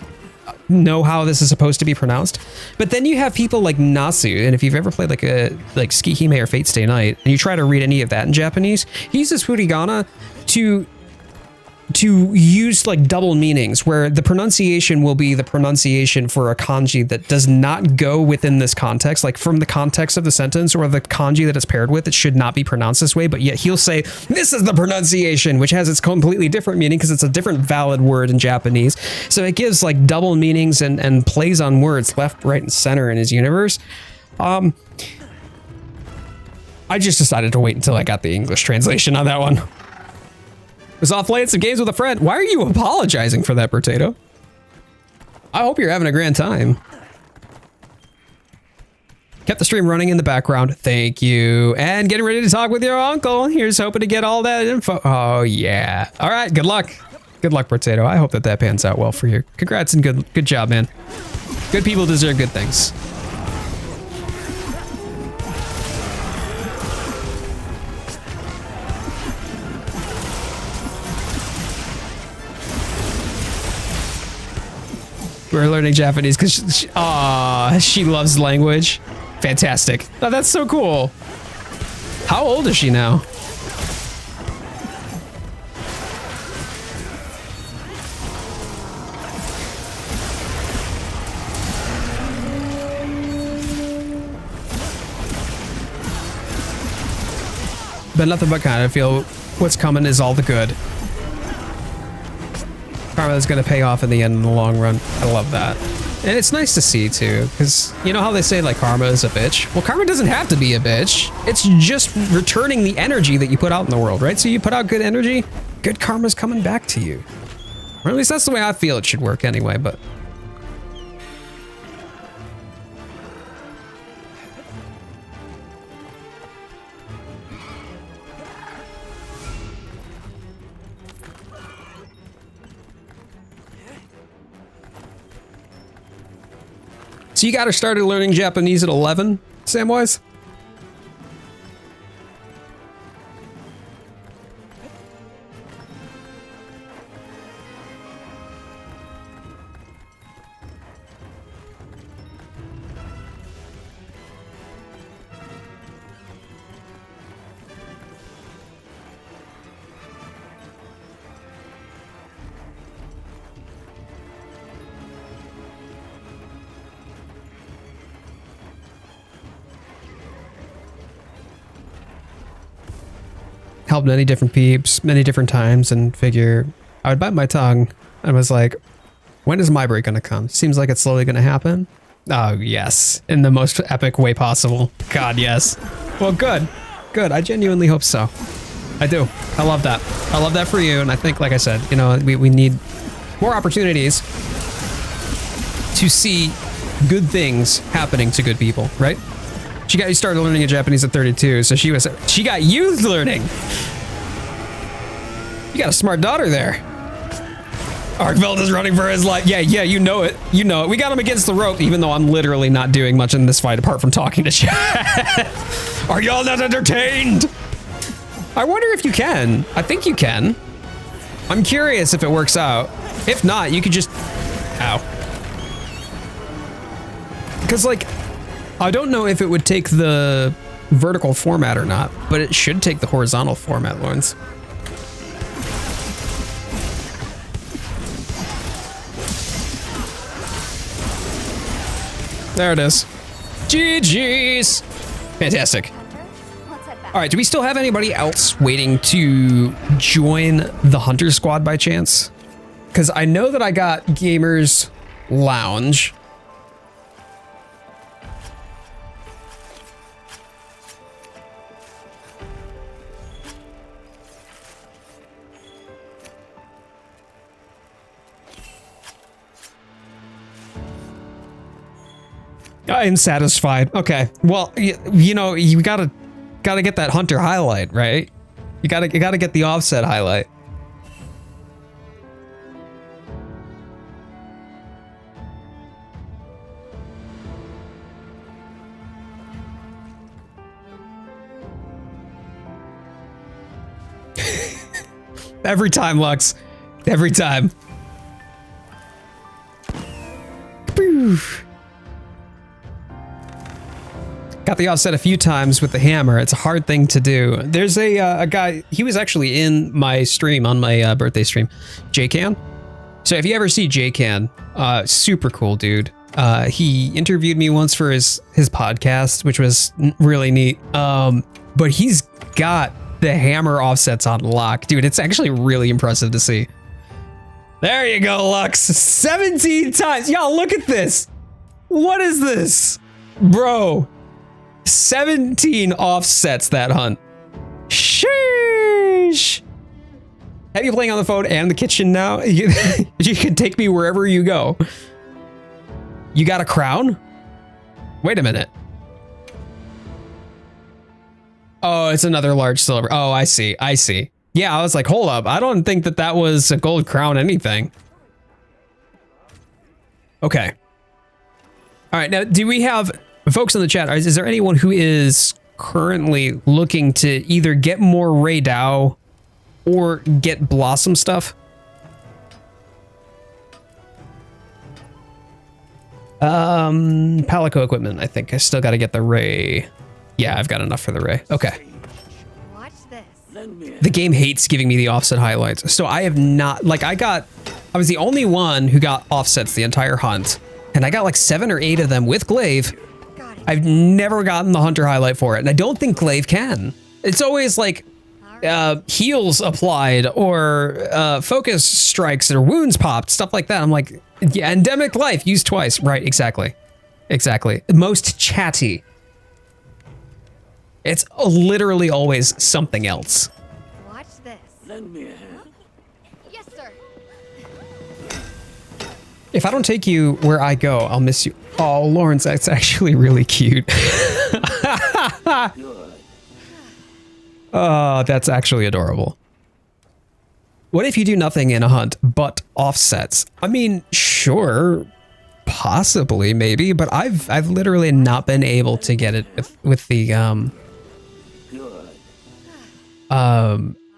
know how this is supposed to be pronounced. But then you have people like Nasu, and if you've ever played like Tsukihime or Fate Stay Night, and you try to read any of that in Japanese, he uses hiragana to use like double meanings, where the pronunciation will be the pronunciation for a kanji that does not go within this context, like from the context of the sentence or the kanji that it's paired with, it should not be pronounced this way, but yet he'll say, this is the pronunciation, which has its completely different meaning because it's a different valid word in Japanese. So it gives like double meanings and plays on words left, right, and center in his universe. I just decided to wait until I got the English translation on that one. Was off playing some games with a friend. Why are you apologizing for that, Potato? I hope you're having a grand time. Kept the stream running in the background. Thank you. And getting ready to talk with your uncle. Here's hoping to get all that info. Oh, yeah. All right. Good luck. Good luck, Potato. I hope that pans out well for you. Congrats and good job, man. Good people deserve good things. We're learning Japanese because she loves language. Fantastic. Oh, that's so cool. How old is she now? But nothing but kind. I feel what's coming is all the good. Karma is going to pay off in the end in the long run. I love that. And it's nice to see too, because you know how they say like karma is a bitch? Well, karma doesn't have to be a bitch. It's just returning the energy that you put out in the world, right? So you put out good energy, good karma's coming back to you. Or at least that's the way I feel it should work anyway, but... So you got her started learning Japanese at 11, Samwise? Helped many different peeps, many different times, and figure I would bite my tongue and was like, when is my break gonna come? Seems like it's slowly gonna happen. Oh, yes. In the most epic way possible. God, yes. Well, good. Good. I genuinely hope so. I do. I love that. I love that for you. And I think, like I said, you know, we need more opportunities to see good things happening to good people, right? She got you started learning Japanese at 32, so she got you learning. You got a smart daughter there. Arkveld is running for his life. Yeah, you know it. You know it. We got him against the rope, even though I'm literally not doing much in this fight apart from talking to chat. Are y'all not entertained? I wonder if you can. I think you can. I'm curious if it works out. If not, you could just... Ow. Because, like... I don't know if it would take the vertical format or not, but it should take the horizontal format, Lawrence. There it is. GG's. Fantastic. All right, do we still have anybody else waiting to join the Hunter Squad by chance? Because I know that I got Gamers Lounge. I'm satisfied. Okay. Well, you know, you gotta get that Hunter highlight, right? You gotta get the offset highlight. Every time, Lux. Every time. Got the offset a few times with the hammer. It's a hard thing to do. There's a guy, he was actually in my stream, on my birthday stream, J-Can. So if you ever see J-Can, super cool dude. He interviewed me once for his podcast, which was really neat. But he's got the hammer offsets on lock. Dude, it's actually really impressive to see. There you go, Lux. 17 times. Y'all, look at this. What is this? Bro. 17 offsets that hunt. Sheesh. Have you playing on the phone and the kitchen now? You can take me wherever you go. You got a crown? Wait a minute. Oh, it's another large silver. Oh, I see. I see. Yeah, I was like, hold up. I don't think that that was a gold crown anything. Okay. All right. Now, do we have folks in the chat? Is there anyone who is currently looking to either get more Rey Dau or get Blossom stuff? Palico equipment. I think I still got to get the Rey. Yeah, I've got enough for the Rey. Okay. Watch this. The game hates giving me the offset highlights. So I have not, like I was the only one who got offsets the entire hunt. And I got like 7 or 8 of them with Glaive. I've never gotten the hunter highlight for it. And I don't think Glaive can. It's always like heals applied or focus strikes or wounds popped, stuff like that. I'm like, yeah, endemic life used twice. Right, exactly. Exactly. Most chatty. It's literally always something else. Watch this. Lend me a hand. Yes, sir. If I don't take you where I go, I'll miss you. Oh, Lawrence, that's actually really cute. Oh, that's actually adorable. What if you do nothing in a hunt but offsets? I mean, sure, possibly, maybe, but I've literally not been able to get it with the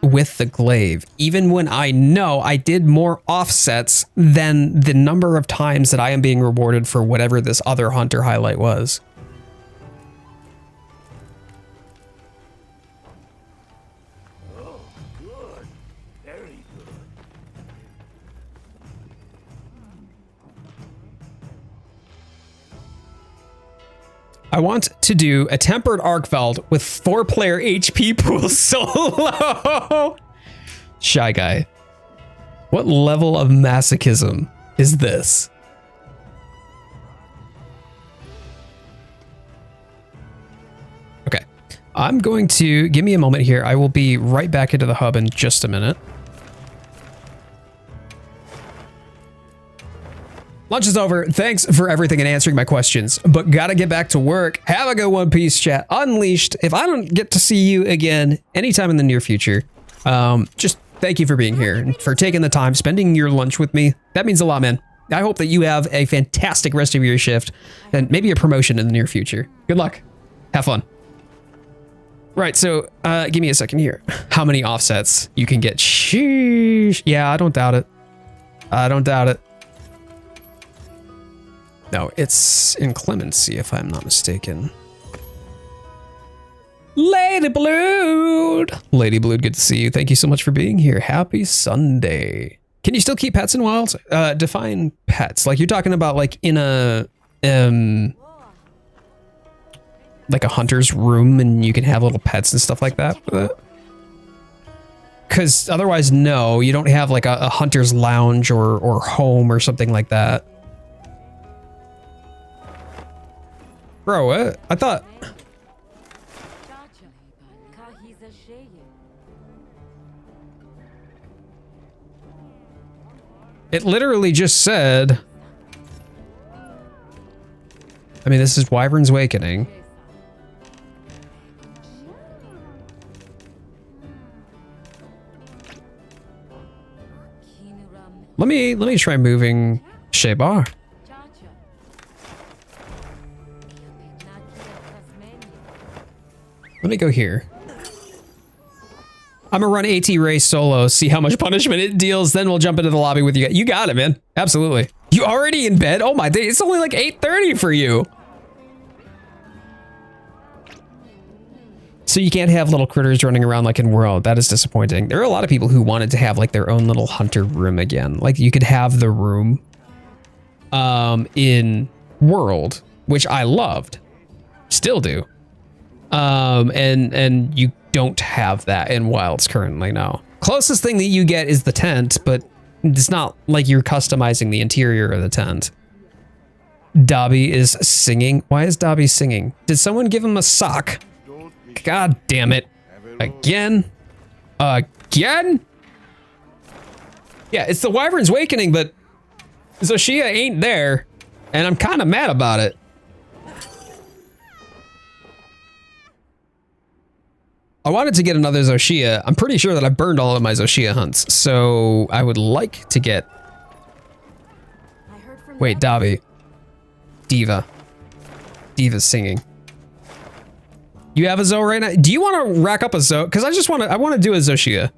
with the Glaive, even when I know I did more offsets than the number of times that I am being rewarded for whatever this other hunter highlight was. Oh, good. Very good. I want to do a tempered Arcveld with 4-player HP pool solo. Shy guy. What level of masochism is this? Okay. I'm going to give me a moment here. I will be right back into the hub in just a minute. Lunch is over. Thanks for everything and answering my questions, but gotta get back to work. Have a good one. Peace, chat. Unleashed. If I don't get to see you again anytime in the near future, just thank you for being here and for taking the time, spending your lunch with me. That means a lot, man. I hope that you have a fantastic rest of your shift and maybe a promotion in the near future. Good luck. Have fun. Right, so give me a second here. How many offsets you can get? Sheesh. Yeah, I don't doubt it. I don't doubt it. No, it's inclemency, if I'm not mistaken. Lady Blood! Lady Blood, good to see you. Thank you so much for being here. Happy Sunday. Can you still keep pets in wilds? Define pets. Like, you're talking about, like, in a... like a hunter's room, and you can have little pets and stuff like that? Because otherwise, no. You don't have, like, a hunter's lounge or home or something like that. Bro, what? I thought... It literally just said... I mean, this is Wyvern's Awakening. Let me try moving Shebar. Let me go here. I'm gonna run AT Rey solo, see how much punishment it deals, then we'll jump into the lobby with you. You got it, man. Absolutely. You already in bed? Oh my day, it's only like 8:30 for you. So you can't have little critters running around like in World. That is disappointing. There are a lot of people who wanted to have like their own little hunter room again. Like you could have the room in World, which I loved. Still do. And you don't have that in Wilds currently, no. Closest thing that you get is the tent, but it's not like you're customizing the interior of the tent. Dobby is singing. Why is Dobby singing? Did someone give him a sock? God damn it. Again? Again? Yeah, it's the Wyvern's Awakening, but Zoshia ain't there, and I'm kind of mad about it. I wanted to get another Zoshia. I'm pretty sure that I burned all of my Zoshia hunts, so I would like to get... Wait, Dobby. Diva. Diva's singing. You have a Zo right now? Do you want to rack up a Zo? Because I want to do a Zoshia.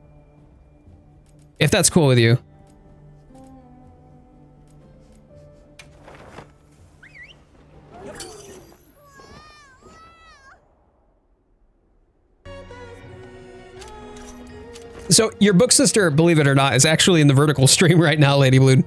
If that's cool with you. So your book sister, believe it or not, is actually in the vertical stream right now, Lady Blood.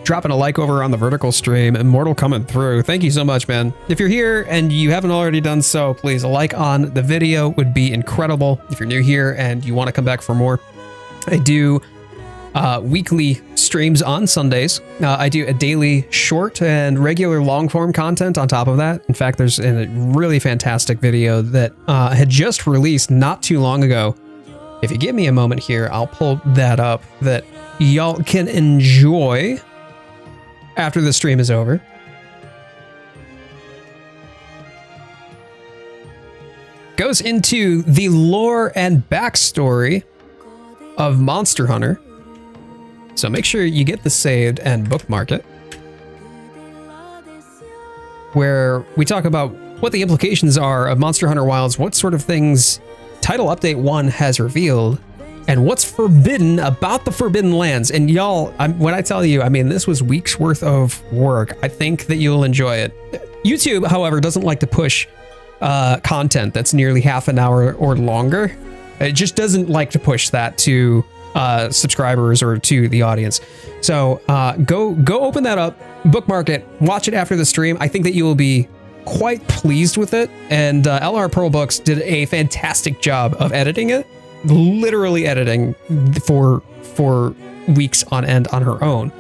Dropping a like over on the vertical stream. Immortal coming through. Thank you so much, man. If you're here and you haven't already done so, please a like on the video would be incredible. If you're new here and you want to come back for more, I do weekly streams on Sundays. I do a daily short and regular long form content on top of that. In fact, there's a really fantastic video that had just released not too long ago. If you give me a moment here, I'll pull that up that y'all can enjoy after the stream is over. Goes into the lore and backstory of Monster Hunter. So make sure you get this saved and bookmark it. Where we talk about what the implications are of Monster Hunter Wilds, what sort of things Title Update 1 has revealed, and what's forbidden about the Forbidden Lands. And y'all, when I tell you, I mean, this was weeks worth of work. I think that you'll enjoy it. YouTube, however, doesn't like to push content that's nearly half an hour or longer. It just doesn't like to push that to subscribers or to the audience. So go open that up, bookmark it, watch it after the stream. I think that you will be quite pleased with it. And LR Pearl Books did a fantastic job of editing it. Literally editing for weeks on end on her own,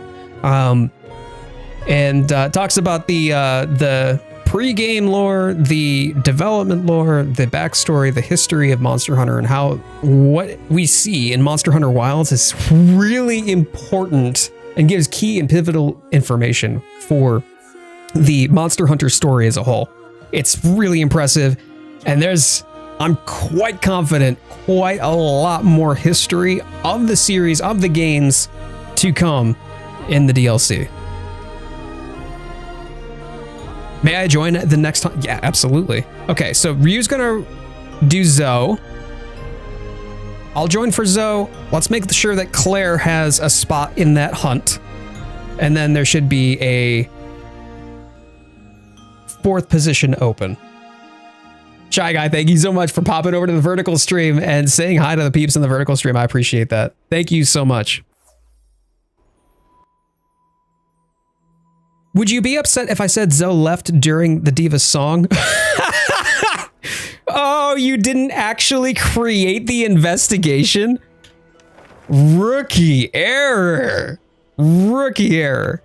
and talks about the pre-game lore, the development lore, the backstory, the history of Monster Hunter, and how what we see in Monster Hunter Wilds is really important and gives key and pivotal information for the Monster Hunter story as a whole. It's really impressive, and I'm quite confident quite a lot more history of the series, of the games to come in the DLC. May I join the next time? Yeah, absolutely. Okay, so Ryu's gonna do Zo. I'll join for Zo. Let's make sure that Claire has a spot in that hunt. And then there should be a 4th position open. Shy Guy, thank you so much for popping over to the vertical stream and saying hi to the peeps in the vertical stream. I appreciate that. Thank you so much. Would you be upset if I said Zo left during the Diva song? Oh, you didn't actually create the investigation? Rookie error. Rookie error.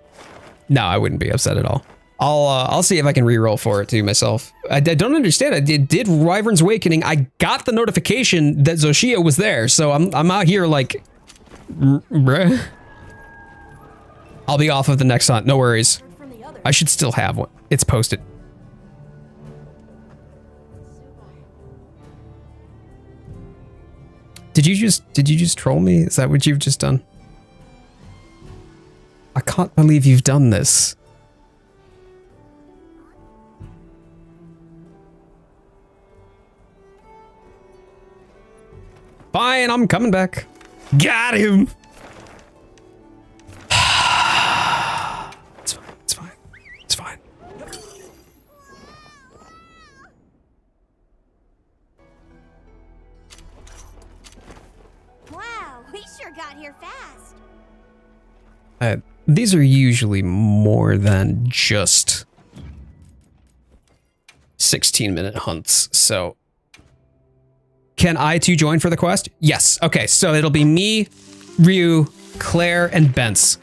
No, I wouldn't be upset at all. I'll see if I can reroll for it too myself. I don't understand. I did Wyvern's Awakening. I got the notification that Zoshia was there, so I'm out here like, bruh. I'll be off of the next hunt. No worries. From the others. I should still have one. It's posted. Did you just troll me? Is that what you've just done? I can't believe you've done this. Fine, I'm coming back. Got him. It's fine. It's fine. It's fine. Wow, we sure got here fast. These are usually more than just 16-minute hunts, so... Can I too join for the quest? Yes. Okay, so it'll be me, Ryu, Claire, and Bence.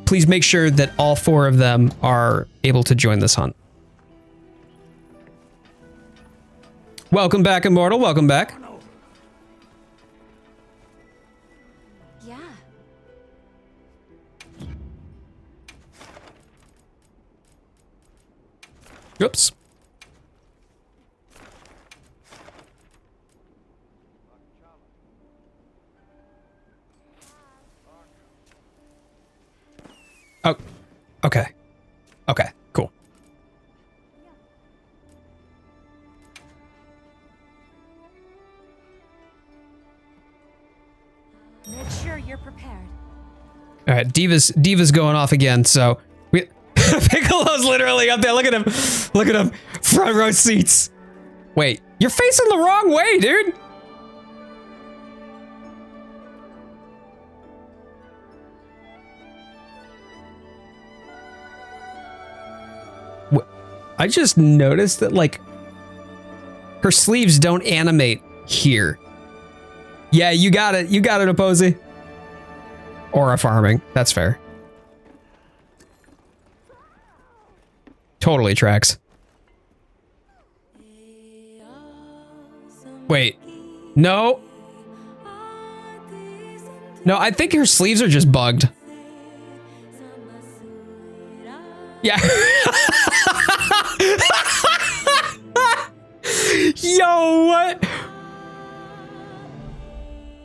Please make sure that all 4 of them are able to join this hunt. Welcome back, Immortal. Welcome back. Yeah. Oops. Oh, okay. Okay, cool. Make sure you're prepared. All right, Diva's going off again, so we Piccolo's literally up there. Look at him. Look at him. Front row seats. Wait, you're facing the wrong way, dude. I just noticed that, like, her sleeves don't animate here. Yeah, you got it. You got it, Opposy. Aura farming. That's fair. Totally tracks. Wait. No. No, I think her sleeves are just bugged. Yeah. Yo, what?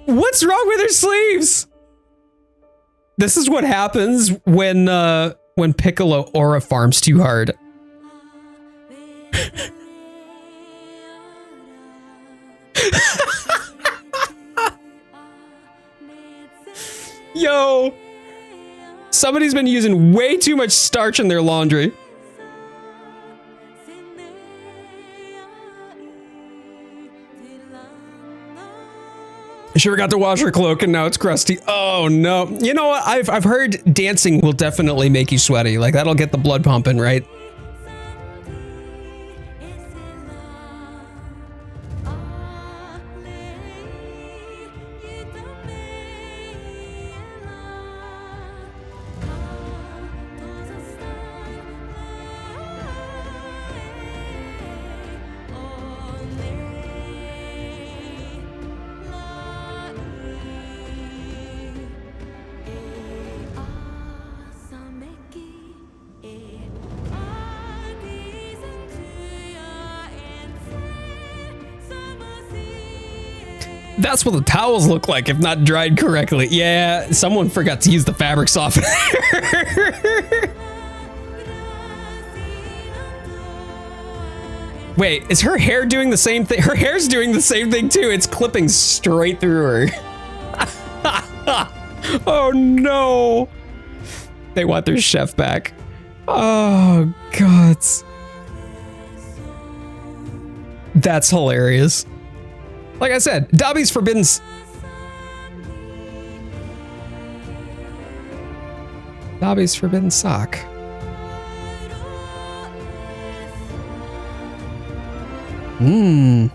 What's wrong with her sleeves? This is what happens when Piccolo aura farms too hard. Yo, somebody's been using way too much starch in their laundry. She forgot to wash her cloak and now it's crusty. Oh no. You know what? I've heard dancing will definitely make you sweaty. Like that'll get the blood pumping, right? That's what the towels look like if not dried correctly. Yeah, someone forgot to use the fabric softener. Wait, is her hair doing the same thing? Her hair's doing the same thing too. It's clipping straight through her. Oh no. They want their chef back. Oh God. That's hilarious. Like I said, Dobby's forbidden. Dobby's forbidden sock. Mmm.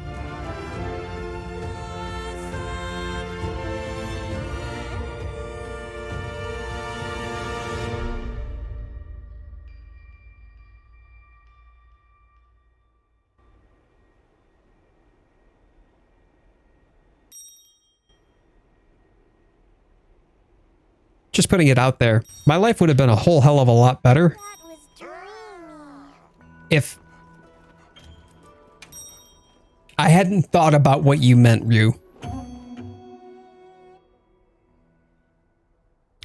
Just putting it out there. My life would have been a whole hell of a lot better That was dreamy. if I hadn't thought about what you meant, Ryu.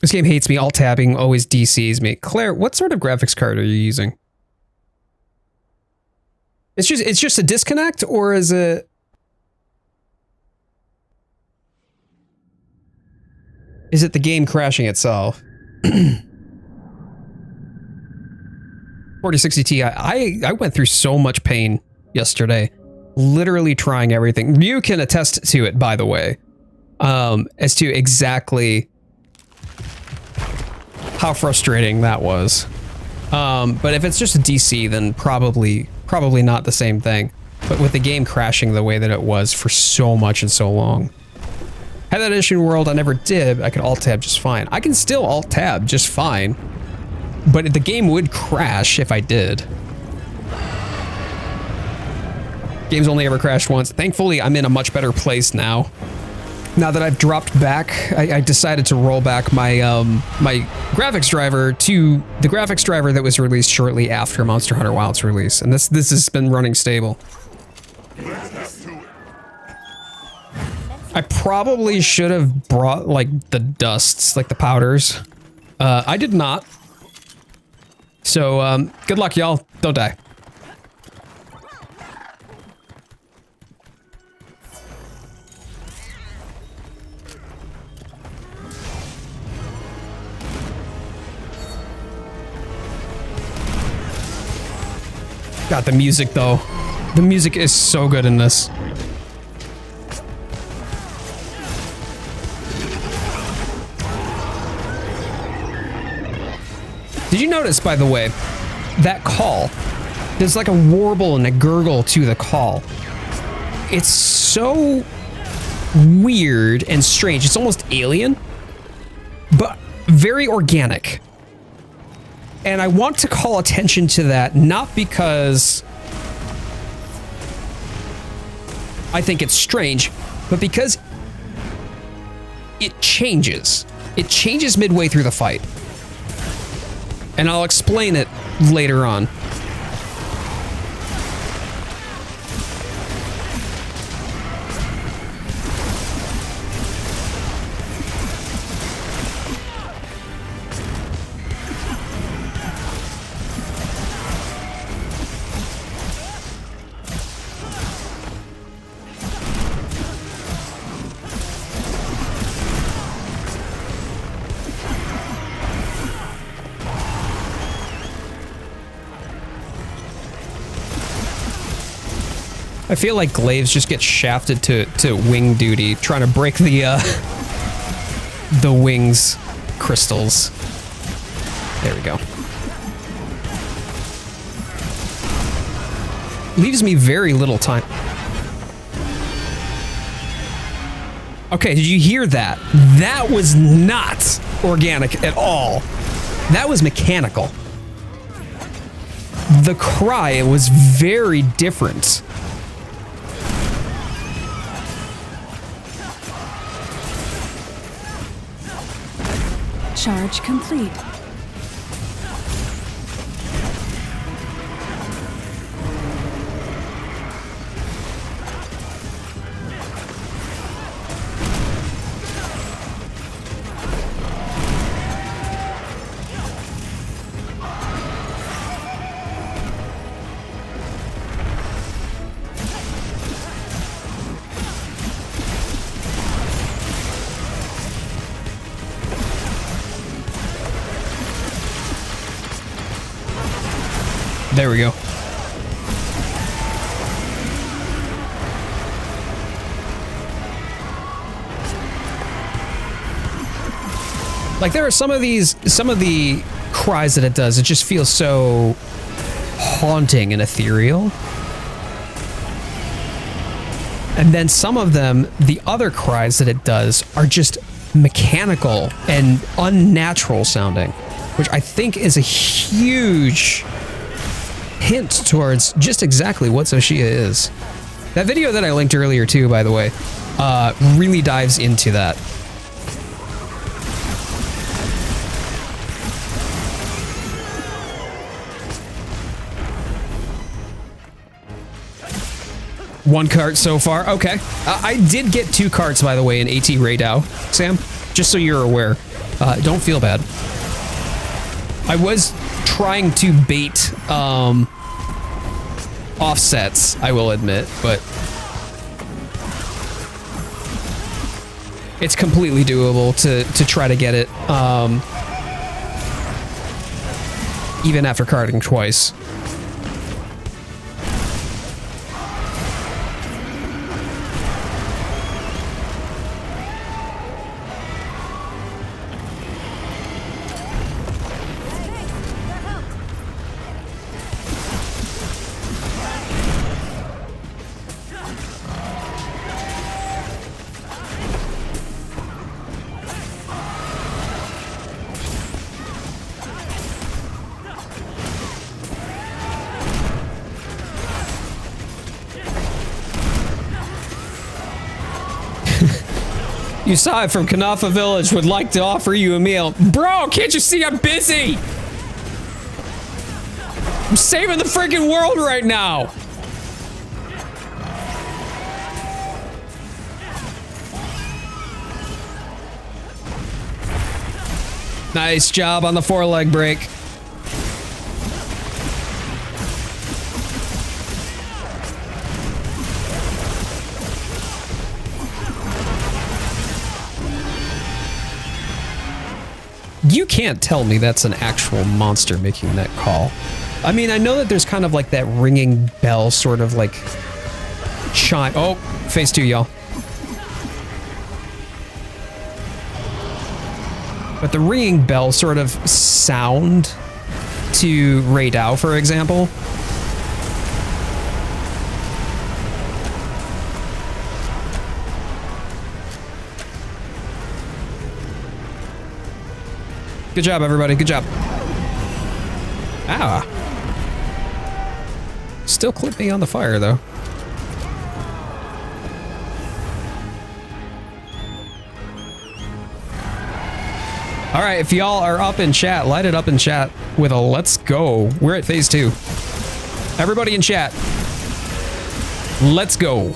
This game hates me. Alt-tabbing always DCs me. Claire, what sort of graphics card are you using? It's just a disconnect, or is it... Is it the game crashing itself? 4060 Ti. I went through so much pain yesterday. Literally trying everything. You can attest to it, by the way. As to exactly how frustrating that was. But if it's just a DC, then probably not the same thing. But with the game crashing the way that it was for so much and so long. Had that issue in World, I never did. I could alt-tab just fine. I can still alt-tab just fine. But the game would crash if I did. Game's only ever crashed once. Thankfully, I'm in a much better place now. Now that I've dropped back, I decided to roll back my my graphics driver to the graphics driver that was released shortly after Monster Hunter Wilds release, and this has been running stable. I probably should have brought like the dusts, like the powders. I did not. So good luck, y'all. Don't die. God, the music though. The music is so good in this. Did you notice, by the way, that call? There's like a warble and a gurgle to the call. It's so weird and strange. It's almost alien, but very organic. And I want to call attention to that, not because I think it's strange, but because it changes. It changes midway through the fight. And I'll explain it later on. I feel like Glaives just gets shafted to wing duty, trying to break the wings crystals. There we go. Leaves me very little time. Okay, did you hear that? That was not organic at all. That was mechanical. The cry was very different. Charge complete. There we go. Like there are some of the cries that it does, it just feels so haunting and ethereal. And then some of them, the other cries that it does are just mechanical and unnatural sounding, which I think is a huge hint towards just exactly what Zoshia is. That video that I linked earlier too, by the way, really dives into that. 1 cart so far. Okay. I did get 2 carts, by the way, in ARCH Rey Dau, Sam. Just so you're aware. Don't feel bad. I was trying to bait offsets, I will admit, but it's completely doable to try to get it, even after carting twice. You saw it from Kanafa Village, would like to offer you a meal. Bro, can't you see I'm busy? I'm saving the freaking world right now. Nice job on the 4-leg break. You can't tell me that's an actual monster making that call. I mean, I know that there's kind of like that ringing bell sort of like chime. Oh, phase 2, y'all. But the ringing bell sort of sound to Rey Dau, for example. Good job, everybody. Good job. Ah. Still clip me on the fire, though. All right, if y'all are up in chat, light it up in chat with a let's go. We're at phase 2. Everybody in chat. Let's go.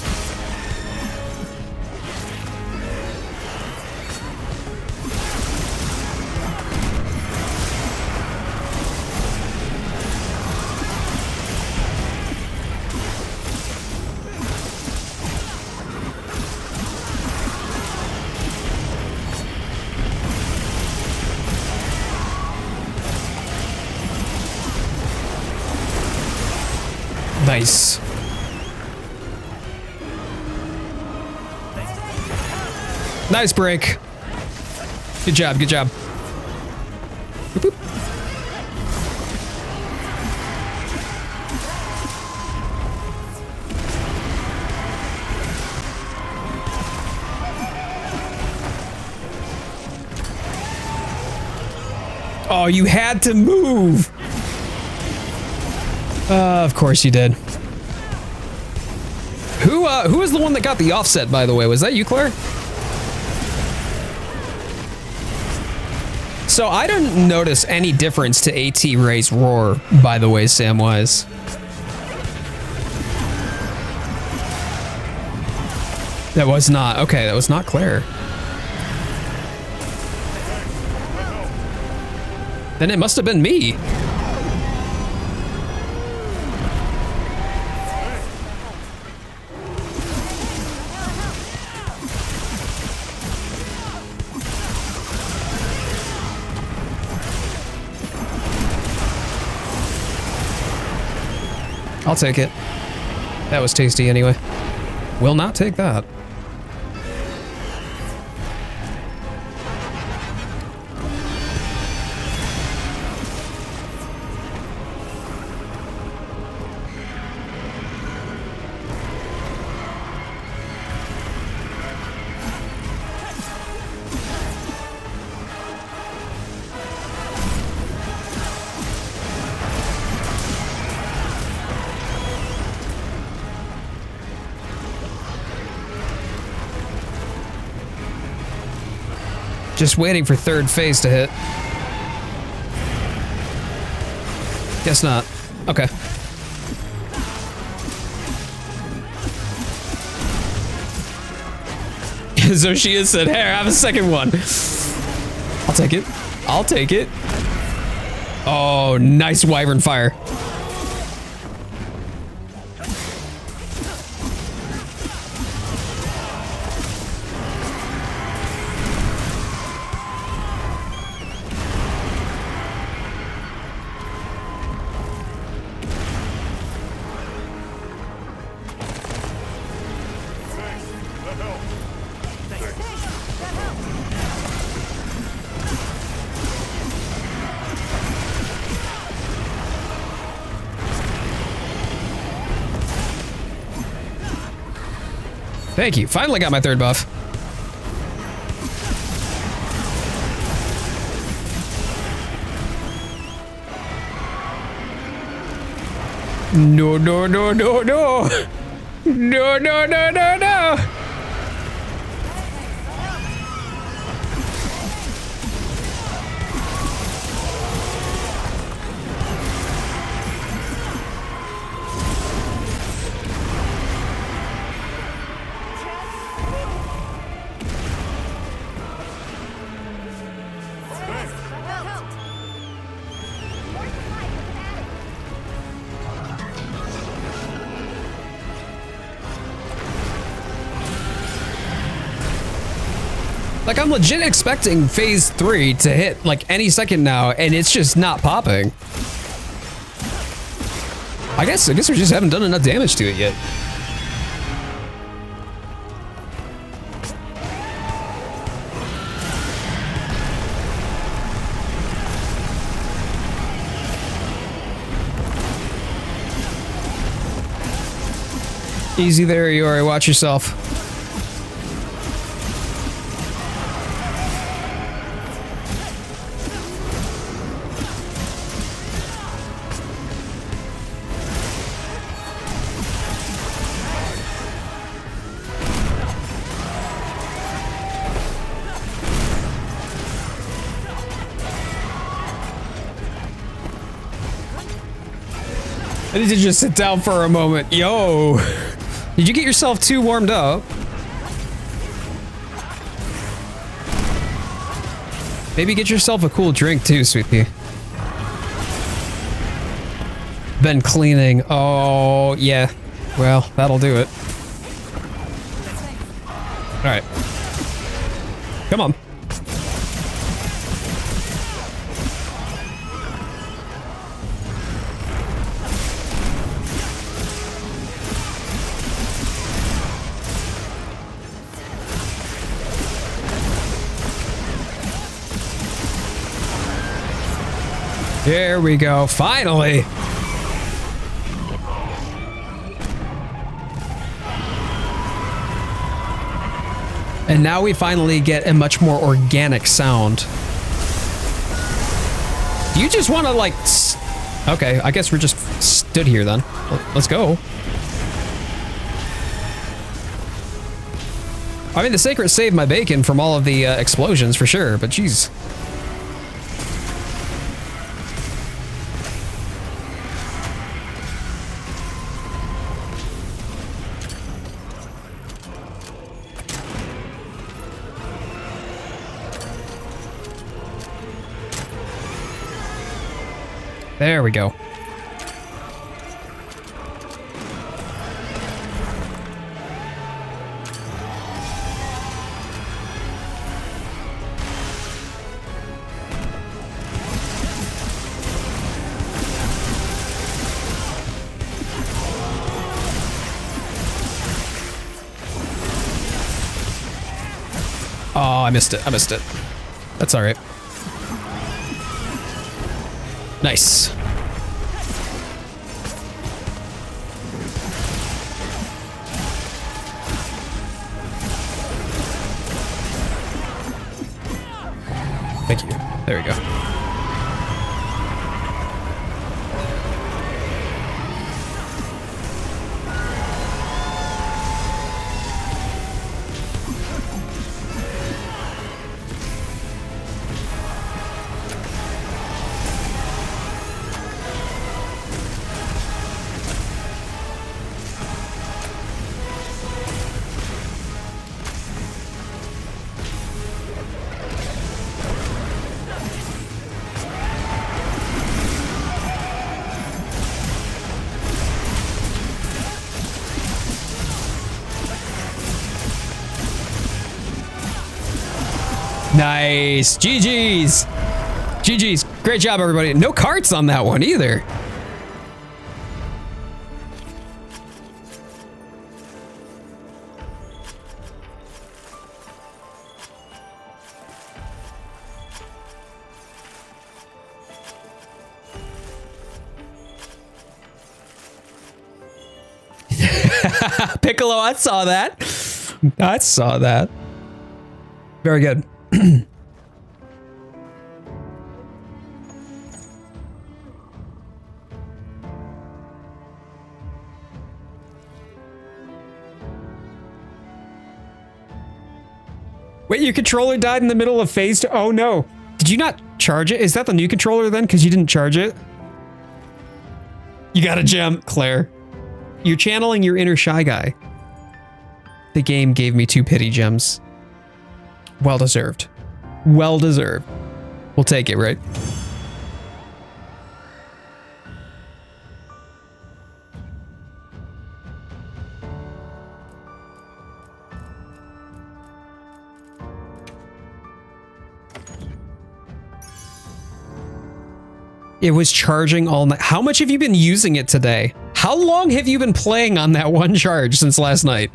Nice. Nice break. Good job, good job. Boop, boop. Oh, you had to move. Of course you did. Who was the one that got the offset, by the way? Was that you, Claire? So I didn't notice any difference to ARCH Rey's roar, by the way, Samwise. That was not, okay, that was not Claire. Then it must have been me. I'll take it. That was tasty anyway. Will not take that. Just waiting for third phase to hit. Guess not. Okay. Zoshia said, "Here, have a second one." I'll take it. I'll take it. Oh, nice wyvern fire. Thank you. Finally got my third buff. No, no, no, no, no. No, no, no, no, no. Like, I'm legit expecting phase 3 to hit like any second now, and it's just not popping. I guess we just haven't done enough damage to it yet. Easy there, Iori. Watch yourself. I need to just sit down for a moment. Yo! Did you get yourself too warmed up? Maybe get yourself a cool drink too, sweet pea. Been cleaning. Oh, yeah. Well, that'll do it. Alright. Come on. There we go, finally! And now we finally get a much more organic sound. Do you just want to like... Okay, I guess we're just stood here then. Let's go. I mean, the Sacred saved my bacon from all of the explosions for sure, but jeez. There we go. Oh, I missed it. I missed it. That's all right. Nice. Thank you. There we go. Nice. GG's. GG's. Great job, everybody. No carts on that one either. Piccolo, I saw that. I saw that. Very good. Wait, your controller died in the middle of phase 2? Oh no. Did you not charge it? Is that the new controller then? Because you didn't charge it? You got a gem, Claire. You're channeling your inner shy guy. The game gave me 2 pity gems. Well deserved. Well deserved. We'll take it, right? It was charging all night. How much have you been using it today? How long have you been playing on that one charge since last night?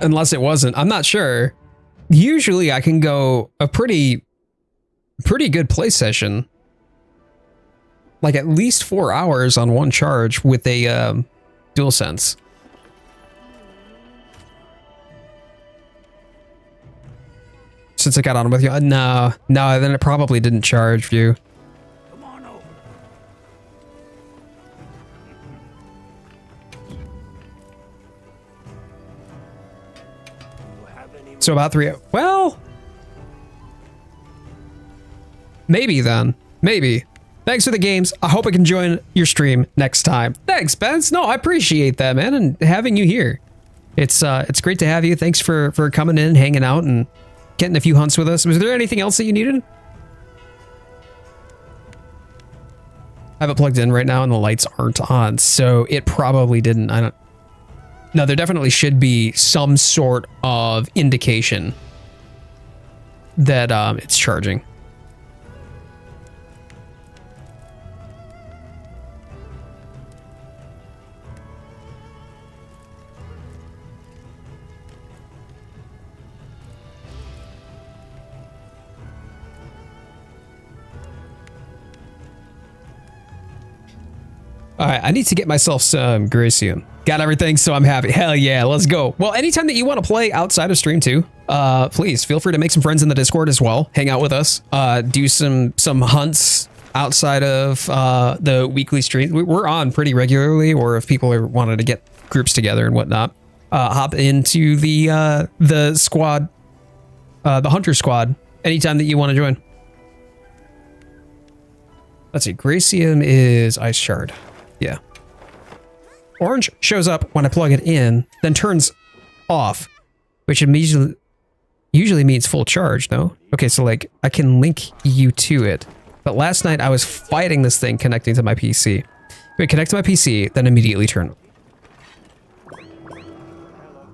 Unless it wasn't. I'm not sure. Usually I can go a pretty good play session. Like at least 4 hours on one charge with a DualSense. Since I got on with you. No, then it probably didn't charge for you. Come on over. You have any So about 3. Well, maybe then. Maybe. Thanks for the games. I hope I can join your stream next time. Thanks, Spence. No, I appreciate that, man, and having you here. It's great to have you. Thanks for coming in, hanging out, and getting a few hunts with us. Was there anything else that you needed? I have it plugged in right now and the lights aren't on, so it probably didn't. I don't. No, there definitely should be some sort of indication that it's charging. All right, I need to get myself some Gracium. Got everything, so I'm happy. Hell yeah, let's go. Well, anytime that you want to play outside of stream too, please feel free to make some friends in the Discord as well. Hang out with us. Do some hunts outside of the weekly stream. We're on pretty regularly, or if people are wanted to get groups together and whatnot, hop into the squad, the Hunter Squad, anytime that you want to join. Let's see, Gracium is Ice Shard. Yeah. Orange shows up when I plug it in, then turns off, which usually means full charge, no? Okay, so like I can link you to it. But last night I was fighting this thing connecting to my PC. Wait, connect to my PC, then immediately turn.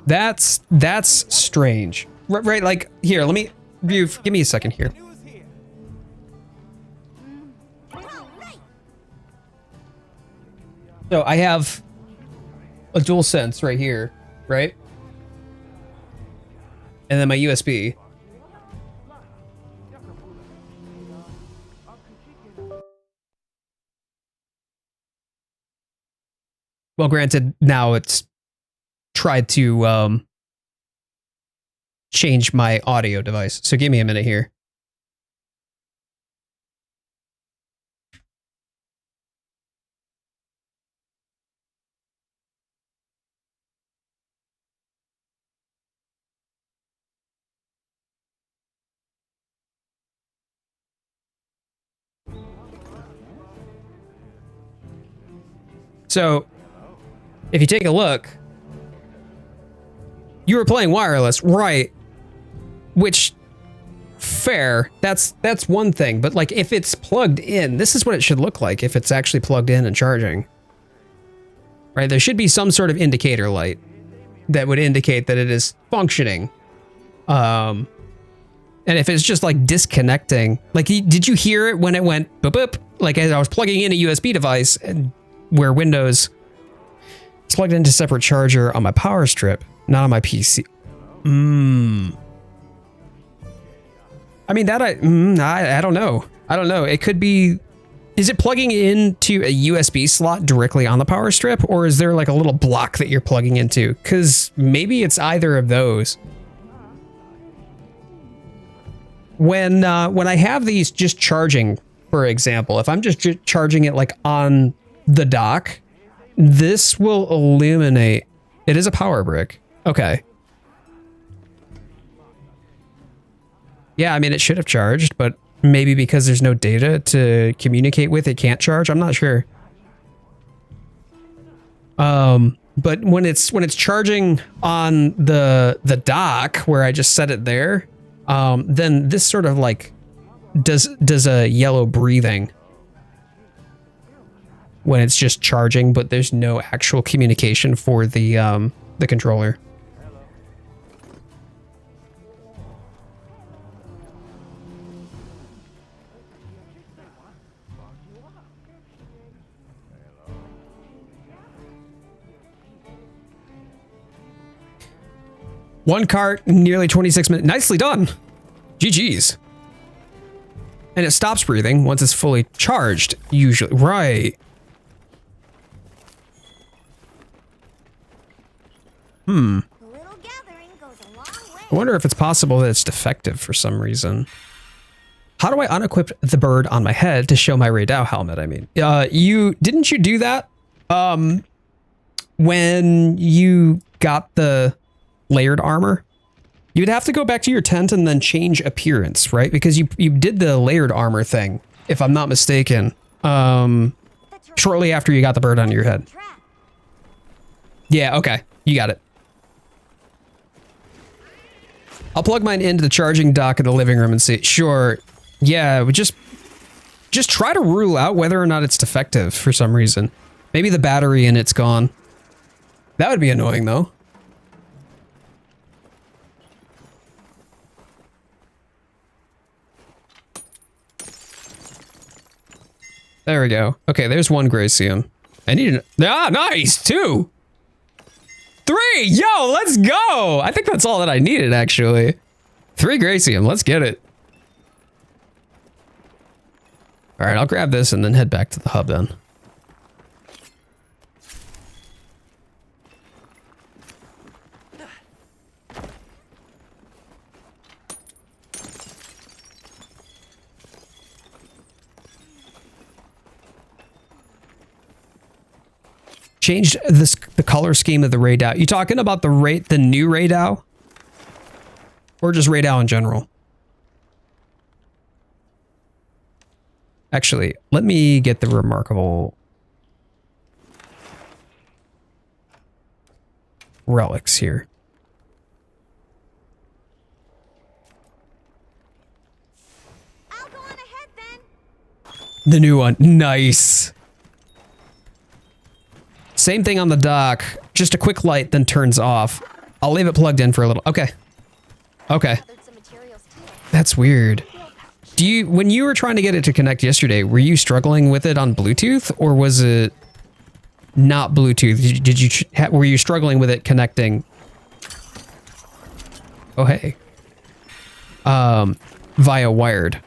That's strange. Right, like here, let me give me a second here. So I have a DualSense right here, right? And then my USB. Well, granted, now it's tried to change my audio device. So give me a minute here. So, if you take a look, you were playing wireless, right? Which, fair, that's one thing. But like, if it's plugged in, this is what it should look like if it's actually plugged in and charging. Right, there should be some sort of indicator light that would indicate that it is functioning. And if it's just like disconnecting, like did you hear it when it went boop boop? Like as I was plugging in a USB device and where Windows is plugged into a separate charger on my power strip, not on my PC. I mean that I don't know. I don't know. It could be. Is it plugging into a USB slot directly on the power strip, or is there like a little block that you're plugging into? Because maybe it's either of those. When I have these just charging, for example, if I'm just charging it like on the dock, this will illuminate. It is a power brick. Okay. Yeah, I mean, it should have charged, but maybe because there's no data to communicate with, it can't charge. I'm not sure. But when it's charging on the dock where I just set it there, then this sort of like does a yellow breathing when it's just charging, but there's no actual communication for the controller. One cart, nearly 26 minutes. Nicely done. GG's. And it stops breathing once it's fully charged, usually. Right. A little gathering goes a long way. I wonder if it's possible that it's defective for some reason. How do I unequip the bird on my head to show my Rey Dau helmet? I mean, didn't you do that? When you got the layered armor, you'd have to go back to your tent and then change appearance, right? Because you did the layered armor thing, if I'm not mistaken, shortly after you got the bird on your head. Yeah, okay, you got it. I'll plug mine into the charging dock in the living room and see. Sure, yeah, just try to rule out whether or not it's defective for some reason. Maybe the battery in it's gone. That would be annoying though. There we go. Okay, there's one Gracium. I need an... Ah, nice! 2! 3! Yo, let's go! I think that's all that I needed, actually. 3 Gracium, let's get it. Alright, I'll grab this and then head back to the hub then. Changed the color scheme of the Rey Dau. You talking about the new Rey Dau? Or just Rey Dau in general? Actually, let me get the remarkable relics here. I'll go on ahead then. The new one. Nice. Same thing on the dock. Just a quick light, then turns off. I'll leave it plugged in for a little. Okay. Okay. That's weird. When you were trying to get it to connect yesterday, were you struggling with it on Bluetooth, or was it not Bluetooth? Were you struggling with it connecting? Oh, hey. Via wired.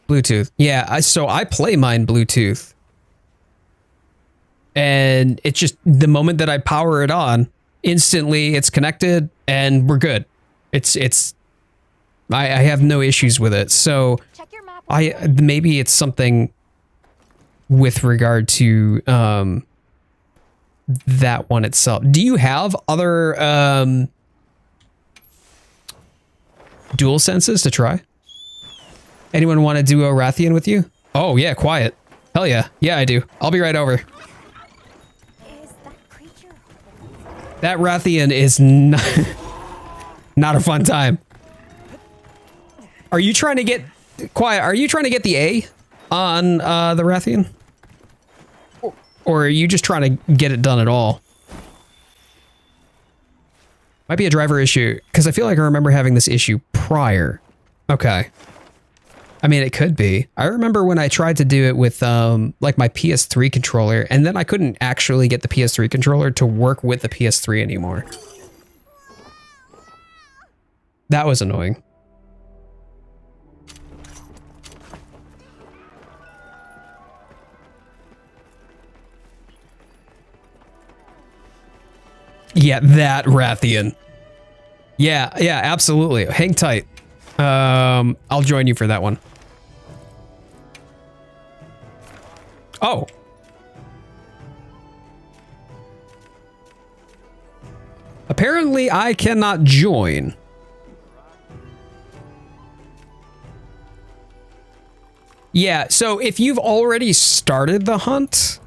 Bluetooth. Yeah, so I play mine Bluetooth. And it's just the moment that I power it on, instantly it's connected and we're good. I have no issues with it. So maybe it's something with regard to that one itself. Do you have other dual senses to try? Anyone want to do a Rathian with you? Oh yeah, quiet. Hell yeah. Yeah, I do. I'll be right over. That Rathian is not, not a fun time. Are you trying to get quiet? Are you trying to get the A on the Rathian? Or are you just trying to get it done at all? Might be a driver issue, because I feel like I remember having this issue prior. Okay. I mean, it could be. I remember when I tried to do it with like my PS3 controller, and then I couldn't actually get the PS3 controller to work with the PS3 anymore. That was annoying. Yeah, that Rathian. Yeah, absolutely. Hang tight. I'll join you for that one. Oh. Apparently, I cannot join. Yeah, so if you've already started the hunt,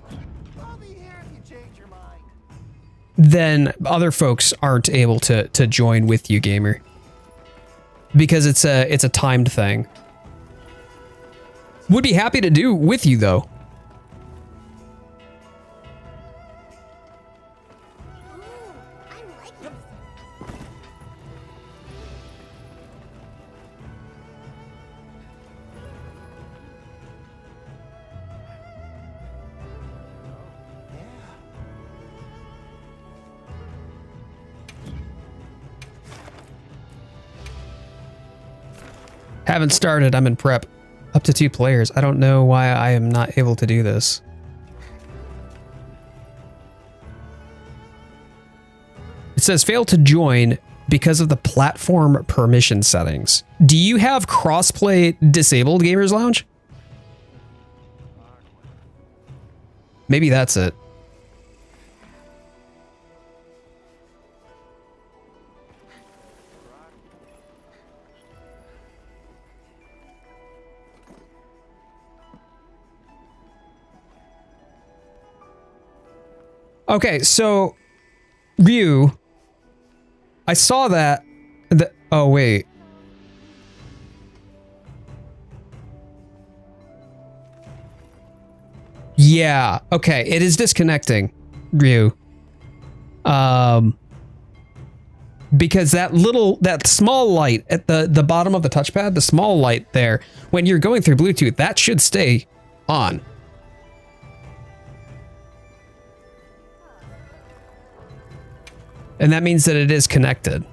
then other folks aren't able to join with you, gamer, because it's a timed thing. Would be happy to do with you though. Haven't started, I'm in prep. Up to 2 players. I don't know why I am not able to do this. It says fail to join because of the platform permission settings. Do you have crossplay disabled, Gamers Lounge? Maybe that's it. Okay, so Ryu, I saw that. Oh wait. Yeah. Okay, it is disconnecting, Ryu. Because that small light at the bottom of the touchpad, the small light there, when you're going through Bluetooth, that should stay on. And that means that it is connected.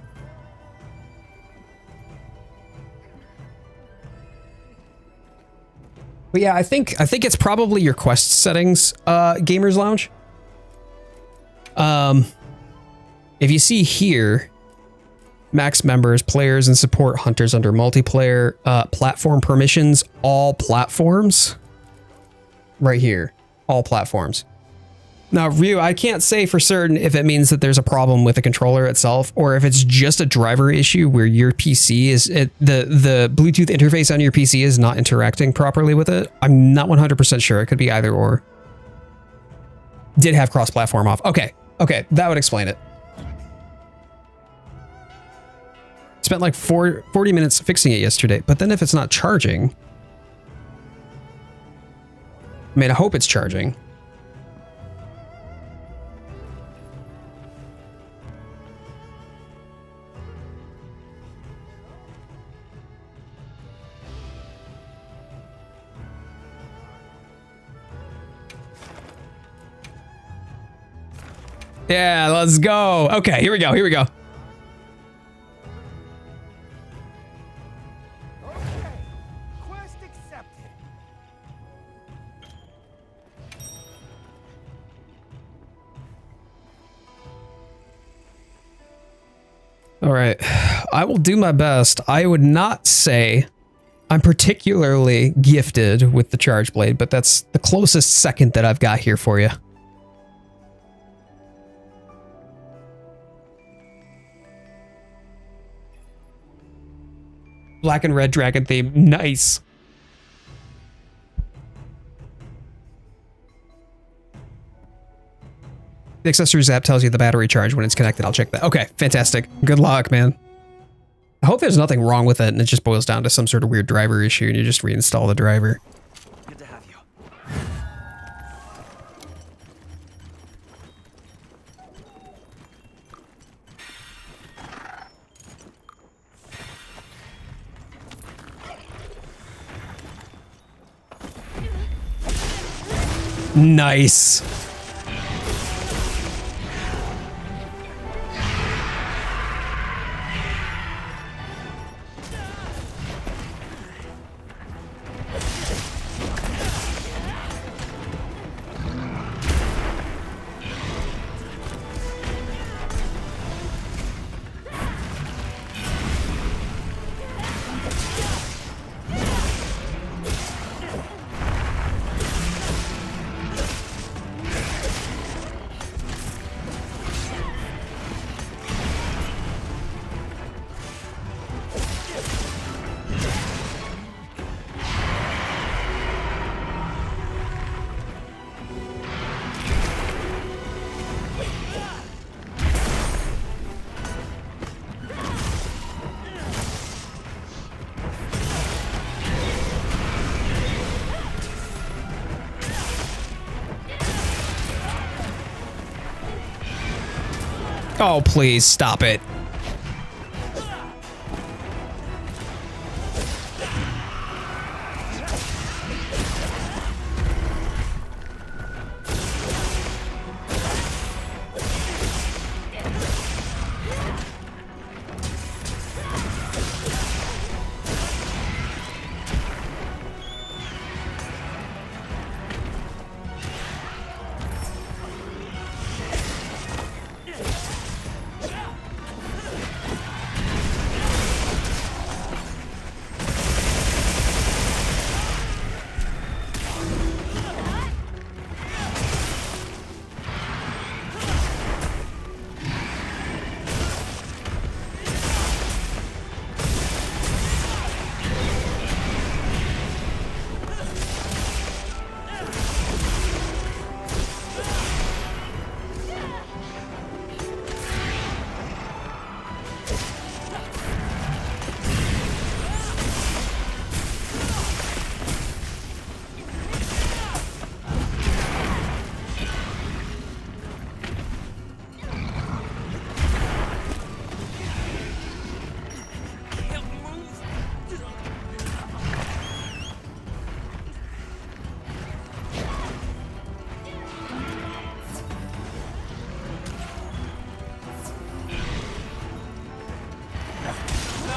But yeah, I think it's probably your Quest settings, Gamers Lounge. If you see here, max members, players, and support hunters under multiplayer, platform permissions, all platforms. Right here, all platforms. Now, Ryu, I can't say for certain if it means that there's a problem with the controller itself, or if it's just a driver issue where your PC is the Bluetooth interface on your PC is not interacting properly with it. I'm not 100% sure. It could be either or. Did have cross-platform off. Okay, that would explain it. Spent like 40 minutes fixing it yesterday, but then if it's not charging, I mean, I hope it's charging. Yeah, let's go. Okay, here we go. Okay, quest accepted. All right, I will do my best. I would not say I'm particularly gifted with the charge blade, but that's the closest second that I've got here for you. Black and red dragon theme. Nice. The accessories app tells you the battery charge when it's connected. I'll check that. Okay, fantastic. Good luck, man. I hope there's nothing wrong with it and it just boils down to some sort of weird driver issue and you just reinstall the driver. Good to have you. Nice. Oh, please stop it.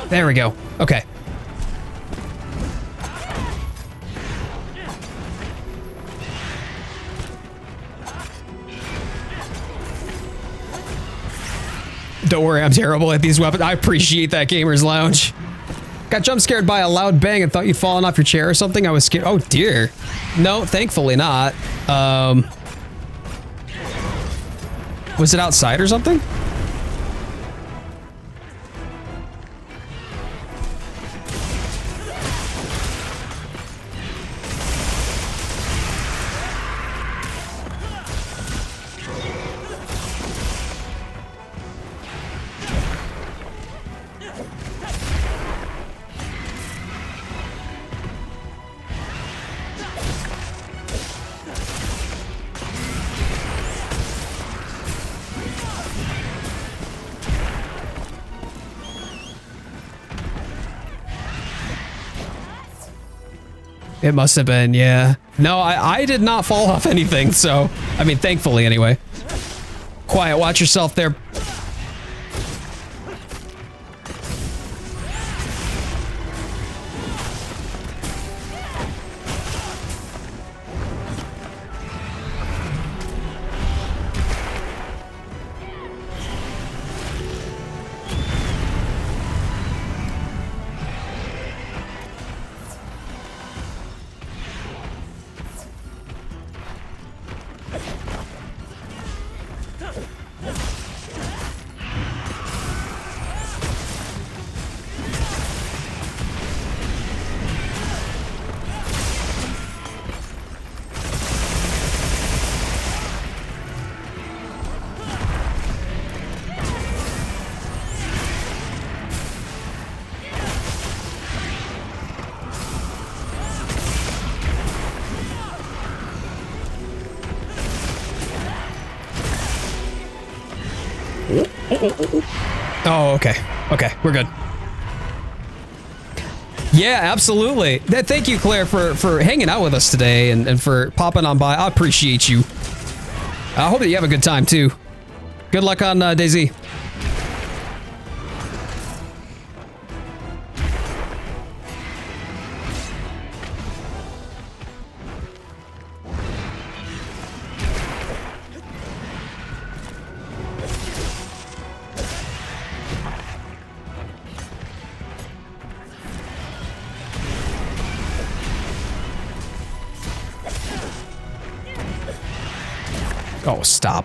There we go. Okay. Don't worry, I'm terrible at these weapons. I appreciate that, Gamer's Lounge. Got jump scared by a loud bang and thought you'd fallen off your chair or something. I was scared. Oh dear. No, thankfully not. Was it outside or something? It must have been, yeah. No, I did not fall off anything, so... I mean, thankfully, anyway. Quiet, watch yourself there. Oh, okay. Okay, we're good. Yeah, absolutely. Thank you, Claire, for hanging out with us today and for popping on by. I appreciate you. I hope that you have a good time, too. Good luck on DayZ. Oh, stop.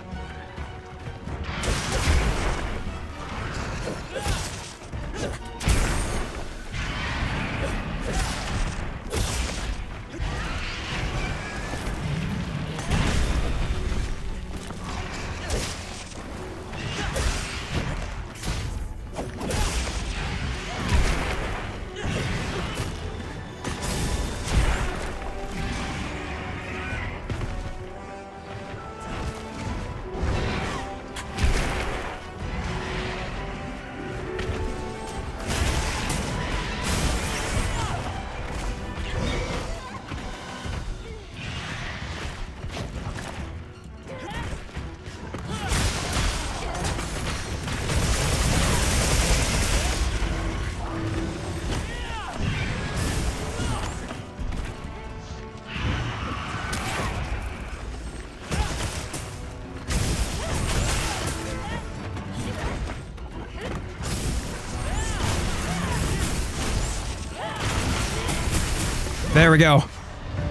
There we go.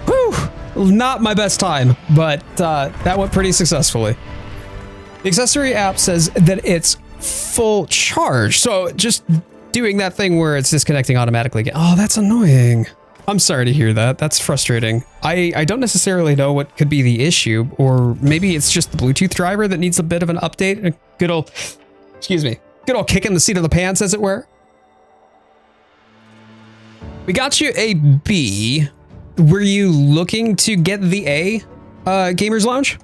Whew! Not my best time, but that went pretty successfully. The accessory app says that it's full charge, so just doing that thing where it's disconnecting automatically again. Oh, that's annoying. I'm sorry to hear that. That's frustrating. I don't necessarily know what could be the issue, or maybe it's just the Bluetooth driver that needs a bit of an update. A good old, excuse me, good old kick in the seat of the pants, as it were. We got you a B. Were you looking to get the A, Gamers Lounge?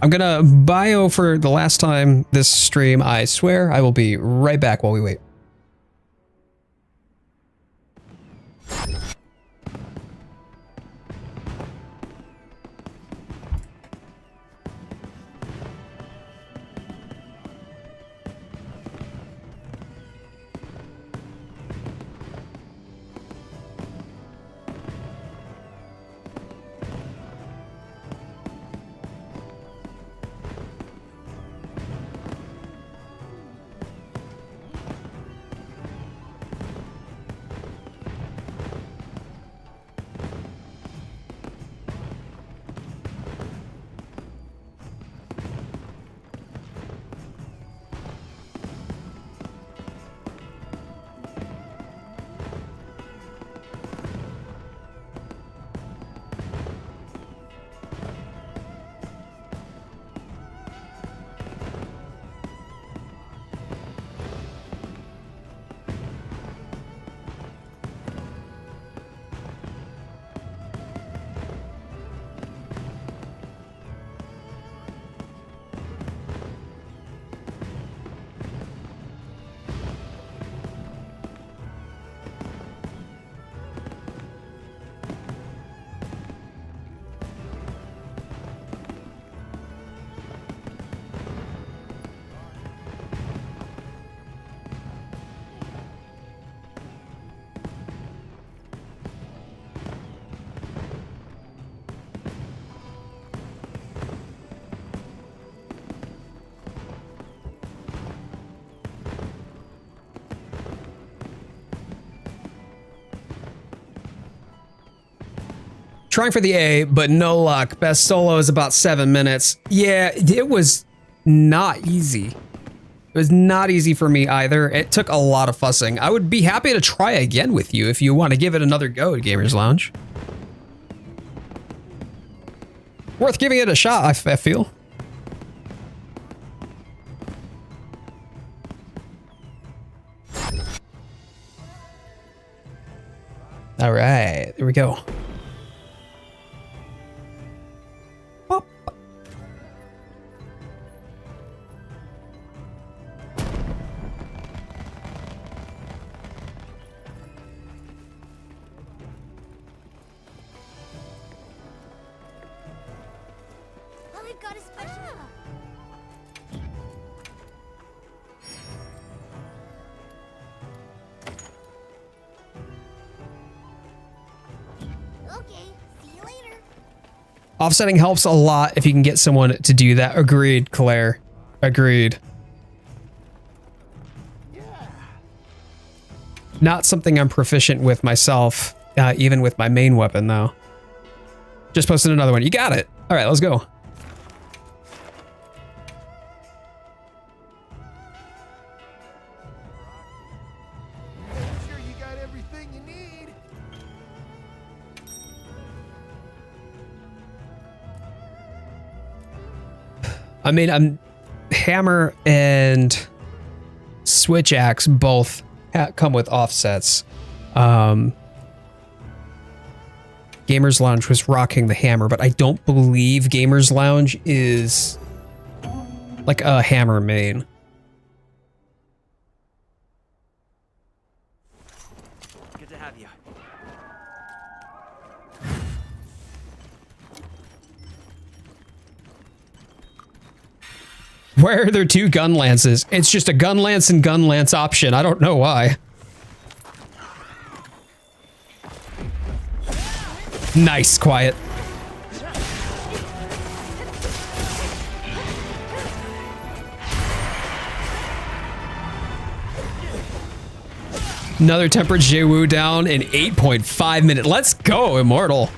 I'm gonna bio for the last time this stream, I swear. I will be right back while we wait. Trying for the A, but no luck. Best solo is about 7 minutes. Yeah, it was not easy. It was not easy for me either. It took a lot of fussing. I would be happy to try again with you if you want to give it another go at Gamers Lounge. Worth giving it a shot, I feel. All right, there we go. got a special. Okay, see you later. Offsetting helps a lot if you can get someone to do that. Agreed, Claire. Agreed. Not something I'm proficient with myself, even with my main weapon, though. Just posted another one. You got it. All right, let's go. Make sure you got everything you need. I mean, hammer and switch axe both come with offsets. Gamers Lounge was rocking the hammer, but I don't believe Gamers Lounge is like a hammer main. Good to have you. Why are there two gun lances? It's just a gun lance and gun lance option. I don't know why. Nice, quiet. Another tempered Jewu down in 8.5 minutes. Let's go, Immortal.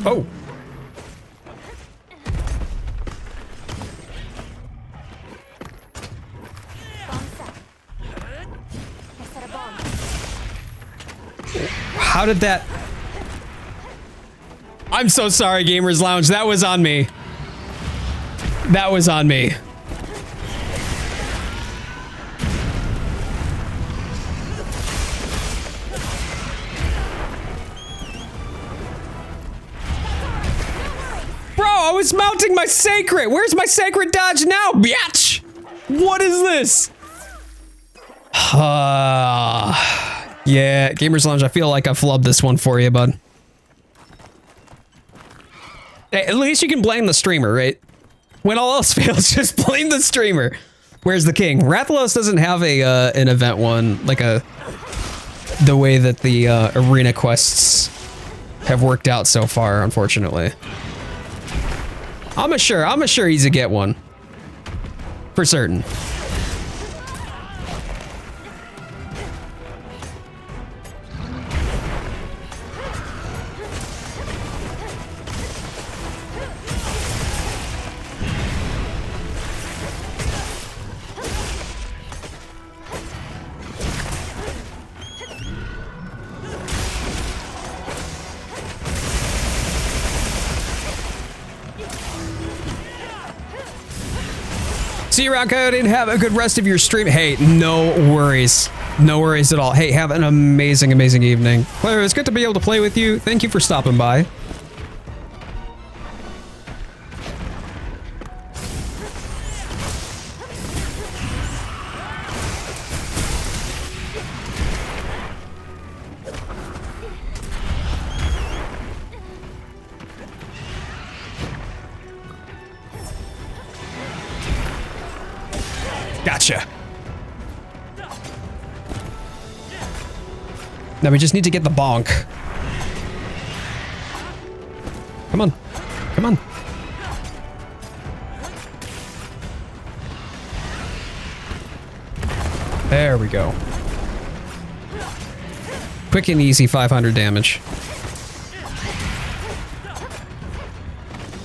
Oh. How did that... I'm so sorry, Gamers Lounge. That was on me. That was on me. Bro, I was mounting my sacred. Where's my sacred dodge now, biatch? What is this? Yeah, Gamers Lounge, I feel like I flubbed this one for you, bud. Hey, at least you can blame the streamer, right? When all else fails, just blame the streamer. Where's the king? Rathalos doesn't have a an event one, like the way that the arena quests have worked out so far, unfortunately. I'm sure he's a get one. For certain. See you around, Coyote, and have a good rest of your stream. Hey, no worries. No worries at all. Hey, have an amazing, amazing evening. Claire, it's good to be able to play with you. Thank you for stopping by. Gotcha. Now we just need to get the bonk. Come on. Come on. There we go. Quick and easy 500 damage.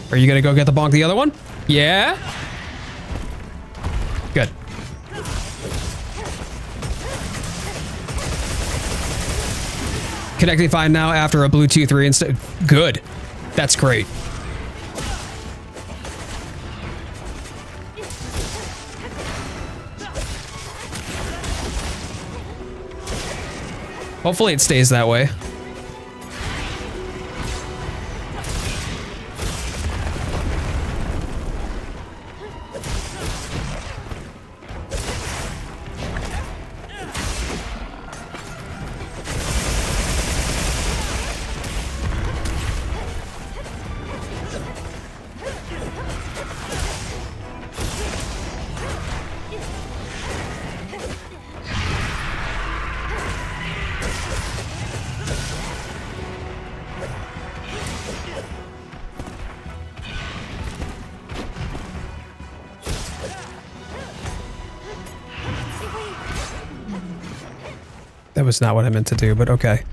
Are you gonna go get the bonk the other one? Yeah? Good. Connecting fine now after a Bluetooth reinstall. Good. That's great. Hopefully it stays that way. That was not what I meant to do, but okay.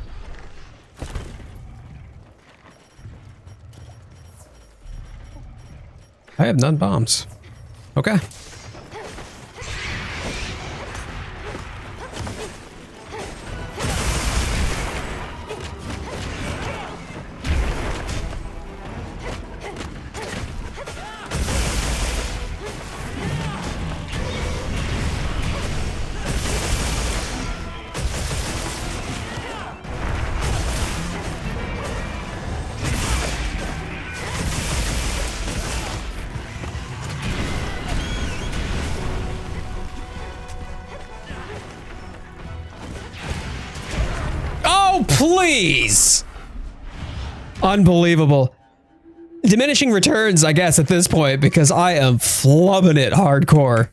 I have none bombs. Okay. Please! Unbelievable. Diminishing returns, I guess, at this point, because I am flubbing it hardcore.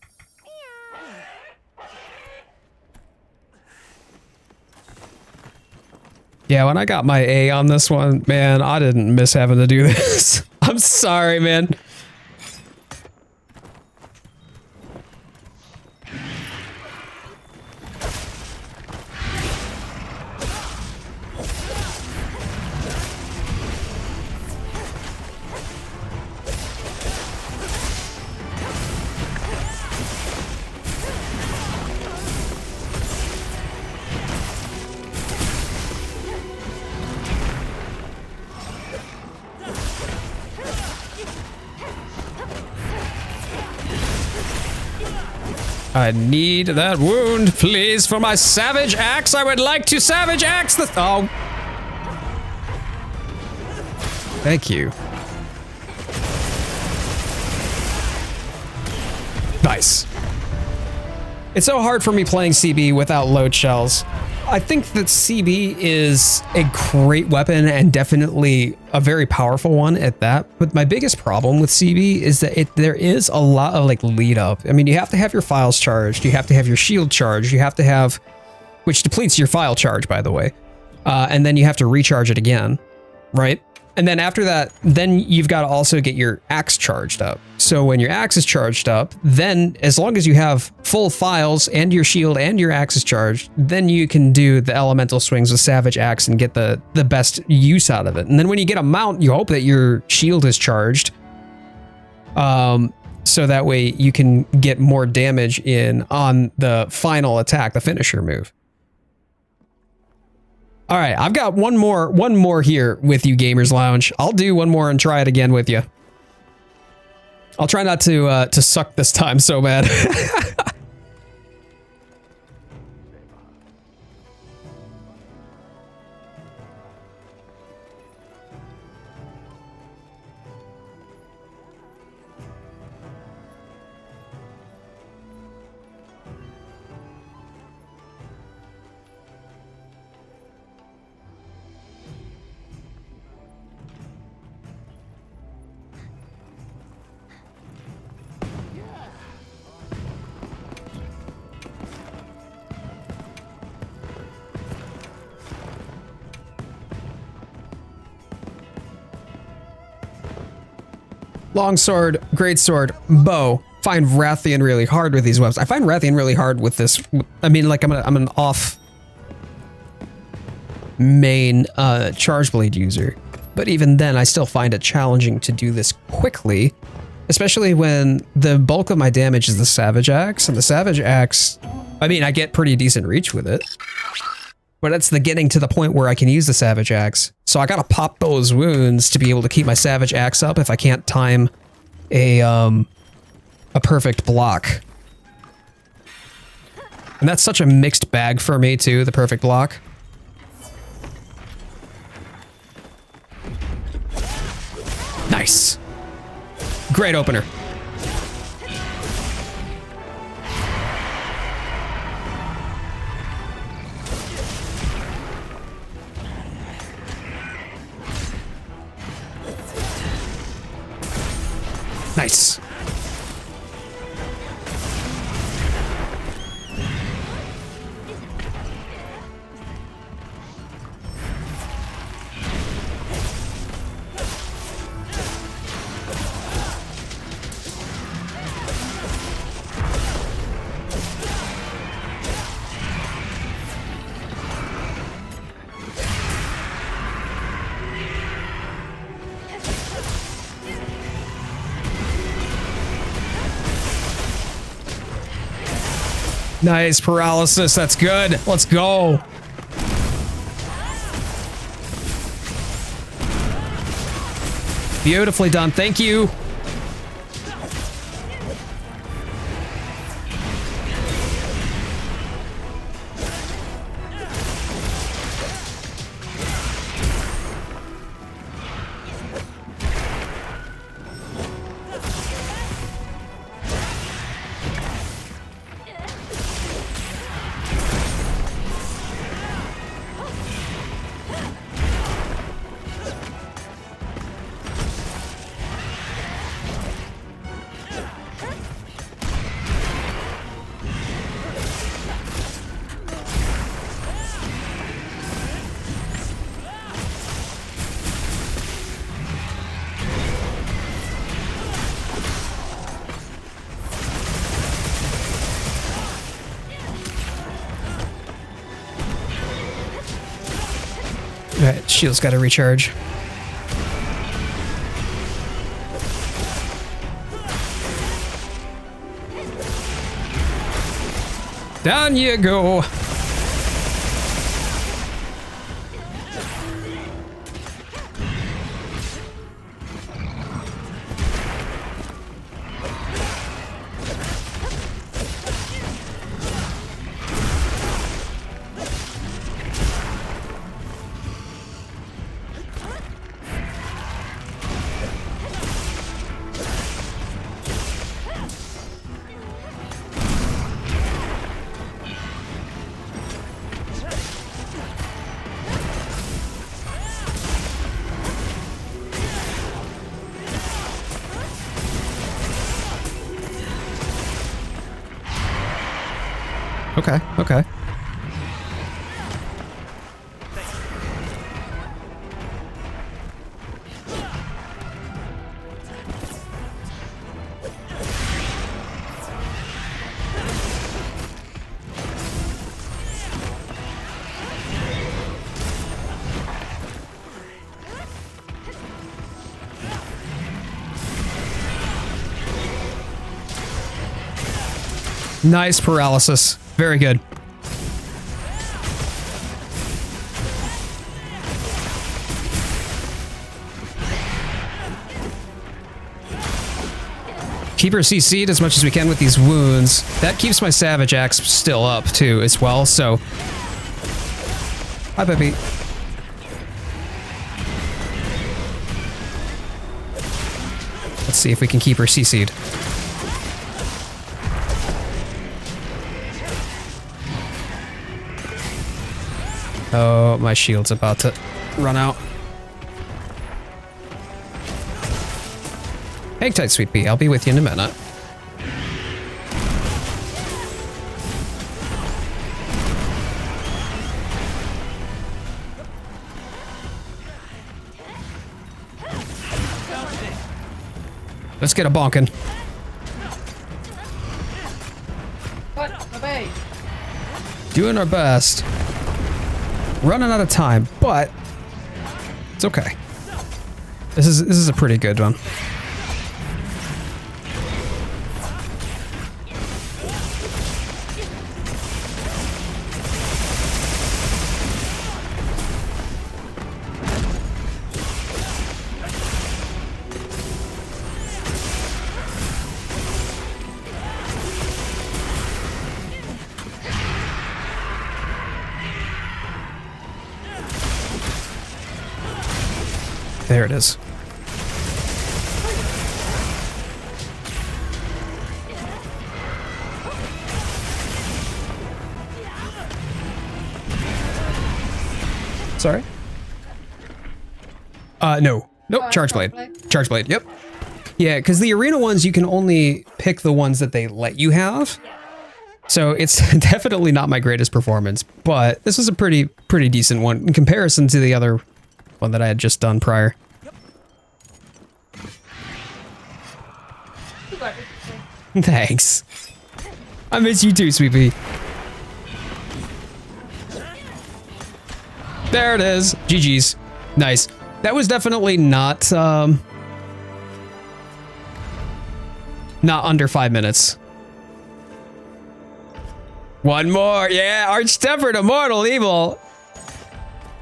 Yeah, when I got my A on this one, man, I didn't miss having to do this. I'm sorry, man. I need that wound, please, for my savage axe. I would like to savage axe the— oh. Thank you. Nice. It's so hard for me playing CB without load shells. I think that CB is a great weapon and definitely a very powerful one at that. But my biggest problem with CB is that there is a lot of like lead up. I mean, you have to have your files charged. You have to have your shield charged. You have to have, which depletes your file charge, by the way. And then you have to recharge it again, right? And then after that, then you've got to also get your axe charged up. So when your axe is charged up, then as long as you have full files and your shield and your axe is charged, then you can do the elemental swings with Savage Axe and get the best use out of it. And then when you get a mount, you hope that your shield is charged. So that way you can get more damage in on the final attack, the finisher move. All right, I've got one more here with you, Gamers Lounge. I'll do one more and try it again with you. I'll try not to suck this time so bad. Longsword, greatsword, bow. Find Rathian really hard with these weapons. I find Rathian really hard with this. I mean, like I'm an off main charge blade user. But even then, I still find it challenging to do this quickly, especially when the bulk of my damage is the Savage Axe. And the Savage Axe, I mean, I get pretty decent reach with it. But it's the getting to the point where I can use the Savage Axe. So I gotta pop those wounds to be able to keep my Savage Axe up if I can't time a perfect block. And that's such a mixed bag for me too, the perfect block. Nice. Great opener. Nice. Nice paralysis, that's good. Let's go. Beautifully done, thank you. Alright, shield's gotta recharge. Down you go. Okay, okay. Nice paralysis. Very good. Keep her CC'd as much as we can with these wounds. That keeps my Savage Axe still up too as well, so... Hi, baby. Let's see if we can keep her CC'd. Oh, my shield's about to run out. Hang tight, sweet pea. I'll be with you in a minute. Let's get a bonkin'. What? Obey. Doing our best. Running out of time, but it's okay. This is a pretty good one. There it is. Sorry? No. Nope, Charge Blade. Charge Blade, yep. Yeah, because the arena ones, you can only pick the ones that they let you have. So it's definitely not my greatest performance, but this is a pretty decent one in comparison to the other one that I had just done prior. Thanks. I miss you too, Sweet Pea. There it is. GG's. Nice. That was definitely not under 5 minutes. One more. Yeah, Arch Tempered Immortal Evil.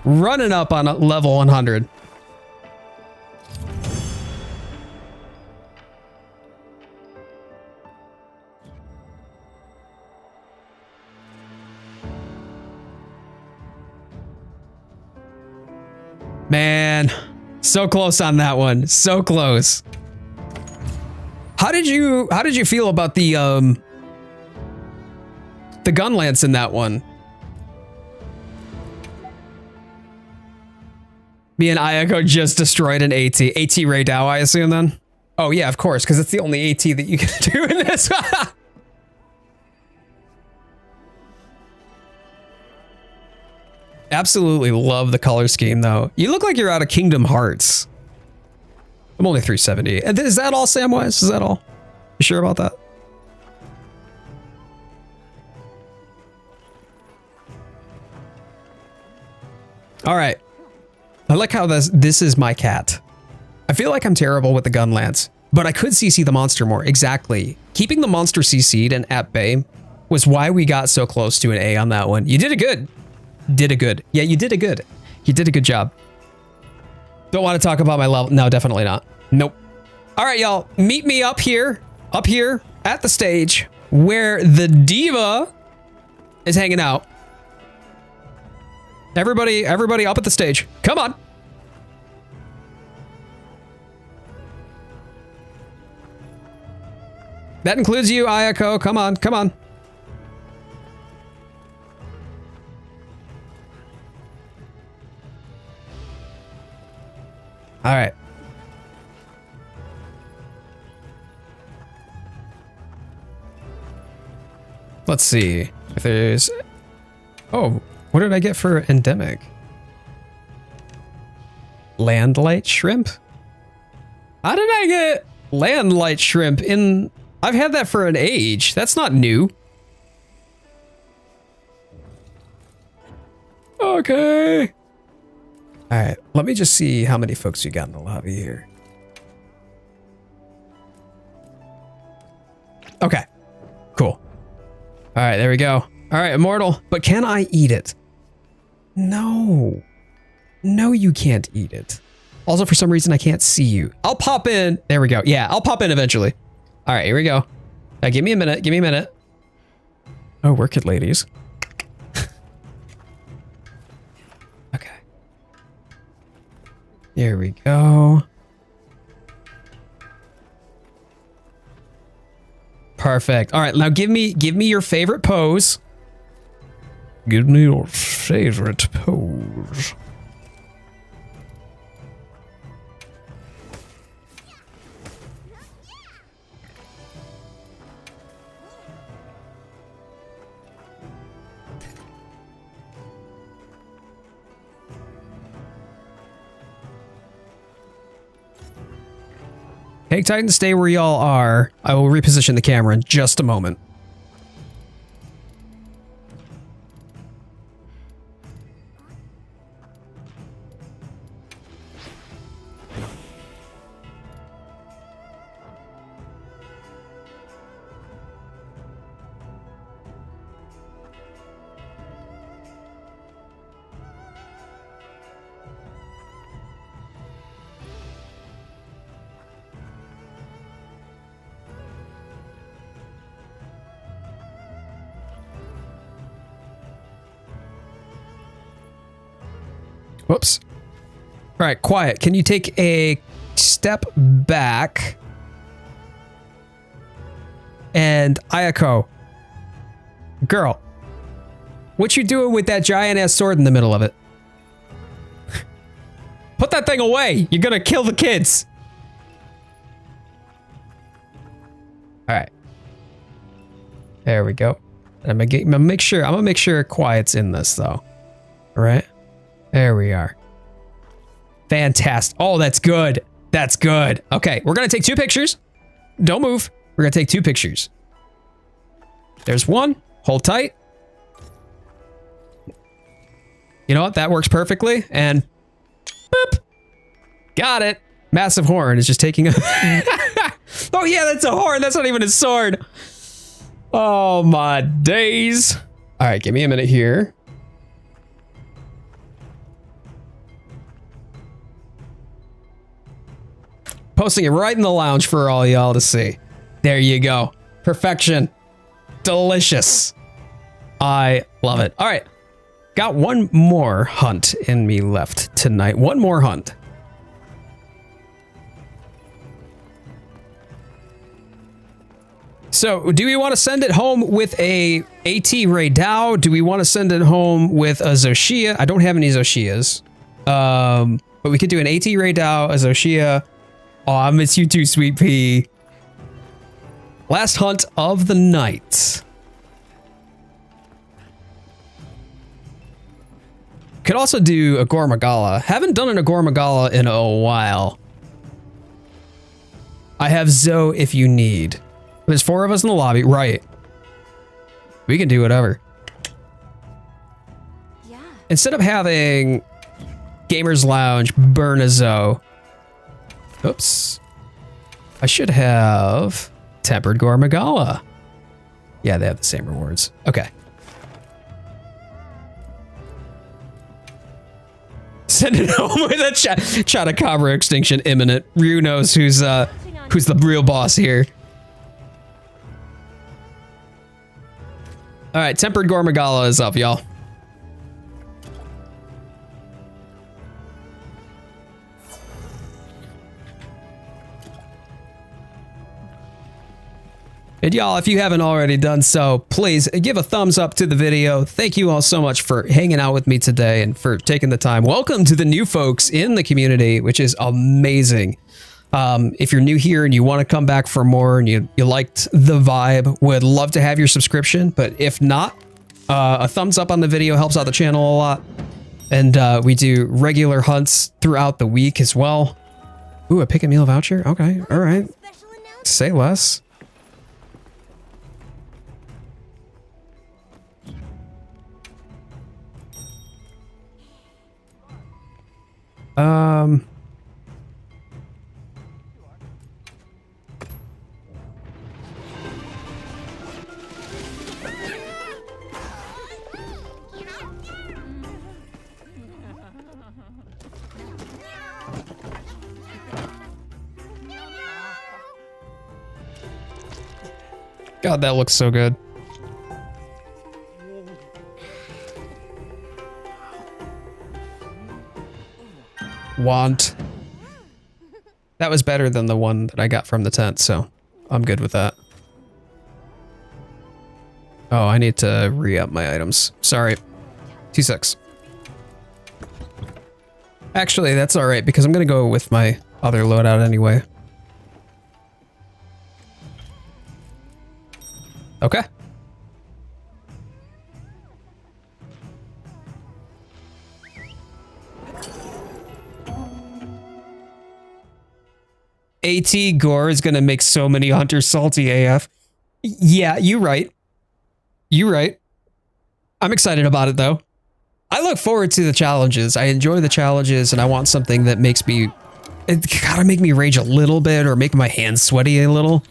Running up on level 100. Man, so close on that one. So close. How did you feel about the gun lance in that one? Me and Ayako just destroyed an AT. AT Rey Dau, I assume then? Oh yeah, of course, because it's the only AT that you can do in this. Absolutely love the color scheme though. You look like you're out of Kingdom Hearts. I'm only 370. And is that all, Samwise? Is that all? You sure about that? All right. I like how this is my cat. I feel like I'm terrible with the gun lance, but I could CC the monster more. Exactly. Keeping the monster CC'd and at bay was why we got so close to an A on that one. You did it good. Did a good. Yeah, you did a good. You did a good job. Don't want to talk about my level. No, definitely not. Nope. All right, y'all. Meet me up here at the stage where the diva is hanging out. Everybody up at the stage. Come on. That includes you, Ayako. Come on, come on. All right. Let's see if there's... Oh, what did I get for endemic? Landlight shrimp? How did I get landlight shrimp in... I've had that for an age. That's not new. Okay. All right, let me just see how many folks you got in the lobby here. Okay, cool. All right, there we go. All right, Immortal, but can I eat it? No. No, you can't eat it. Also, for some reason, I can't see you. I'll pop in. There we go. Yeah, I'll pop in eventually. All right, here we go. Now, give me a minute. Give me a minute. Oh, work it, ladies. Okay. Here we go. Perfect. All right, now give me your favorite pose. Give me your favorite pose. Hey, Titan, stay where y'all are. I will reposition the camera in just a moment. Whoops. All right, quiet. Can you take a step back? And Ayako, girl, what you doing with that giant ass sword in the middle of it? Put that thing away. You're gonna kill the kids. All right. There we go. I'm gonna make sure quiet's in this though. All right. There we are. Fantastic. Oh, that's good. That's good. Okay, we're gonna take 2 pictures. Don't move. We're gonna take 2 pictures. There's one. Hold tight. You know what? That works perfectly. And boop. Got it. Massive horn is just taking a... Oh yeah, that's a horn. That's not even a sword. Oh my days. All right, give me a minute here. Posting it right in the lounge for all y'all to see. There you go. Perfection. Delicious. I love it. All right. Got one more hunt in me left tonight. One more hunt. So, do we want to send it home with a ARCH Rey Dau? Do we want to send it home with a Zoshia? I don't have any Zoshias. But we could do an ARCH Rey Dau, a Zoshia. Oh, I miss you too, Sweet Pea. Last hunt of the night. Could also do a Gormagala. Haven't done an Gormagala in a while. I have Zoe if you need. There's 4 of us in the lobby, right? We can do whatever. Yeah. Instead of having Gamers Lounge burn a Zoe. Oops. I should have Tempered Gormagala. Yeah, they have the same rewards. Okay. Send it home with a Chotacabra extinction imminent. Ryu knows who's the real boss here. All right, Tempered Gormagala is up, y'all. And y'all, if you haven't already done so, please give a thumbs up to the video. Thank you all so much for hanging out with me today and for taking the time. Welcome to the new folks in the community, which is amazing. If you're new here and you want to come back for more and you liked the vibe, would love to have your subscription. But if not, a thumbs up on the video helps out the channel a lot. And we do regular hunts throughout the week as well. Ooh, a pick a meal voucher? Okay, all right. Say less. God, that looks so good. Want. That was better than the one that I got from the tent, so I'm good with that. Oh, I need to re-up my items. Sorry. 2 secs. Actually, that's alright, because I'm gonna go with my other loadout anyway. Okay. AT Gore is gonna make so many hunters salty AF. Yeah, you right. You right. I'm excited about it though. I look forward to the challenges. I enjoy the challenges and I want something that makes me... It gotta make me rage a little bit or make my hands sweaty a little.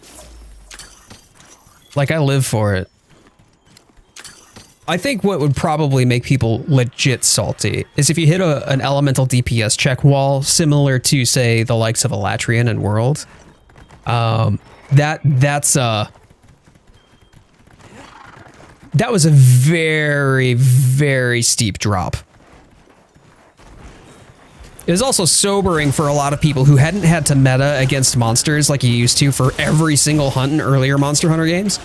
Like, I live for it. I think what would probably make people legit salty is if you hit an elemental DPS check wall, similar to, say, the likes of Elatrian and World. That was a very, very steep drop. It was also sobering for a lot of people who hadn't had to meta against monsters like you used to for every single hunt in earlier Monster Hunter games.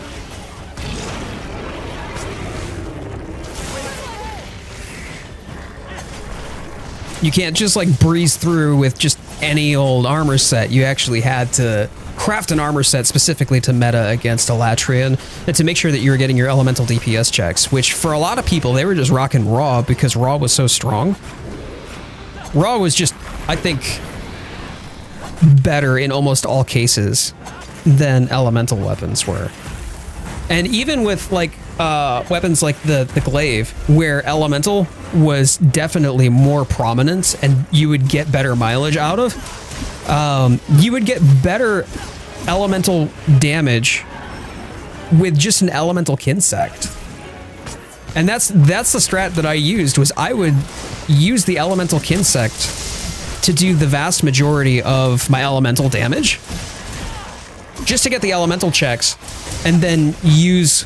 You can't just like breeze through with just any old armor set. You actually had to craft an armor set specifically to meta against Elatrian and to make sure that you were getting your elemental DPS checks, which for a lot of people, they were just rocking Raw because Raw was so strong. Raw was just, I think, better in almost all cases than elemental weapons were. And even with like weapons like the glaive, where elemental was definitely more prominent and you would get better mileage out of, you would get better elemental damage with just an elemental kinsect. And that's the strat that I used, was I would use the elemental kinsect to do the vast majority of my elemental damage, just to get the elemental checks, and then use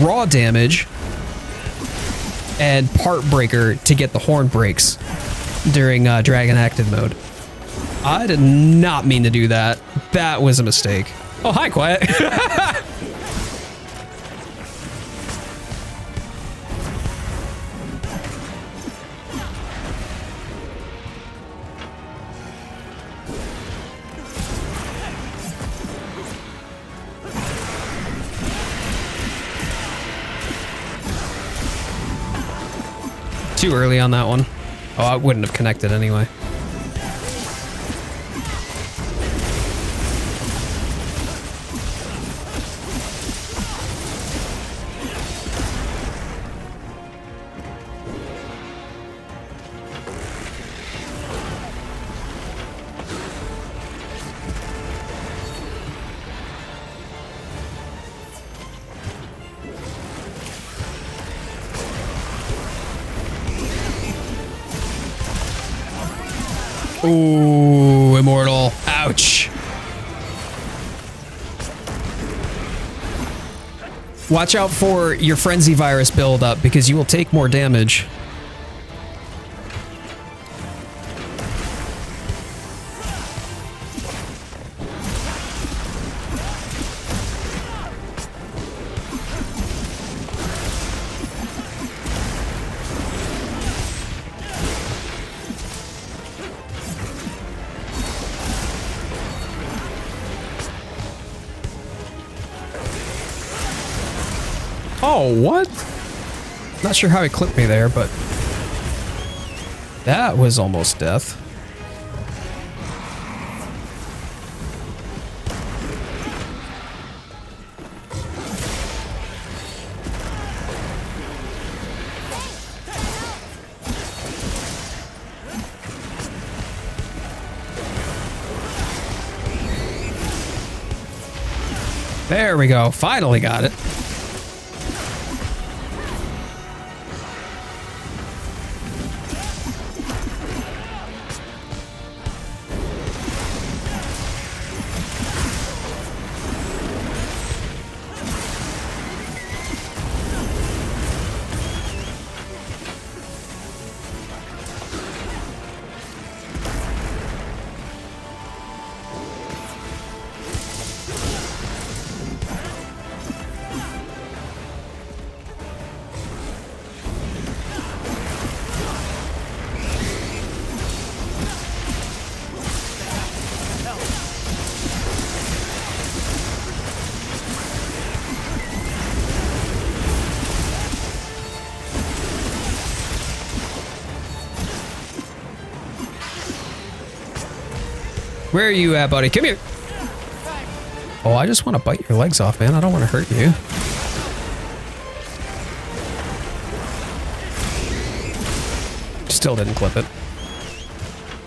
raw damage and part breaker to get the horn breaks during dragon active mode. I did not mean to do that. That was a mistake. Oh, hi, Quiet. Too early on that one. Oh, I wouldn't have connected anyway. Ooh, immortal. Ouch. Watch out for your frenzy virus buildup because you will take more damage. Oh, what? Not sure how he clipped me there, but that was almost death. There we go. Finally got it. Where are you at, buddy? Come here. Oh, I just want to bite your legs off, man. I don't want to hurt you. Still didn't clip it.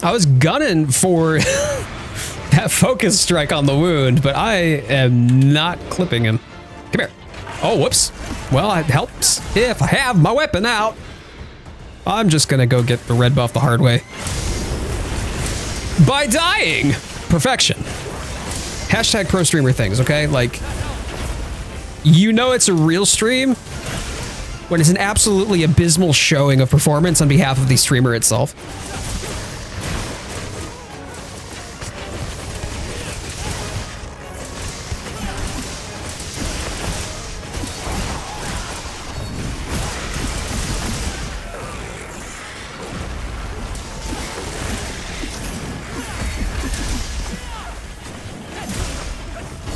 I was gunning for that focus strike on the wound, but I am not clipping him. Come here. Oh, whoops. Well, it helps if I have my weapon out. I'm just gonna go get the red buff the hard way. By dying. Perfection. Hashtag pro streamer things, okay? Like, you know it's a real stream when it's an absolutely abysmal showing of performance on behalf of the streamer itself.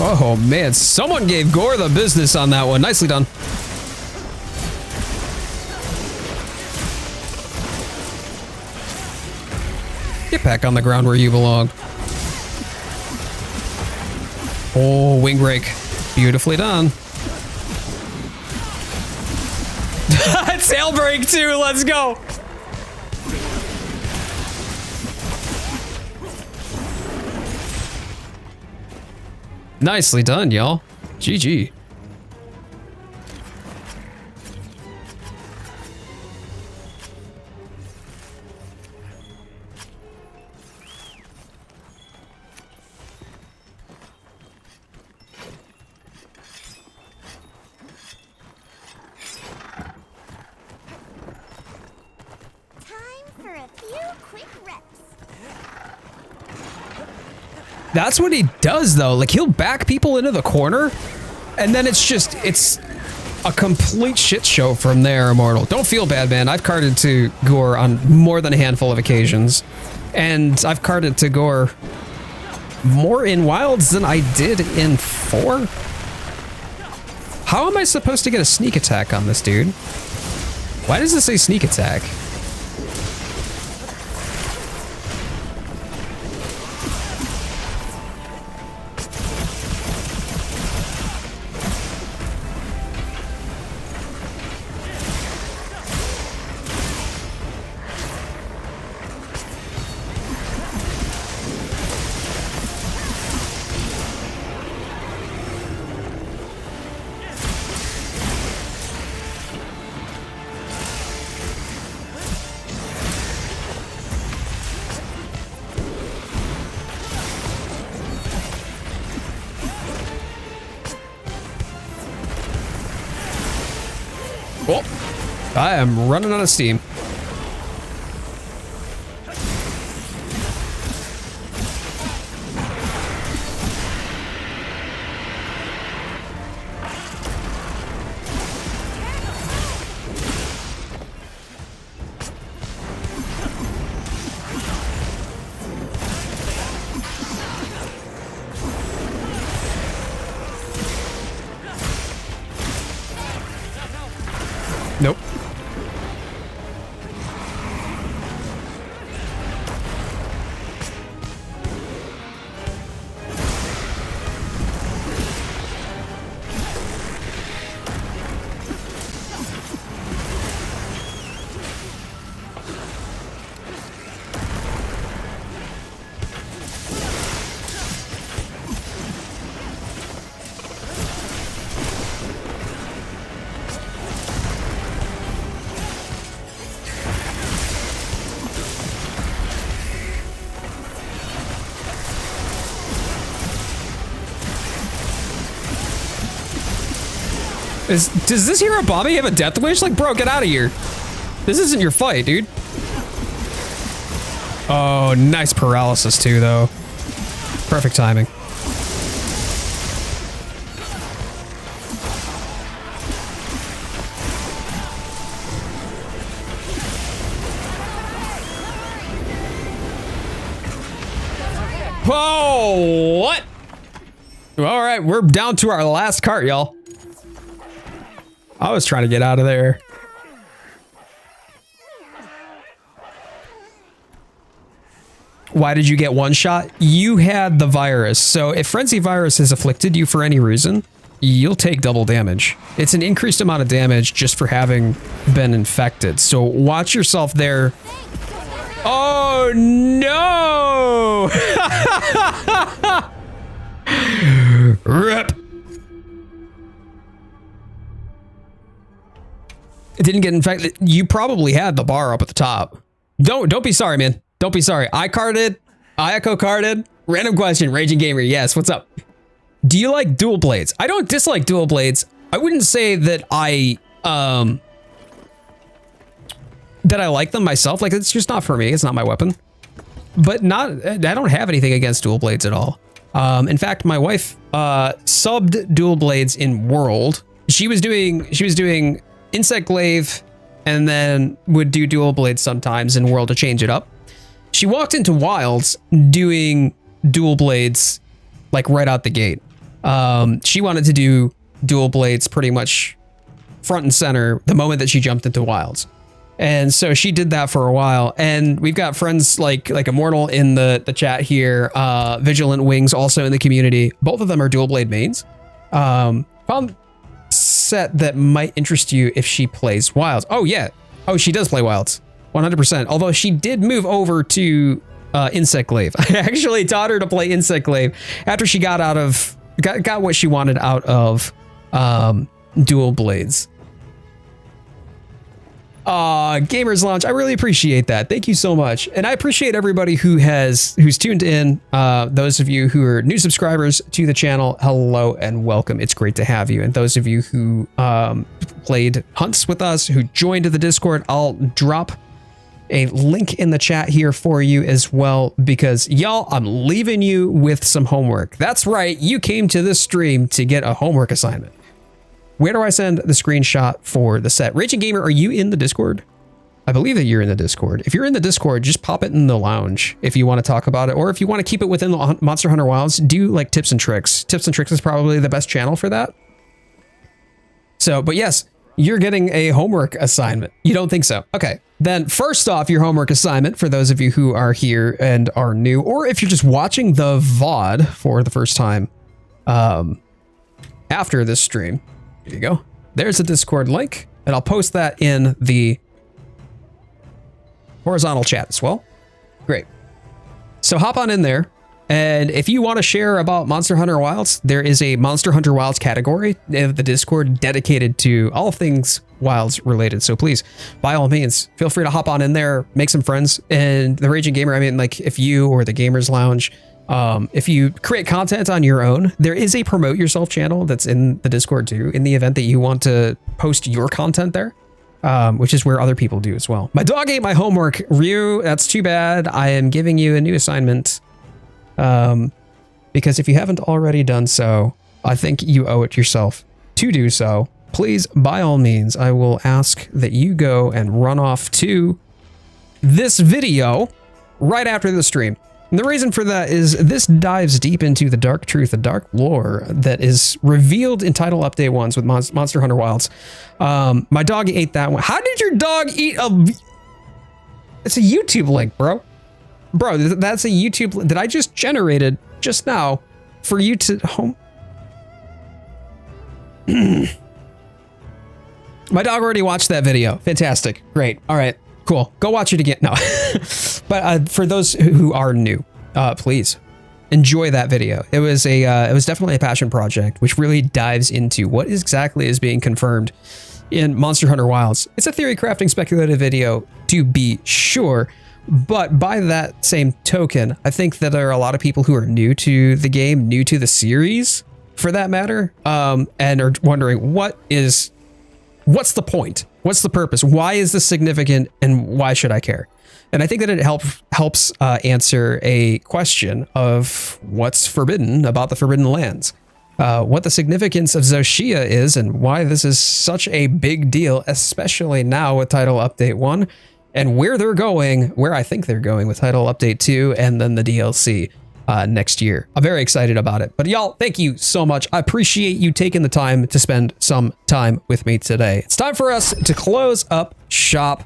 Oh man, someone gave Gore the business on that one. Nicely done. Get back on the ground where you belong. Oh, wing break. Beautifully done. Tail break too, let's go. Nicely done, y'all. GG. For a few quick reps. That's what he does though. Like he'll back people into the corner and then it's a complete shit show from there, Immortal. Don't feel bad, man. I've carded to Gore on more than a handful of occasions. And I've carded to Gore more in Wilds than I did in 4. How am I supposed to get a sneak attack on this dude? Why does it say sneak attack? Oh, I am running out of steam. Nope. Does this hero Bobby have a death wish? Like, bro, get out of here. This isn't your fight, dude. Oh, nice paralysis too, though. Perfect timing. Whoa, what? All right, we're down to our last cart, y'all. I was trying to get out of there. Why did you get one shot? You had the virus. So if Frenzy Virus has afflicted you for any reason, you'll take double damage. It's an increased amount of damage just for having been infected. So watch yourself there. Oh no! Rip. It didn't get infected. You probably had the bar up at the top. Don't be sorry, man. Don't be sorry. I carded. Ayako carded. Random question. Raging Gamer. Yes. What's up? Do you like dual blades? I don't dislike dual blades. I wouldn't say that I like them myself. Like, it's just not for me. It's not my weapon. But I don't have anything against dual blades at all. In fact, my wife subbed dual blades in World. She was doing Insect Glaive and then would do dual blades sometimes in World to change it up. She walked into Wilds doing dual blades like right out the gate. She wanted to do dual blades pretty much front and center the moment that she jumped into Wilds. And so she did that for a while. And we've got friends like Immortal in the chat here, Vigilant Wings also in the community. Both of them are dual blade mains. Found set that might interest you if she plays Wilds. Oh yeah. Oh, she does play Wilds. 100%. Although she did move over to Insect Glaive. I actually taught her to play Insect Glaive after she got out of got what she wanted out of dual blades. Gamers Lounge, I really appreciate that. Thank you so much. And I appreciate everybody who's tuned in. Those of you who are new subscribers to the channel, hello and welcome. It's great to have you. And those of you who played hunts with us, who joined the Discord, I'll drop a link in the chat here for you as well, because y'all, I'm leaving you with some homework. That's right. You came to this stream to get a homework assignment. Where do I send the screenshot for the set? Raging Gamer, are you in the Discord? I believe that you're in the Discord. If you're in the Discord, just pop it in the lounge if you want to talk about it, or if you want to keep it within the Monster Hunter Wilds, do like tips and tricks. Tips and tricks is probably the best channel for that. So, but yes, you're getting a homework assignment. You don't think so? Okay. Then first off, your homework assignment for those of you who are here and are new, or if you're just watching the VOD for the first time after this stream, here you go. There's a Discord link, and I'll post that in the horizontal chat as well. Great. So hop on in there. And if you want to share about Monster Hunter Wilds, there is a Monster Hunter Wilds category in the Discord dedicated to all things Wilds related. So please, by all means, feel free to hop on in there, make some friends. And the Raging Gamer, I mean, like if you or the Gamers Lounge, if you create content on your own, there is a promote yourself channel that's in the Discord too, in the event that you want to post your content there, which is where other people do as well. My dog ate my homework, Ryu. That's too bad. I am giving you a new assignment. Because if you haven't already done so, I think you owe it yourself to do so. Please, by all means, I will ask that you go and run off to this video right after the stream. And the reason for that is this dives deep into the dark truth, the dark lore that is revealed in title update ones with Monster Hunter Wilds. My dog ate that one. How did your dog eat It's a YouTube link, bro. Bro, that's a YouTube that I just generated just now for you to home. My dog already watched that video. Fantastic. Great. All right, cool. Go watch it again. No, but for those who are new, please enjoy that video. It was definitely a passion project, which really dives into what exactly is being confirmed in Monster Hunter Wilds. It's a theory crafting speculative video to be sure. But by that same token, I think that there are a lot of people who are new to the game, new to the series, for that matter, and are wondering what's the point? What's the purpose? Why is this significant, and why should I care? And I think that it helps answer a question of what's forbidden about the Forbidden Lands, what the significance of Zoshia is, and why this is such a big deal, especially now with Title Update 1. And where they're going, where I think they're going with Title Update 2 and then the DLC next year. I'm very excited about it. But y'all, thank you so much. I appreciate you taking the time to spend some time with me today. It's time for us to close up shop,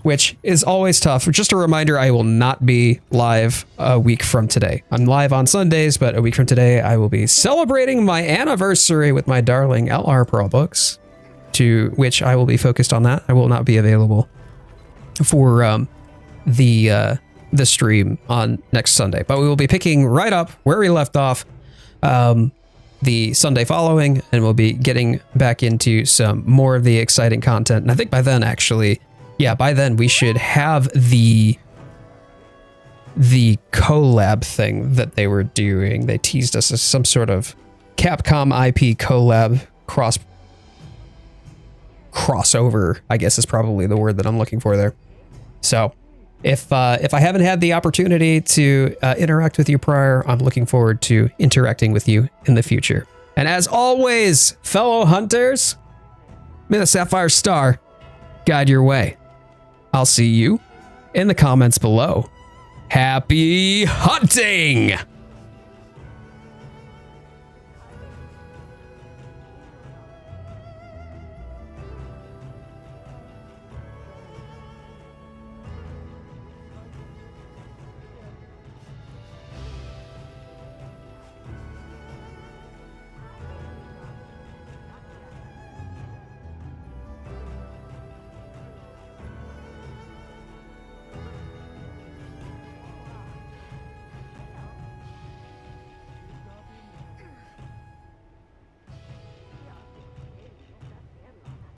which is always tough. Just a reminder, I will not be live a week from today. I'm live on Sundays, but a week from today, I will be celebrating my anniversary with my darling LR Pro books, to which I will be focused on that. I will not be available for the stream on next Sunday, but we will be picking right up where we left off the Sunday following, and we'll be getting back into some more of the exciting content. And I think by then, actually, yeah, by then we should have the collab thing that they were doing. They teased us as some sort of Capcom IP collab crossover, I guess is probably the word that I'm looking for there. So if I haven't had the opportunity to interact with you prior, I'm looking forward to interacting with you in the future. And as always, fellow hunters, may the Sapphire Star guide your way. I'll see you in the comments below. Happy hunting!